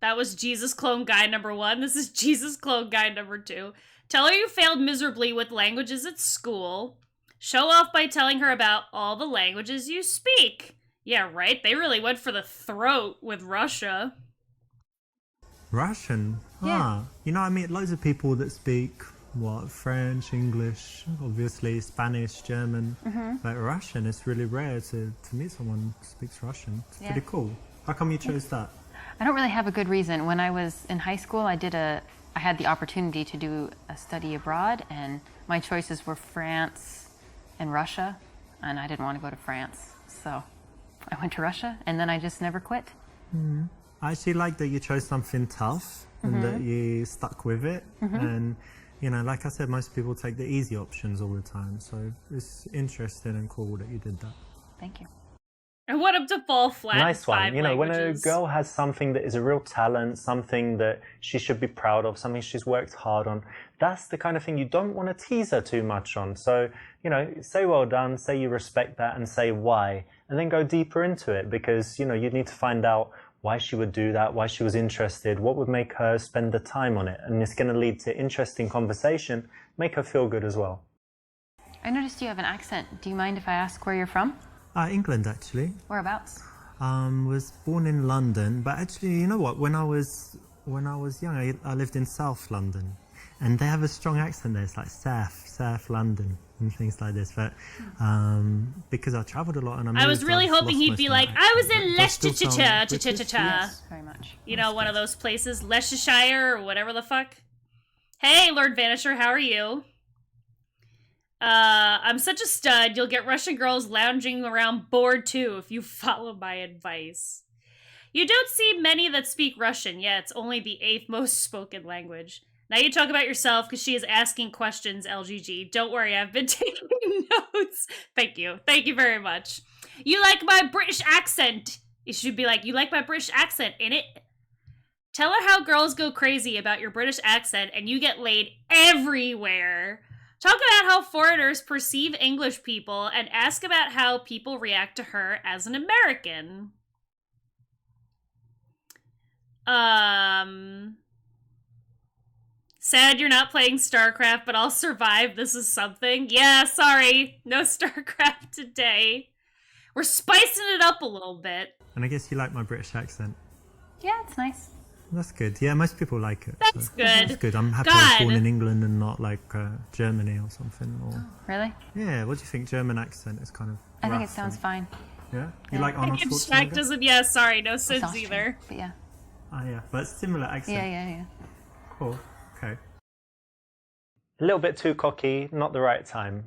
That was Jesus Clone Guy number 1. This is Jesus Clone Guy number 2. Tell her you failed miserably with languages at school. Show off by telling her about all the languages you speak. Yeah, right? They really went for the throat with Russia. Russian? Yeah. Ah, you know, I meet loads of people that speak, French, English, obviously Spanish, German, but Russian, it's really rare to meet someone who speaks Russian. It's pretty cool. How come you chose that? I don't really have a good reason. When I was in high school, I had the opportunity to do a study abroad, and my choices were France and Russia, and I didn't want to go to France, so I went to Russia, and then I just never quit. I actually like that you chose something tough and that you stuck with it. And, you know, like I said, most people take the easy options all the time. So it's interesting and cool that you did that. Thank you. I want him to fall flat. Nice in 5 one. You know, when a languages. girl has something that is a real talent, something that she should be proud of, something she's worked hard on, that's the kind of thing you don't want to tease her too much on. So, you know, say well done, say you respect that, and say why. And then go deeper into it, because, you know, you need to find out why she would do that, why she was interested, what would make her spend the time on it. And it's going to lead to interesting conversation, make her feel good as well. I noticed you have an accent. Do you mind if I ask where you're from? England, actually. Whereabouts? Was born in London, but actually, you know what? When I was young, I lived in South London, and they have a strong accent there. It's like South London and things like this. But because I travelled a lot and I was really hoping he'd be like, I was in Leicestershire, Yes, very much. you know, one of those places, Leicestershire or whatever the fuck. Hey, Lord Vanisher, how are you? I'm such a stud. You'll get Russian girls lounging around bored too if you follow my advice. You don't see many that speak Russian. Yeah, it's only the 8th most spoken language. Now you talk about yourself because she is asking questions, LGG. Don't worry, I've been taking notes. Thank you. Thank you very much. You like my British accent. It should be like, you like my British accent, innit? Tell her how girls go crazy about your British accent and you get laid everywhere. Talk about how foreigners perceive English people and ask about how people react to her as an American. Sad you're not playing StarCraft, but I'll survive. This is something. Yeah, sorry. No StarCraft today. We're spicing it up a little bit. And I guess you like my British accent. Yeah, it's nice. That's good. Yeah, most people like it. That's good. That's good. I'm happy I was born in England and not like Germany or something. Or Really? yeah. What do you think? German accent is kind of. I think it rough sounds and- fine. Yeah. You like Arnold Abstract Schwarzenegger? doesn't, yeah, sorry, no It's sins Austrian, either. But yeah. Ah, yeah, but it's similar accent. Yeah. Cool. Okay. A little bit too cocky, not the right time.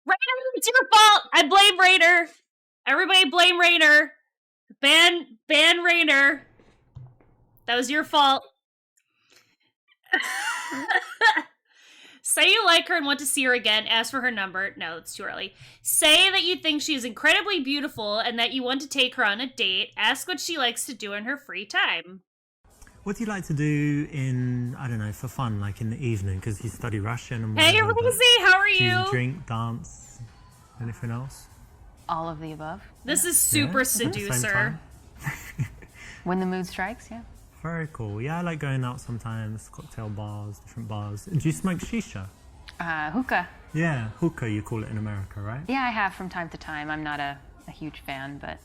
Rainer, it's your fault. I blame Rainer. Everybody blame Rainer. Ban Rainer. That was your fault. Say you like her and want to see her again. Ask for her number. No, it's too early. Say that you think she is incredibly beautiful and that you want to take her on a date. Ask what she likes to do in her free time. What do you like to do in, I don't know, for fun, like in the evening, because you study Russian and Hey, whatever, Rosie, how are do you? you drink, dance, anything else? All of the above. This is super Yeah, at the same Seducer. time? When the mood strikes, yeah. Very cool. Yeah, I like going out sometimes, cocktail bars, different bars. Do you smoke shisha? Hookah. Yeah, hookah you call it in America, right? Yeah, I have from time to time. I'm not a huge fan, but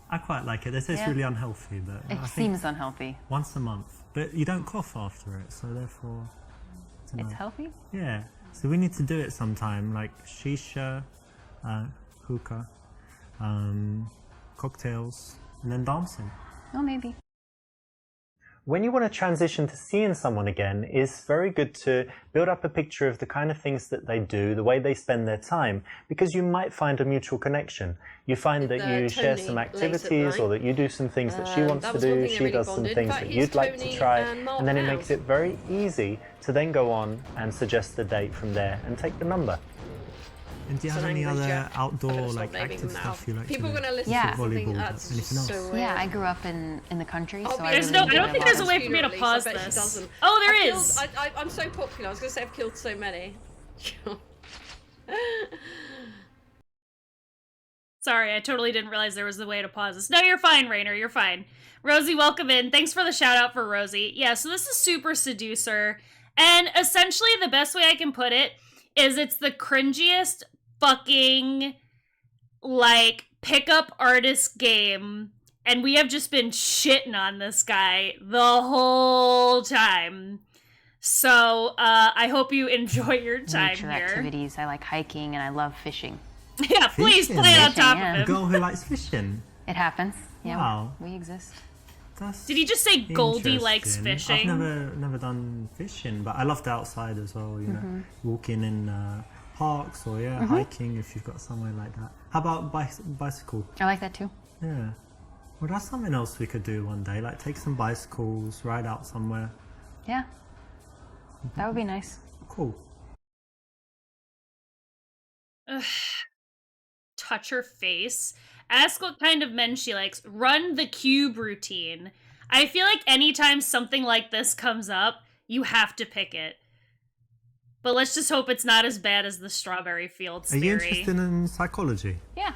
I quite like it. They say it's Yeah. really unhealthy, but it I think seems unhealthy. once a month. But you don't cough after it, so therefore... I don't It's know. healthy? Yeah. So we need to do it sometime, like shisha, hookah, cocktails, and then dancing. Oh, maybe. When you want to transition to seeing someone again, it's very good to build up a picture of the kind of things that they do, the way they spend their time, because you might find a mutual connection. You find that you share some activities or that you do some things that she wants to do, she does some things that you'd like to try, and then it makes it very easy to then go on and suggest the date from there and take the number. And do you have any other outdoor, like, active stuff you like People to are do? going to listen Yeah. to something Volleyball, that's anything else? so weird. Yeah, I grew up in the country, so I There's really no- I don't enjoy think a there's lot a of- way for me to pause I bet she this. doesn't. Oh, there I've is. killed- I'm so popular. I was going to say I've killed so many. Sorry, I totally didn't realize there was a way to pause this. No, you're fine, Rainer. You're fine. Rosie, welcome in. Thanks for the shout out for Rosie. Yeah, so this is Super Seducer. And essentially, the best way I can put it is it's the cringiest fucking, like, pickup artist game. And we have just been shitting on this guy the whole time. So, I hope you enjoy your time Nature here. activities. I like hiking and I love fishing. Yeah, please Fishing? play it on Fishing, top yeah. of A him. girl who likes fishing. It happens. Yeah, Wow. we exist. That's Did he just say Goldie likes interesting. fishing? I've never done fishing, but I love the outside as well. You know, walking in parks or hiking if you've got somewhere like that. How about bicycle? I like that too. Yeah. Well, that's something else we could do one day. Like take some bicycles, ride out somewhere. Yeah. That would be nice. Cool. Ugh. Touch her face. Ask what kind of men she likes. Run the cube routine. I feel like anytime something like this comes up, you have to pick it. But let's just hope it's not as bad as the Strawberry Fields Are you theory. interested in psychology? Yeah.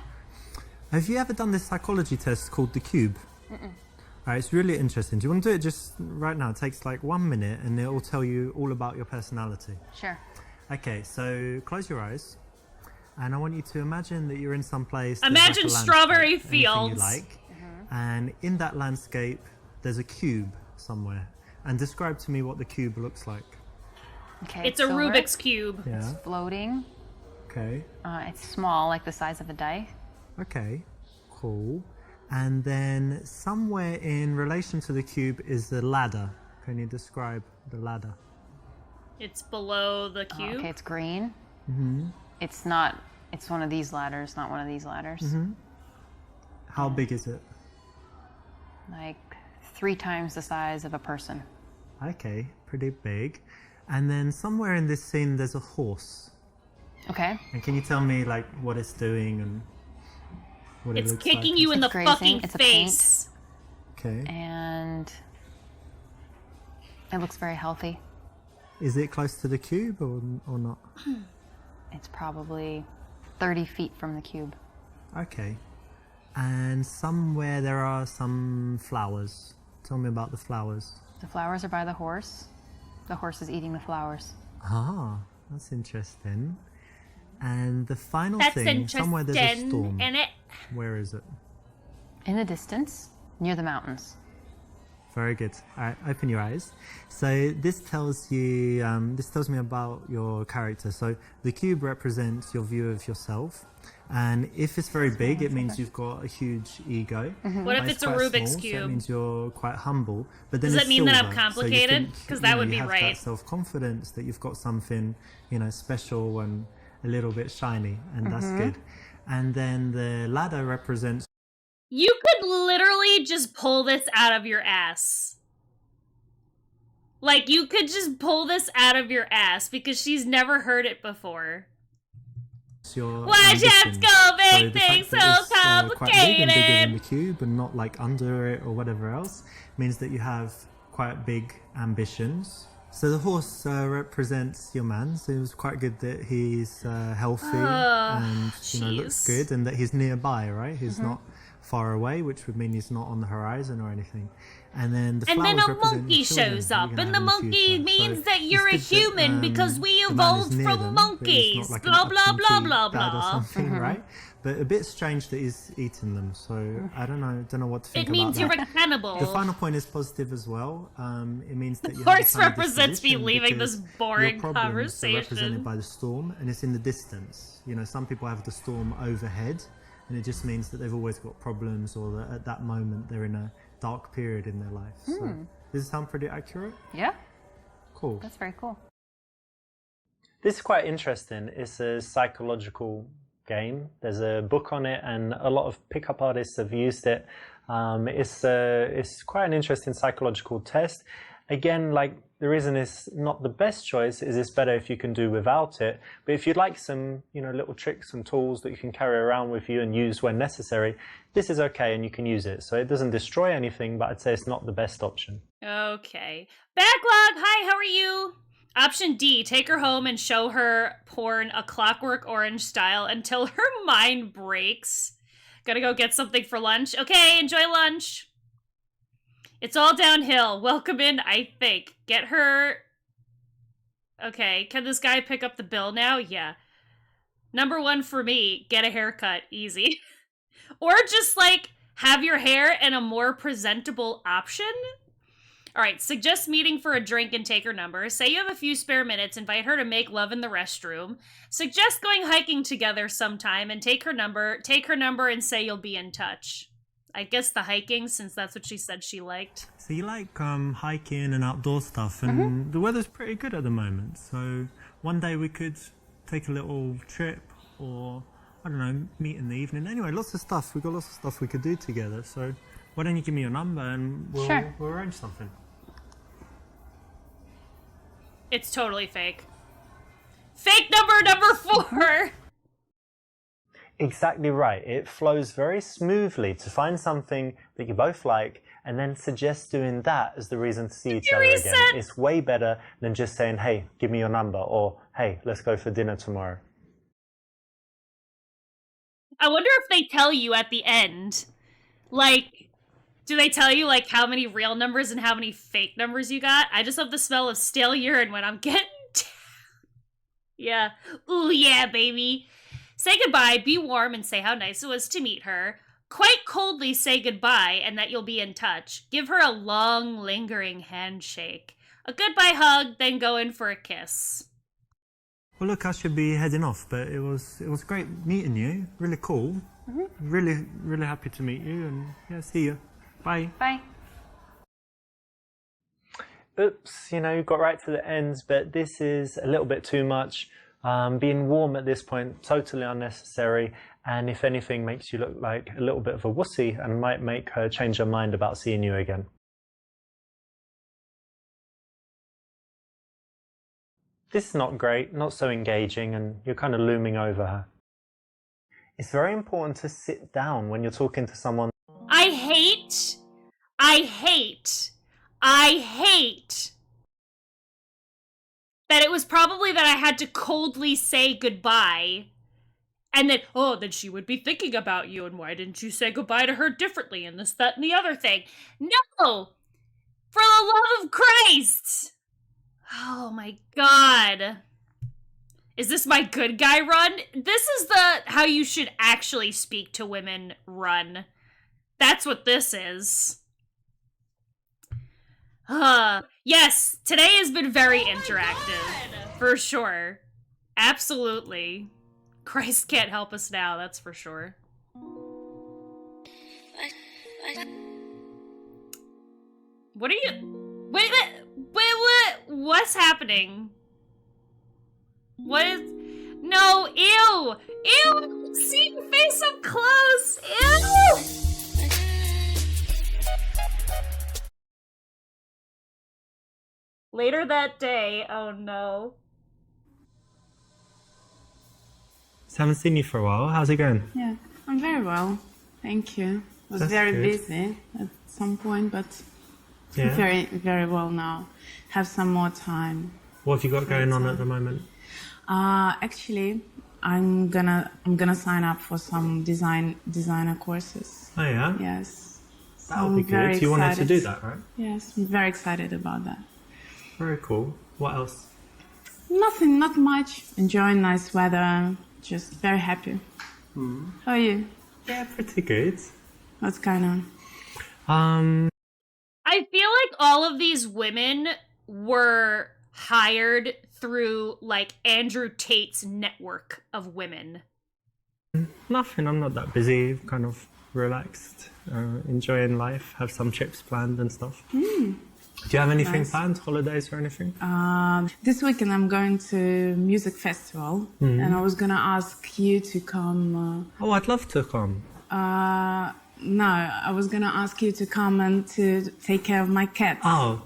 Have you ever done this psychology test called the Cube? Alright, it's really interesting. Do you want to do it just right now? It takes like 1 minute and it will tell you all about your personality. Sure. Okay, so close your eyes. And I want you to imagine that you're in some place. there's Imagine like a strawberry landscape, anything fields. You like. And in that landscape, there's a cube somewhere. And describe to me what the cube looks like. Okay. It's a silver. Rubik's Cube. Yeah. It's floating. Okay. It's small, like the size of a die. Okay. Cool. And then somewhere in relation to the cube is the ladder. Can you describe the ladder? It's below the cube. Okay, it's green. Mm-hmm. It's not. It's one of these ladders, not one of these ladders. Mm-hmm. How big is it? Like 3 times the size of a person. Okay, pretty big. And then somewhere in this scene there's a horse. Okay. And can you tell me like what it's doing and what it It's looks kicking like? you in the It's grazing. fucking It's a face. Okay. And it looks very healthy. Is it close to the cube or not? It's probably 30 feet from the cube. Okay. And somewhere there are some flowers. Tell me about the flowers. The flowers are by the horse. The horse is eating the flowers. Ah, that's interesting. And the final That's thing, somewhere there's a interesting, storm. innit? Where is it? In the distance, near the mountains. Very good. All right, open your eyes. So this tells you, this tells me about your character. So the cube represents your view of yourself. And if it's very big, it means you've got a huge ego. What if it's a quite Rubik's small, Cube? So that means you're quite humble. But then Does it's that mean that I'm silver. complicated? So 'Cause that would you be have right. that self-confidence that you've got something, you know, special and a little bit shiny, and that's good. And then the ladder represents. You could literally just pull this out of your ass. Like, you could just pull this out of your ass because she's never heard it before. Your Why'd you have to ambitions. go make So the things fact that so it's, quite big and bigger than complicated? the cube and not like under it or whatever else means that you have quite big ambitions. So the horse represents your man, so it was quite good that he's healthy and you know looks jeez. good and that he's nearby, right? He's not far away, which would mean he's not on the horizon or anything. And then the And then flowers a represent monkey your children shows that you're up, gonna and have the in the monkey future. means So that you're a it's good that, human because we the man is evolved near from them, but he's monkeys. not like an Blah blah blah absentee blah dad or blah. something, right? But a bit strange that he's eating them, so I don't know what to think It means about you're that. a cannibal. The final point is positive as well. It means that you Horse have a kind of represents me disposition leaving this because boring your problems are represented conversation. by the storm, and it's in the distance. You know, some people have the storm overhead, and it just means that they've always got problems, or that at that moment they're in a dark period in their life. So, does it sound pretty accurate? Yeah, Cool. that's very cool. This is quite interesting. It's a psychological game. There's a book on it, and a lot of pickup artists have used it. It's quite an interesting psychological test. Again, like the reason it's not the best choice is it's better if you can do without it. But if you'd like some, you know, little tricks and tools that you can carry around with you and use when necessary, this is okay and you can use it. So it doesn't destroy anything, but I'd say it's not the best option. Okay. Backlog, hi, how are you? Option D, take her home and show her porn A Clockwork Orange style until her mind breaks. Gotta go get something for lunch. Okay, enjoy lunch. It's all downhill. Welcome in, I think. Get her... Okay, can this guy pick up the bill now? Yeah. Number one for me, get a haircut. Easy. Or just, like, have your hair in a more presentable option? Alright, suggest meeting for a drink and take her number. Say you have a few spare minutes, invite her to make love in the restroom. Suggest going hiking together sometime and take her number and say you'll be in touch. I guess the hiking, since that's what she said she liked. So you like hiking and outdoor stuff, and the weather's pretty good at the moment. So one day we could take a little trip, or I don't know, meet in the evening. Anyway, lots of stuff. We've got lots of stuff we could do together. So why don't you give me your number and we'll arrange something. It's totally fake. Fake number 4! Exactly right. It flows very smoothly to find something that you both like and then suggest doing that as the reason to see each other again. It's way better than just saying, hey, give me your number, or hey, let's go for dinner tomorrow. I wonder if they tell you at the end, like, do they tell you, like, how many real numbers and how many fake numbers you got? I just love the smell of stale urine when I'm getting down. Yeah. Ooh, yeah, baby. Say goodbye, be warm, and say how nice it was to meet her. Quite coldly say goodbye and that you'll be in touch. Give her a long, lingering handshake. A goodbye hug, then go in for a kiss. Well, look, I should be heading off, but it was great meeting you. Really cool. Really, really happy to meet you, and yeah, see you. Bye. Bye. Oops, you know, got right to the ends, but this is a little bit too much. Being warm at this point, totally unnecessary, and if anything makes you look like a little bit of a wussy and might make her change her mind about seeing you again. This is not great, not so engaging, and you're kind of looming over her. It's very important to sit down when you're talking to someone. I hate that it was probably that I had to coldly say goodbye, and then, oh, then she would be thinking about you, and why didn't you say goodbye to her differently, and this, that, and the other thing. No! For the love of Christ! Oh my god. Is this my good guy run? This is the how you should actually speak to women run. That's what this is. Yes, today has been very interactive. For sure. Absolutely. Christ can't help us now, that's for sure. What are you... Wait, what's happening? What is... No, ew! Ew! See your face up close! Ew! Later that day, oh no. Haven't seen you for a while. How's it going? Yeah, I'm very well. Thank you. I was That's very good. busy at some point, but Yeah. very, very well now. Have some more time. What have you got going on at the moment? Actually, I'm gonna sign up for some designer courses. Oh yeah? Yes. So That would be I'm very good. You wanted to excited. do that, right? Yes, I'm very excited about that. Very cool. What else? Nothing, not much. Enjoying nice weather. Just very happy. How are you? Yeah, pretty good. What's going on? I feel like all of these women were hired through, like, Andrew Tate's network of women. Nothing. I'm not that busy. Kind of relaxed, enjoying life. Have some trips planned and stuff. Do you have anything Nice. planned? Holidays or anything? This weekend I'm going to music festival, and I was gonna ask you to come. Oh, I'd love to come. No, I was gonna ask you to come and to take care of my cats. Oh,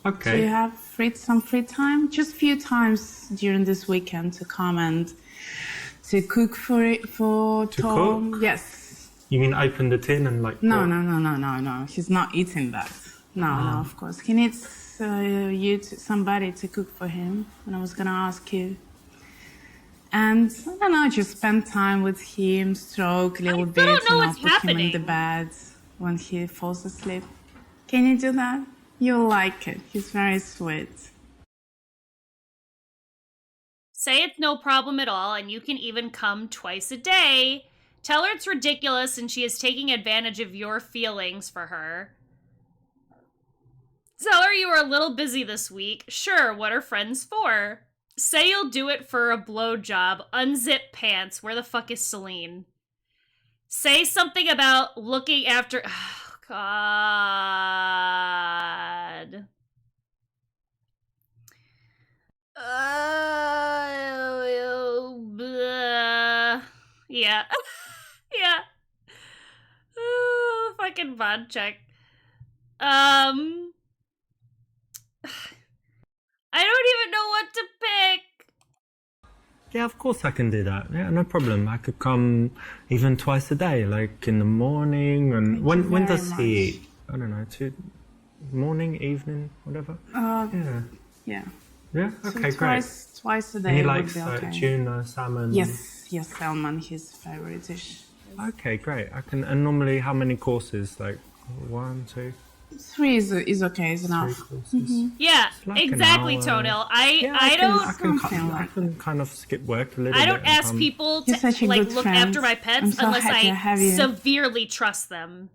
Do okay. you have some free time? Just few times during this weekend to come and to cook for To Tom. cook? Yes. You mean open the tin and like? No, what? no. He's not eating that. No, of course. He needs somebody to cook for him, and I was gonna ask you. And I don't know, just spend time with him, stroke a little bit, don't know what's put him in the happening. bed when he falls asleep. Can you do that? You'll like it. He's very sweet. Say it's no problem at all, and you can even come twice a day. Tell her it's ridiculous and she is taking advantage of your feelings for her. Tell her you are a little busy this week. Sure, what are friends for? Say you'll do it for a blowjob. Unzip pants. Where the fuck is Celine? Say something about looking after... Oh, God. Bleh. Yeah. Yeah. Fucking VOD check. I don't even know what to pick. Yeah, of course I can do that. Yeah, no problem. I could come even twice a day, like in the morning. And when does he eat? I don't know, morning, evening, whatever. Yeah. Yeah. Yeah. So Okay, great. Twice a And day he would likes be okay. tuna, salmon. Yes, salmon, his favorite dish. Okay, great. I can. And normally, how many courses? Like 1, 2, 3 is okay, is enough. 3 courses. Yeah, like an exactly, hour. Tonil. Yeah, I don't I can kind of skip work a little bit. I don't and ask come. people You're to such a like good look friend. after my I'm pets so unless happy to I have you. severely trust them.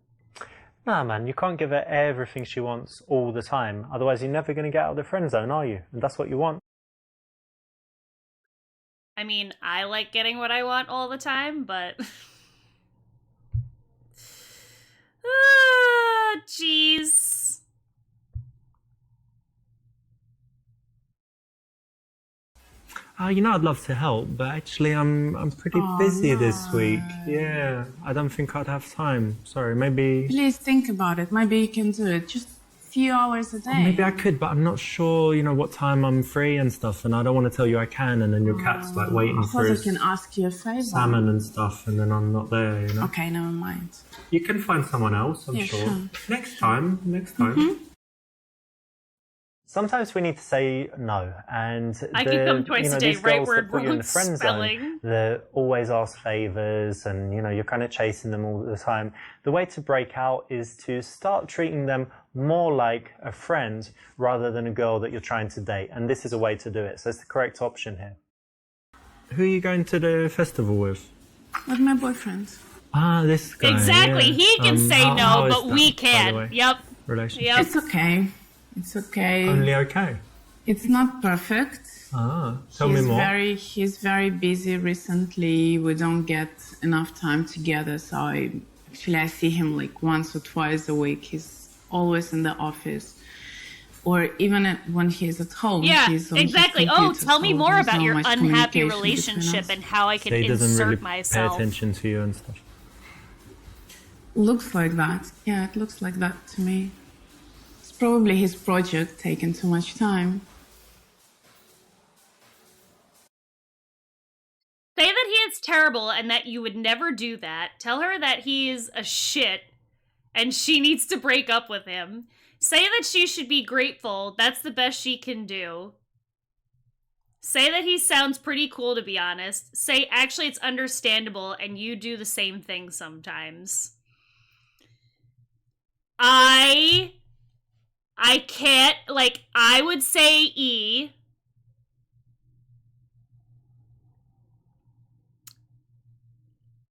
Nah, man, you can't give her everything she wants all the time. Otherwise, you're never going to get out of the friend zone, are you? And that's what you want. I mean, I like getting what I want all the time, but jeez. You know, I'd love to help, but actually, I'm pretty busy this week. Yeah, I don't think I'd have time. Sorry, maybe. Please think about it. Maybe you can do it. Just a few hours a day. Maybe I could, but I'm not sure, you know, what time I'm free and stuff, and I don't want to tell you I can, and then your cat's like waiting I for thought I his can ask you a favor. salmon and stuff, and then I'm not there, you know. Okay, never mind. You can find someone else, I'm Yeah, sure. sure. Next time. Sometimes we need to say no, and I can come twice a day, these right girls word, that put you in wrong the friend spelling. zone, that always ask favors, and you're kind of chasing them all the time. The way to break out is to start treating them more like a friend rather than a girl that you're trying to date, and this is a way to do it. So it's the correct option here. Who are you going to the festival with? With my boyfriend. Ah, this guy. Exactly. yeah. He can say how no, is but that, we by the can't. way? Yep. Relationship. Yep. It's okay. It's okay. Only okay? It's not perfect. Tell me more. He's very busy recently. We don't get enough time together. So I see him like once or twice a week. He's always in the office. Or even when he's at home. Yeah, he's on exactly. his Oh, computer, tell me so more there's about not your much unhappy communication between relationship us. and how I can So he doesn't insert really myself. pay attention to you and stuff. Looks like that. Yeah, it looks like that to me. It's probably his project taking too much time. Say that he is terrible and that you would never do that. Tell her that he's a shit and she needs to break up with him. Say that she should be grateful. That's the best she can do. Say that he sounds pretty cool, to be honest. Say, actually, it's understandable and you do the same thing sometimes. I can't, like, I would say E.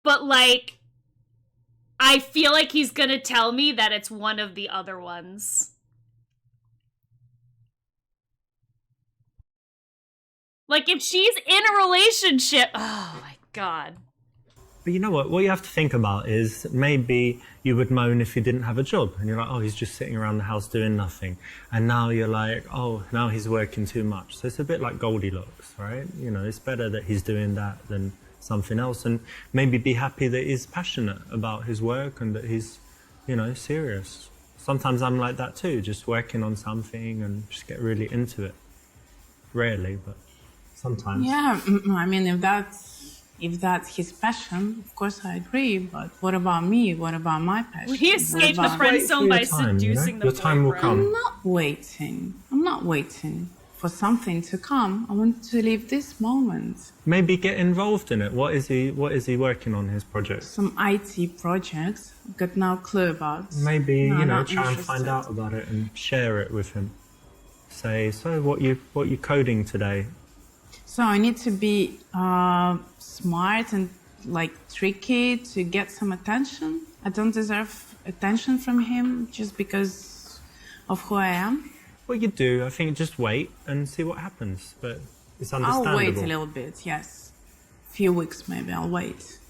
But, like, I feel like he's gonna tell me that it's one of the other ones. Like, if she's in a relationship... Oh, my God. But you know what? What you have to think about is maybe you would moan if you didn't have a job. And you're like, oh, he's just sitting around the house doing nothing. And now you're like, oh, now he's working too much. So it's a bit like Goldilocks, right? You know, it's better that he's doing that than something else. And maybe be happy that he's passionate about his work and that he's, you know, serious. Sometimes I'm like that too, just working on something and just get really into it. Rarely, but sometimes. Yeah, I mean, if that's his passion, of course I agree. But what about me? What about my passion? He escaped the friend zone by seducing the Your time will come. I'm not waiting. I'm not waiting for something to come. I want to live this moment. Maybe get involved in it. What is he working on, his project? Some IT projects. I've got no clue about. Maybe, No, you know, not try and find interested. out about it and share it with him. Say, so what you coding today? So I need to be smart and like tricky to get some attention. I don't deserve attention from him just because of who I am. What you do, I think, just wait and see what happens. But it's understandable. I'll wait a little bit, yes. A few weeks maybe, I'll wait.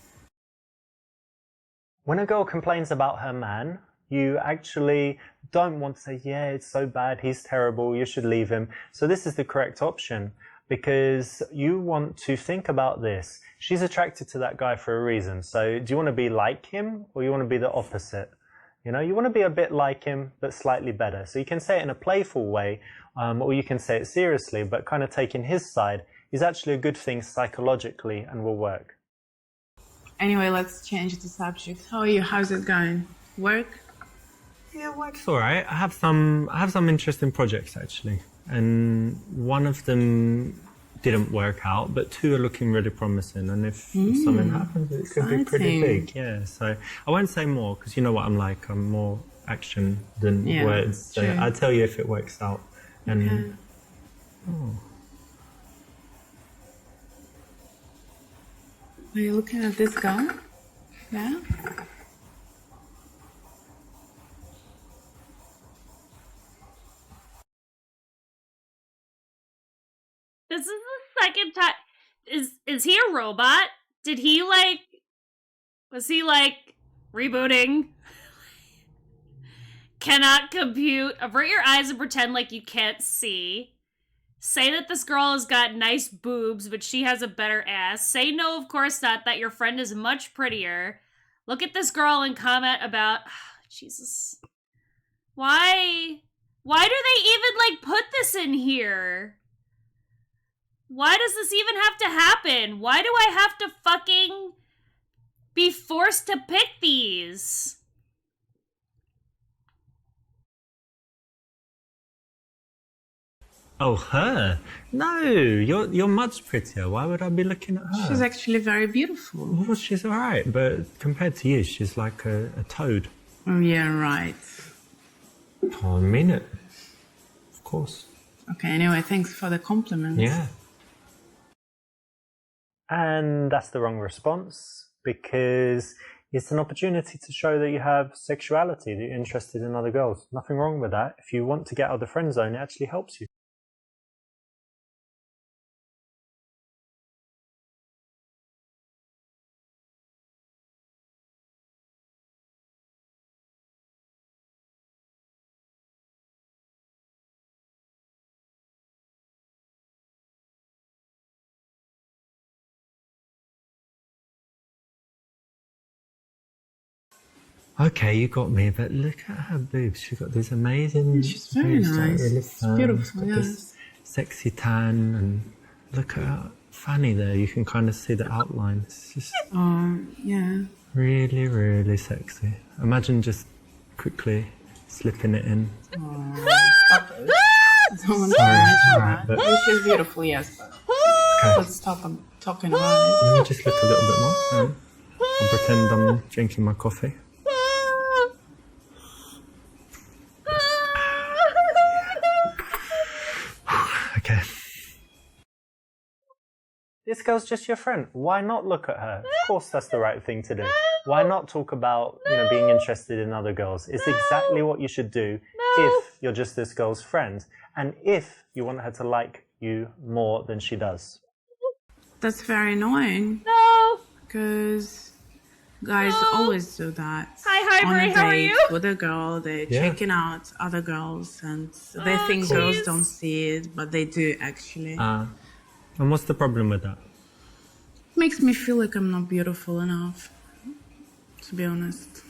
When a girl complains about her man, you actually don't want to say, yeah, it's so bad, he's terrible, you should leave him. So this is the correct option, because you want to think about this. She's attracted to that guy for a reason. So do you want to be like him or you want to be the opposite? You know, you want to be a bit like him, but slightly better. So you can say it in a playful way, or you can say it seriously, but kind of taking his side is actually a good thing psychologically and will work. Anyway, let's change the subject. How are you? How's it going? Work? Yeah, work's all right. I have some interesting projects actually, and one of them didn't work out, but two are looking really promising. And if something happens, it could be pretty big. Yeah. So I won't say more because you know what I'm like. I'm more action than words. So I'll tell you if it works out. And Are you looking at this guy? Yeah. This is the second time. Is he a robot? Did he was he rebooting? Cannot compute. Avert your eyes and pretend like you can't see. Say that this girl has got nice boobs, but she has a better ass. Say no, of course not, that your friend is much prettier. Look at this girl and comment about... Jesus. Why? Why do they even, put this in here? Why does this even have to happen? Why do I have to fucking be forced to pick these? oh, her? No, you're much prettier. Why would I be looking at her? She's actually very beautiful. Well, she's all right, but compared to you, she's like a toad. Oh, yeah, right. Oh, I mean it. Of course. Okay, anyway, thanks for the compliment. Yeah. And that's the wrong response because It's an opportunity to show that you have sexuality, that you're interested in other girls. Nothing wrong with that. If you want to get out of the friend zone, it actually helps you. Okay, you got me, but look at her boobs. She's got these amazing. She's very boobs, like nice. really It's firm. beautiful, She's got yes. this sexy tan, and look at her fanny there. You can kind of see the outline. It's just Oh, yeah. really, really sexy. Imagine just quickly slipping it in. Stop it. I don't want to Sorry, mention alright, that. but- Oh, she's beautiful, yes, but Okay. let's stop talking about it. Let me just look a little bit more. I'll pretend I'm drinking my coffee. Okay. This girl's just your friend. Why not look at her? Of course that's the right thing to do. Why not talk about, being interested in other girls? It's exactly what you should do if you're just this girl's friend and if you want her to like you more than she does. That's very annoying. No. Because guys always do that. Hi, On Bray, a how are date you? with a girl, they're Yeah. checking out other girls and they Oh, think jeez. girls don't see it, but they do actually. And what's the problem with that? Makes me feel like I'm not beautiful enough, to be honest.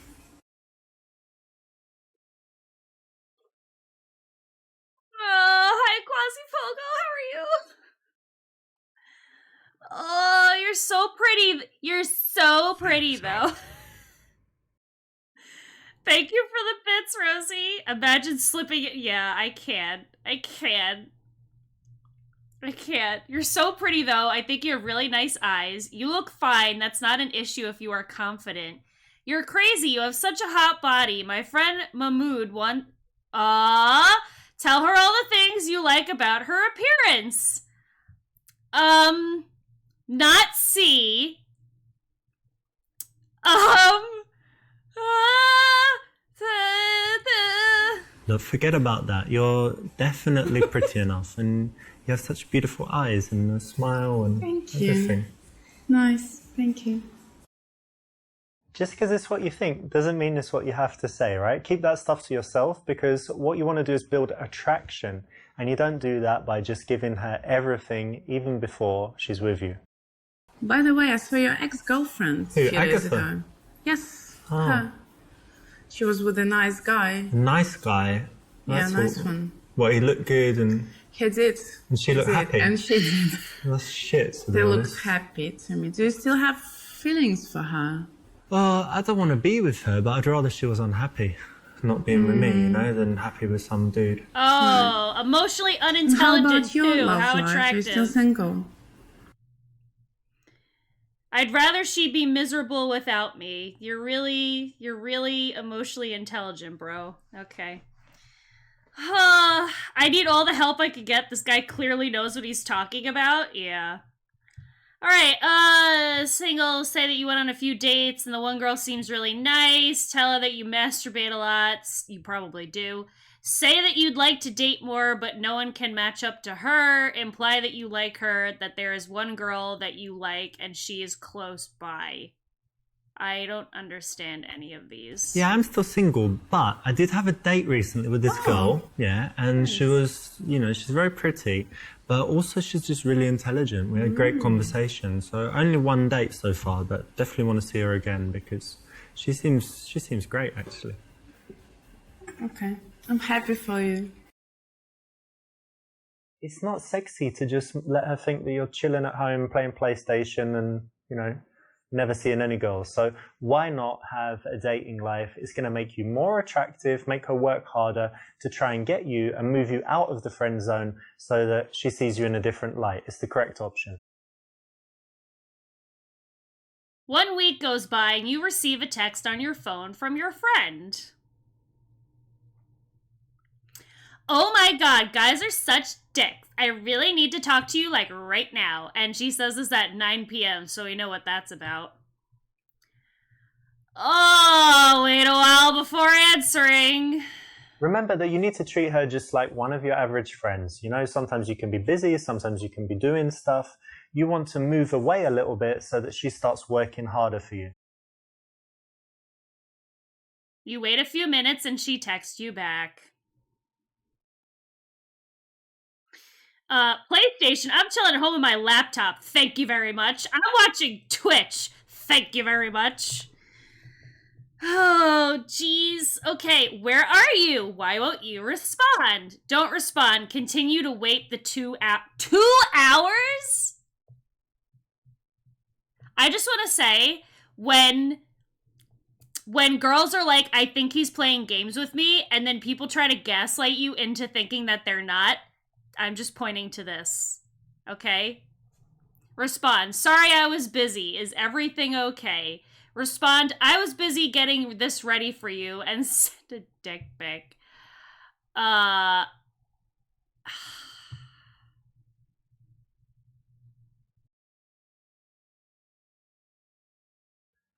Hi, Quasi Pogo. How are you? Oh, you're so pretty. You're so pretty, though. Thank you for the bits, Rosie. Imagine slipping it. Yeah, I can. I can. I can't. You're so pretty, though. I think you have really nice eyes. You look fine. That's not an issue if you are confident. You're crazy. You have such a hot body. My friend Mahmood tell her all the things you like about her appearance. Not C. Look, forget about that. You're definitely pretty enough, and you have such beautiful eyes and a smile and Thank you. everything. Nice, thank you. Just because it's what you think doesn't mean it's what you have to say, right? Keep that stuff to yourself, because what you want to do is build attraction, and you don't do that by just giving her everything even before she's with you. By the way, I saw your ex-girlfriend Who, a few days Agatha? ago. Yes, Oh. her. She was with a nice guy. Nice guy. Yeah, nice what, one. What, he looked good and He did. she He looked did, happy? And she did. That's shit, to be They looked honest. happy to me. Do you still have feelings for her? Well, I don't want to be with her, but I'd rather she was unhappy not being with me, than happy with some dude. Oh, emotionally How unintelligent about your too. love How life? You're still attractive. single. I'd rather she be miserable without me. You're really emotionally intelligent, bro. Okay. I need all the help I could get. This guy clearly knows what he's talking about. Yeah. Alright, single, say that you went on a few dates and the one girl seems really nice. Tell her that you masturbate a lot. You probably do. Say that you'd like to date more, but no one can match up to her. Imply that you like her, that there is one girl that you like, and she is close by. I don't understand any of these. Yeah, I'm still single, but I did have a date recently with this girl, yeah, and she was, she's very pretty, but also she's just really intelligent. We had great conversation, so only one date so far, but definitely want to see her again because she seems great, actually. Okay. I'm happy for you. It's not sexy to just let her think that you're chilling at home playing PlayStation and, never seeing any girls. So why not have a dating life? It's going to make you more attractive, make her work harder to try and get you and move you out of the friend zone so that she sees you in a different light. It's the correct option. 1 week goes by and you receive a text on your phone from your friend. Oh my god, guys are such dicks. I really need to talk to you like right now. And she says this at 9 p.m., so we know what that's about. Oh, wait a while before answering. Remember that you need to treat her just like one of your average friends. You know, sometimes you can be busy, sometimes you can be doing stuff. You want to move away a little bit so that she starts working harder for you. You wait a few minutes and she texts you back. PlayStation, I'm chilling at home with my laptop. Thank you very much. I'm watching Twitch. Thank you very much. Oh, jeez. Okay, where are you? Why won't you respond? Don't respond. Continue to wait the 2 hours? I just want to say, when girls are like, I think he's playing games with me, and then people try to gaslight you into thinking that they're not, I'm just pointing to this. Okay? Respond. Sorry, I was busy. Is everything okay? Respond. I was busy getting this ready for you, and send a dick pic.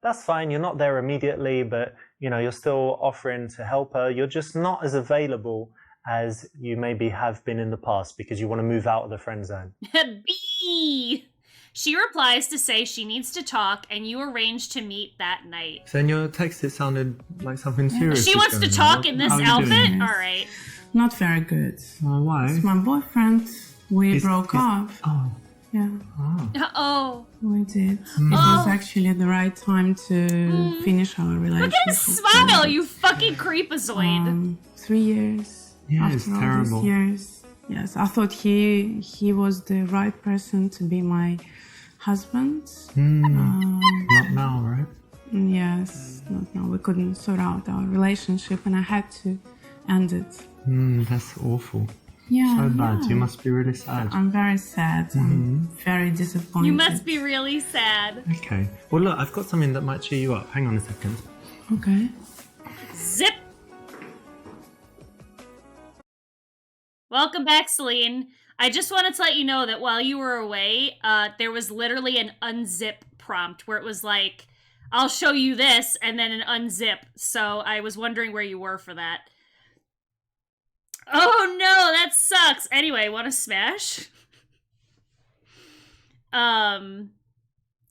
That's fine, you're not there immediately, but you know, you're still offering to help her. You're just not as available as you maybe have been in the past because you want to move out of the friend zone. B. She replies to say she needs to talk, and you arrange to meet that night. So in your text, it sounded like something serious. She wants to talk in this outfit? Alright. Not very good. Why? It's my boyfriend. We broke up. Oh. Yeah. Oh. We did. It was actually the right time to finish our relationship. Look at his smile, you fucking creepazoid. 3 years. Yeah, it's after terrible. All these years. Yes, I thought he was the right person to be my husband. Not now, right? Yes, not now. We couldn't sort out our relationship, and I had to end it. That's awful. Yeah. So bad. yeah. You must be really sad. I'm very sad. I'm very disappointed. You must be really sad. Okay. Well, look, I've got something that might cheer you up. Hang on a second. Okay. Zip. Welcome back, Celine. I just wanted to let you know that while you were away, there was literally an unzip prompt where it was like, I'll show you this, and then an unzip. So I was wondering where you were for that. Oh no, that sucks. Anyway, want to smash?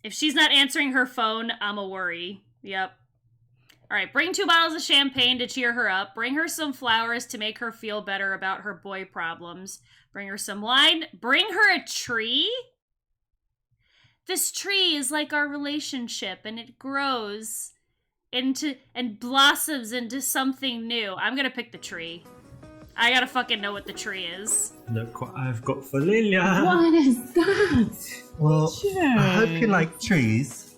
If she's not answering her phone, I'm a worry. Yep. Alright, bring 2 bottles of champagne to cheer her up. Bring her some flowers to make her feel better about her boy problems. Bring her some wine. Bring her a tree? This tree is like our relationship, and it grows into and blossoms into something new. I'm gonna pick the tree. I gotta fucking know what the tree is. Look what I've got for Lilia. What is that? Well, I hope you like trees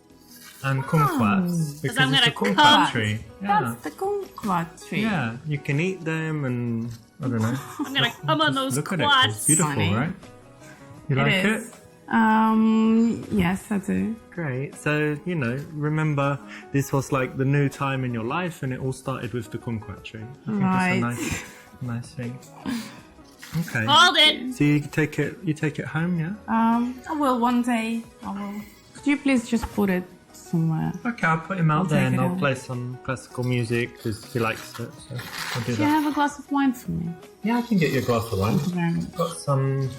and kumquats because I'm it's a gonna kumquat tree. Yeah. That's the kumquat tree. Yeah, you can eat them and I don't know. I'm gonna come on those Look at it. quads. It's beautiful, Funny. right? You like it? Yes, I do. Great. So, you know, remember this was like the new time in your life and it all started with the kumquat tree. I think it's a nice thing. Okay. Called it. So you take it home, yeah? I will one day. I will. Could you please just put it somewhere? Okay, I'll put him out there take and it I'll home. play some classical music because he likes it. So I'll do Do you that. have a glass of wine for me? Yeah, I can get you a glass of wine. Thank you very much. Got some.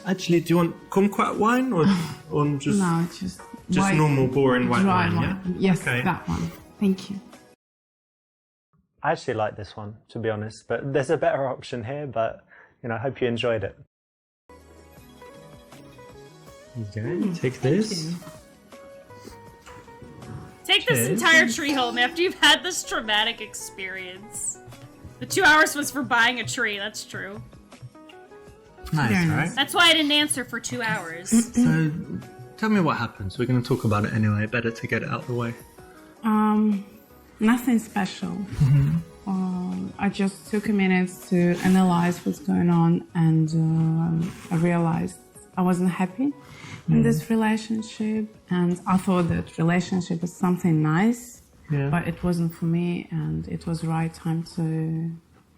Actually, do you want kumquat wine or just No, just white, normal boring white dry wine? Yeah. Yes, Okay. that one. Thank you. I actually like this one, to be honest, but there's a better option here, but you know, I hope you enjoyed it. Okay, take this. Take this Cheers. entire tree home after you've had this traumatic experience. The 2 hours was for buying a tree, that's true. Nice, right? That's why I didn't answer for 2 hours. So, tell me what happens. We're going to talk about it anyway. Better to get it out of the way. Nothing special. I just took a minute to analyze what's going on, and I realized I wasn't happy in this relationship, and I thought that relationship was something nice, but it wasn't for me, and it was the right time to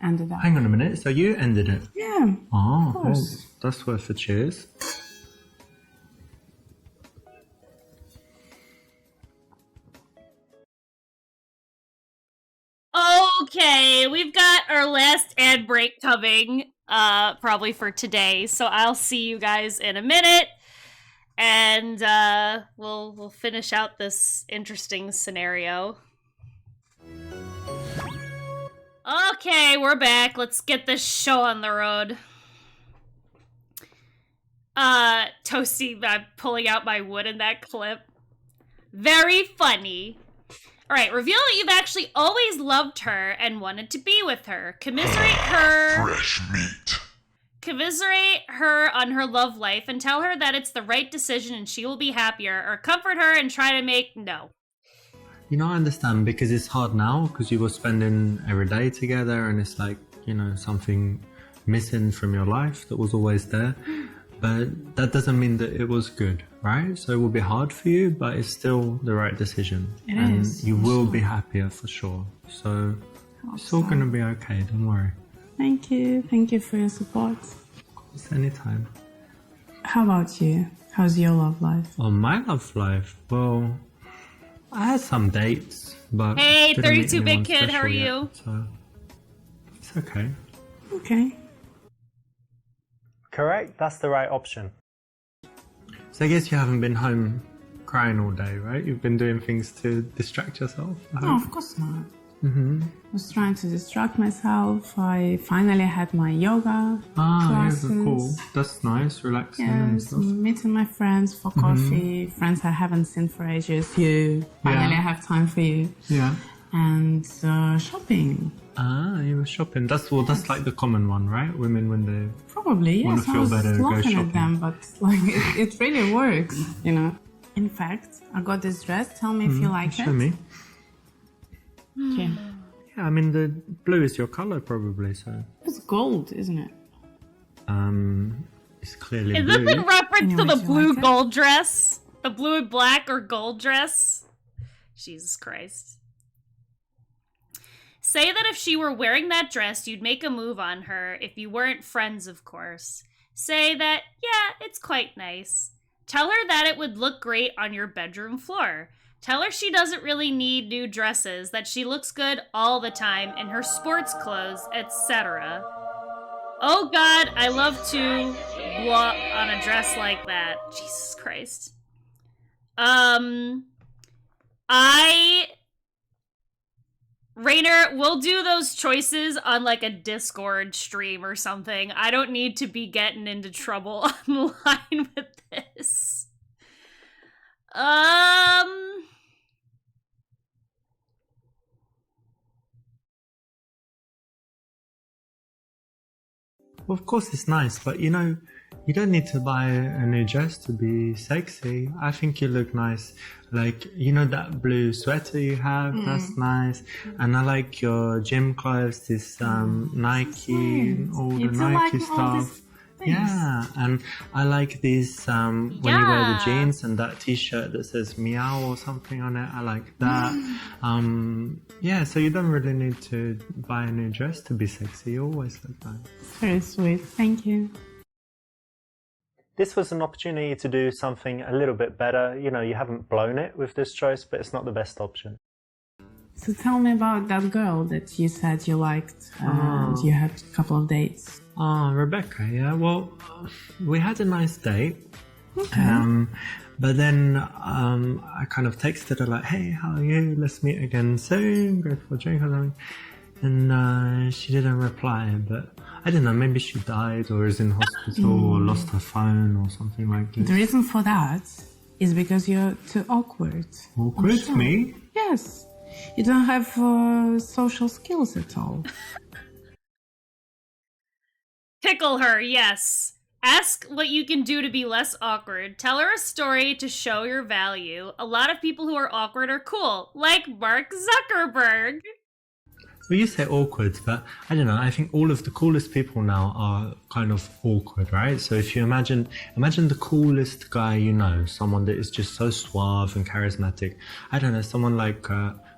end it up. Hang on a minute. So you ended it? Yeah. Oh, of course. that's worth a cheers. Okay, we've got our last ad break coming, probably for today. So I'll see you guys in a minute, and we'll finish out this interesting scenario. Okay, we're back. Let's get this show on the road. Toasty, I'm pulling out my wood in that clip. Very funny. Alright, reveal that you've actually always loved her and wanted to be with her. Commiserate her... Fresh meat. Commiserate her on her love life and tell her that it's the right decision and she will be happier. Or comfort her and try to make... No. You know, I understand, because it's hard now, because you were spending every day together and it's like, you know, something missing from your life that was always there. But that doesn't mean that it was good, right? So it will be hard for you, but it's still the right decision. It is. You will be happier for sure. So it's all going to be okay, don't worry. Thank you. Thank you for your support. Of course, anytime. How about you? How's your love life? Oh, my love life? Well, I had some dates, but... Hey, didn't meet 32-bit anyone kid, how are special yet, you? so it's okay. Okay. Correct, that's the right option. So I guess you haven't been home crying all day, right? You've been doing things to distract yourself. No, of course not. Mm-hmm. I was trying to distract myself. I finally had my yoga classes. Yeah, cool. That's nice, relaxing and Yes, stuff. meeting my friends for coffee. Friends I haven't seen for ages. You. Finally, I have time for you. Yeah. And shopping. Ah, you were shopping. That's like the common one, right? Women when they Probably, want yes. to I feel was better, go laughing shopping. at them, but like it really works, you know. In fact, I got this dress. Tell me if you like Show it. me. Okay. Yeah, I mean the blue is your color probably, so It's gold, isn't it? it's clearly Is blue. this in reference to Anyway, the do you blue like it? gold dress? The blue and black or gold dress? Jesus Christ. Say that if she were wearing that dress, you'd make a move on her, if you weren't friends, of course. Say that, yeah, it's quite nice. Tell her that it would look great on your bedroom floor. Tell her she doesn't really need new dresses, that she looks good all the time in her sports clothes, etc. Oh God, I love to blah on a dress like that. Jesus Christ. Rainer, we'll do those choices on like a Discord stream or something. I don't need to be getting into trouble online with this. Well, of course it's nice, but you know, you don't need to buy a new dress to be sexy. I think you look nice. Like, you know that blue sweater you have? That's nice. And I like your gym clothes, this Nike, all You the do Nike like all these stuff. things. Yeah, and I like these, when you wear the jeans and that t-shirt that says meow or something on it. I like that. Yeah, so you don't really need to buy a new dress to be sexy. You always look nice. Very sweet. Thank you. This was an opportunity to do something a little bit better. You know, you haven't blown it with this choice, but it's not the best option. So tell me about that girl that you said you liked and you had a couple of dates. Rebecca, yeah. Well, we had a nice date. Okay. But then I kind of texted her like, hey, how are you? Let's meet again soon. Go for a drink or something. And she didn't reply, but I don't know, maybe she died or is in hospital or lost her phone or something like this. The reason for that is because you're too awkward. Awkward? Sure. Me? Yes. You don't have social skills at all. Tickle her, yes. Ask what you can do to be less awkward. Tell her a story to show your value. A lot of people who are awkward are cool, like Mark Zuckerberg. Well, you say awkward, but I don't know. I think all of the coolest people now are kind of awkward, right? So if you imagine the coolest guy you know, someone that is just so suave and charismatic. I don't know, someone like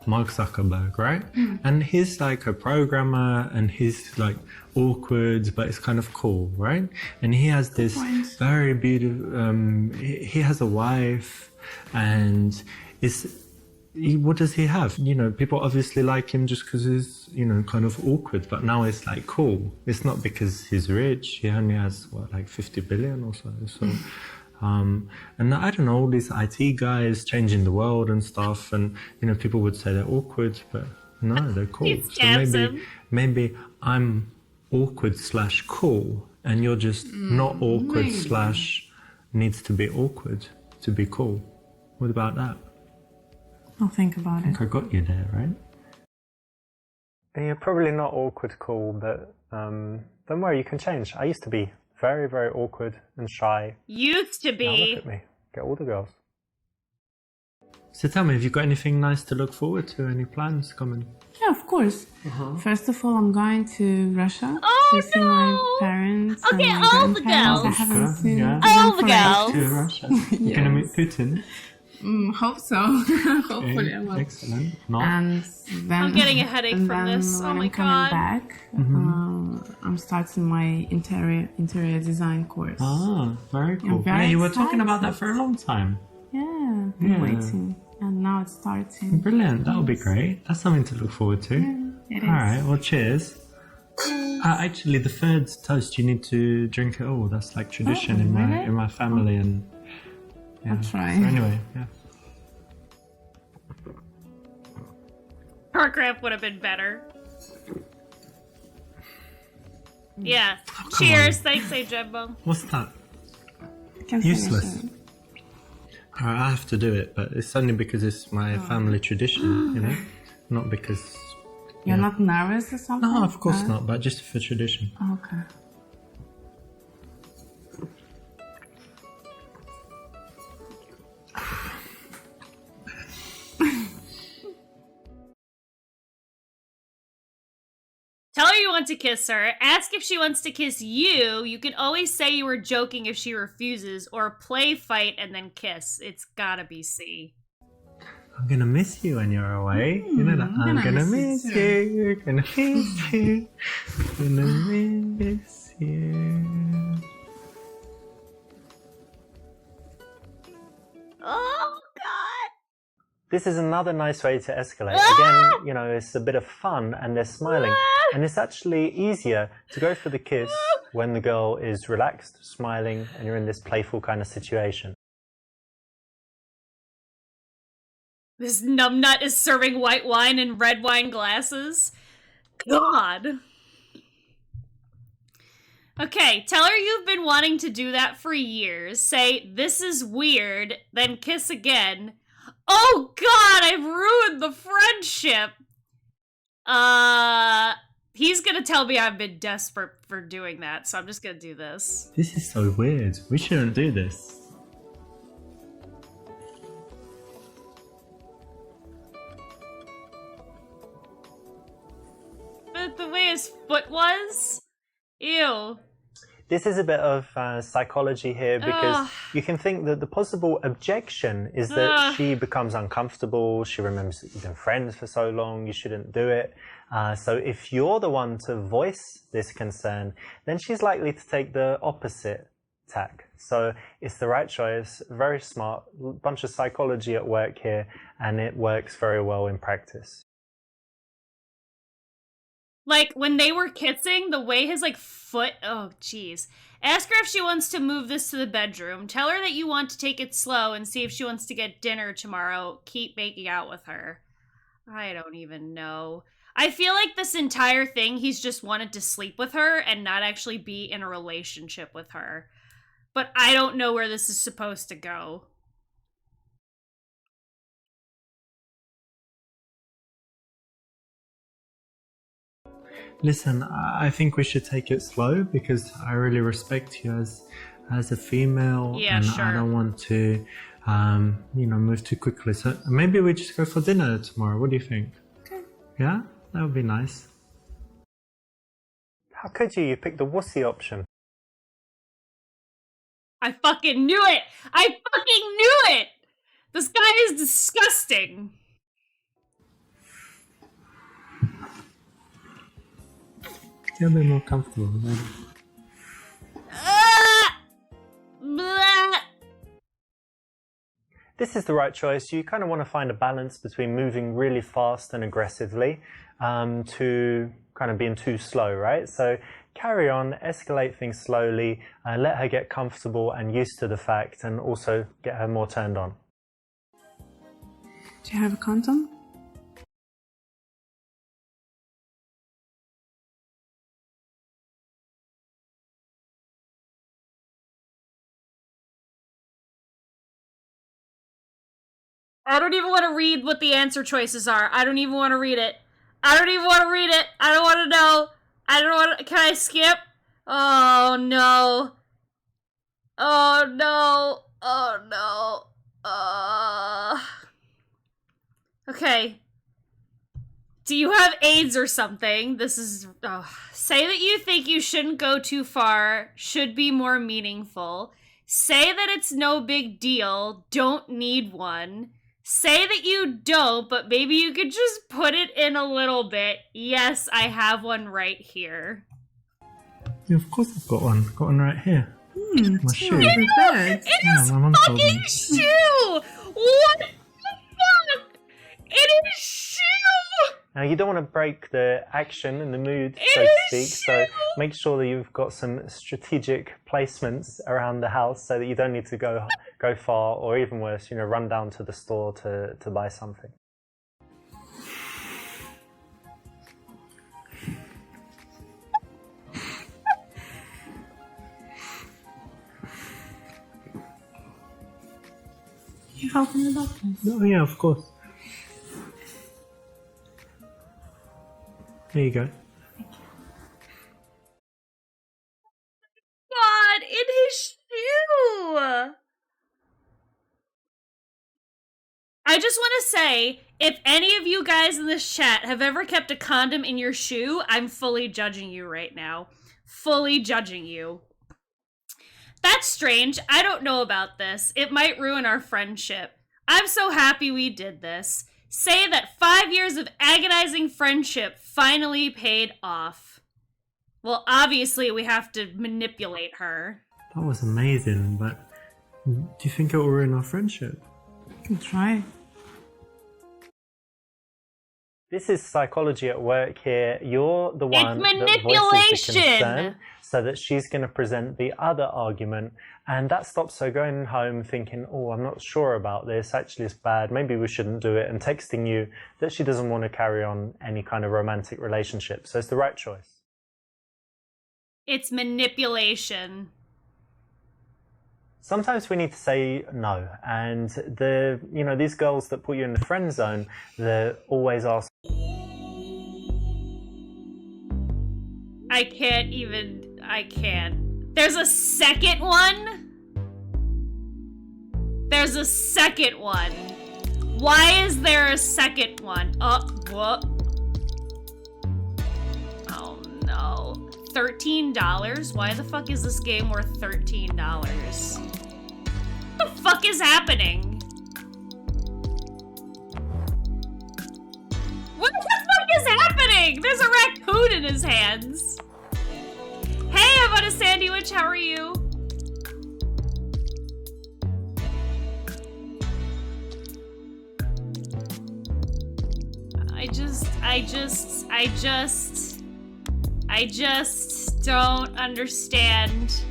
Mark Zuckerberg, right? And he's like a programmer and he's like awkward, but it's kind of cool, right? And he has this very beautiful, he has a wife and it's what does he have? You know, people obviously like him just because he's, you know, kind of awkward, but now it's like cool. It's not because he's rich. He only has, what, like 50 billion or so. So, and I don't know, all these IT guys changing the world and stuff, and, you know, people would say they're awkward, but no, they're cool. So maybe I'm awkward / cool, and you're just not awkward / needs to be awkward to be cool. What about that? I'll think about I think I got you there, right? And you're probably not awkward cool, but don't worry, you can change. I used to be very, very awkward and shy. Used to Now be. look at me. Get all the girls. So tell me, have you got anything nice to look forward to? Any plans coming? Yeah, of course. First of all, I'm going to Russia to see my parents and my grandparents. I haven't seen them for ages. To Russia. You're going to meet Putin? Hope so. Hopefully I will. Excellent. No. And then I'm getting a headache from this. Oh when my I'm coming god. back, I'm starting my interior design course. Ah, very cool. I'm very Yeah, you were talking about that excited. for a long time. Yeah, I'm waiting. And now it's starting. Brilliant. That'll be great. That's something to look forward to. Yeah, it is. All right. Well, cheers. Actually, the third toast, you need to drink it all. That's like tradition in my family, and yeah. I'll try. So anyway, yeah. Paragraph would have been better. Yeah. come Cheers. on. Thanks, Ajembo. What's that? Can finish Useless. it. All right, I have to do it, but it's only because it's my family tradition, you know, not because. You're not nervous or something? No, of course not, but just for tradition. Okay. Tell her you want to kiss her. Ask if she wants to kiss you. You can always say you were joking if she refuses, or play fight and then kiss. It's gotta be C. I'm gonna miss you when you're away. You know that. I'm gonna miss you. Gonna miss you. Gonna miss you. Oh, God. This is another nice way to escalate. Again, you know, it's a bit of fun and they're smiling. And it's actually easier to go for the kiss when the girl is relaxed, smiling, and you're in this playful kind of situation. This numbnut is serving white wine in red wine glasses. God. Okay, tell her you've been wanting to do that for years. Say, this is weird, then kiss again. Oh God, I've ruined the friendship. He's gonna tell me I've been desperate for doing that, so I'm just gonna do this. This is so weird. We shouldn't do this. But the way his foot was? Ew. This is a bit of psychology here because you can think that the possible objection is that she becomes uncomfortable, she remembers that you've been friends for so long, you shouldn't do it. So if you're the one to voice this concern, then she's likely to take the opposite tack. So it's the right choice, very smart, bunch of psychology at work here, and it works very well in practice. Like, when they were kissing, the way his, like, foot... Oh, jeez. Ask her if she wants to move this to the bedroom. Tell her that you want to take it slow and see if she wants to get dinner tomorrow. Keep making out with her. I don't even know. I feel like this entire thing, he's just wanted to sleep with her and not actually be in a relationship with her. But I don't know where this is supposed to go. Listen, I think we should take it slow because I really respect you as a female, Yeah, and sure. I don't want to, move too quickly. So maybe we just go for dinner tomorrow. What do you think? Okay. Yeah, that would be nice. How could you? You picked the wussy option. I fucking knew it! I fucking knew it! This guy is disgusting. Get a bit more comfortable. Maybe. Blah. This is the right choice. You kind of want to find a balance between moving really fast and aggressively to kind of being too slow, right? So carry on, escalate things slowly, let her get comfortable and used to the fact, and also get her more turned on. Do you have a condom? I don't even want to read what the answer choices are. I don't even want to read it. I don't even want to read it. I don't want to know. I don't want to... Can I skip? Oh, no. Oh, no. Oh, no. Okay. Do you have AIDS or something? This is... Say that you think you shouldn't go too far. Should be more meaningful. Say that it's no big deal. Don't need one. Say that you don't, but maybe you could just put it in a little bit. Yes, I have one right here. Yeah, of course I've got one. Got one right here. My shoe. It is my mum told fucking me. shoe! What the fuck? It is shoe! Now, you don't want to break the action and the mood, so to speak, so make sure that you've got some strategic placements around the house so that you don't need to go far, or even worse, you know, run down to the store to buy something. You help me with that, please? Oh yeah, of course. There you go. God, in his shoe! I just want to say, if any of you guys in this chat have ever kept a condom in your shoe, I'm fully judging you right now. Fully judging you. That's strange. I don't know about this. It might ruin our friendship. I'm so happy we did this. Say that 5 years of agonizing friendship finally paid off. Well, obviously we have to manipulate her. That was amazing, but do you think it will ruin our friendship? You can try. This is psychology at work here. You're the one It's that voices the manipulation! concern, so that she's going to present the other argument, and that stops her going home thinking, oh, I'm not sure about this, actually it's bad, maybe we shouldn't do it, and texting you that she doesn't want to carry on any kind of romantic relationship. So it's the right choice. It's manipulation. Sometimes we need to say no, and these girls that put you in the friend zone, they're always asking. I can't. There's a second one? There's a second one. Why is there a second one? What? Oh no. $13? Why the fuck is this game worth $13? What the fuck is happening? What the fuck is happening? There's a raccoon in his hands. Hey, I'm on a sandwich. How are you? I just don't understand.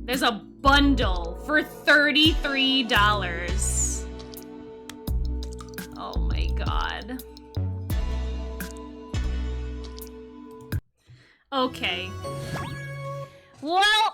There's a bundle for $33. Oh my god. Okay. Well,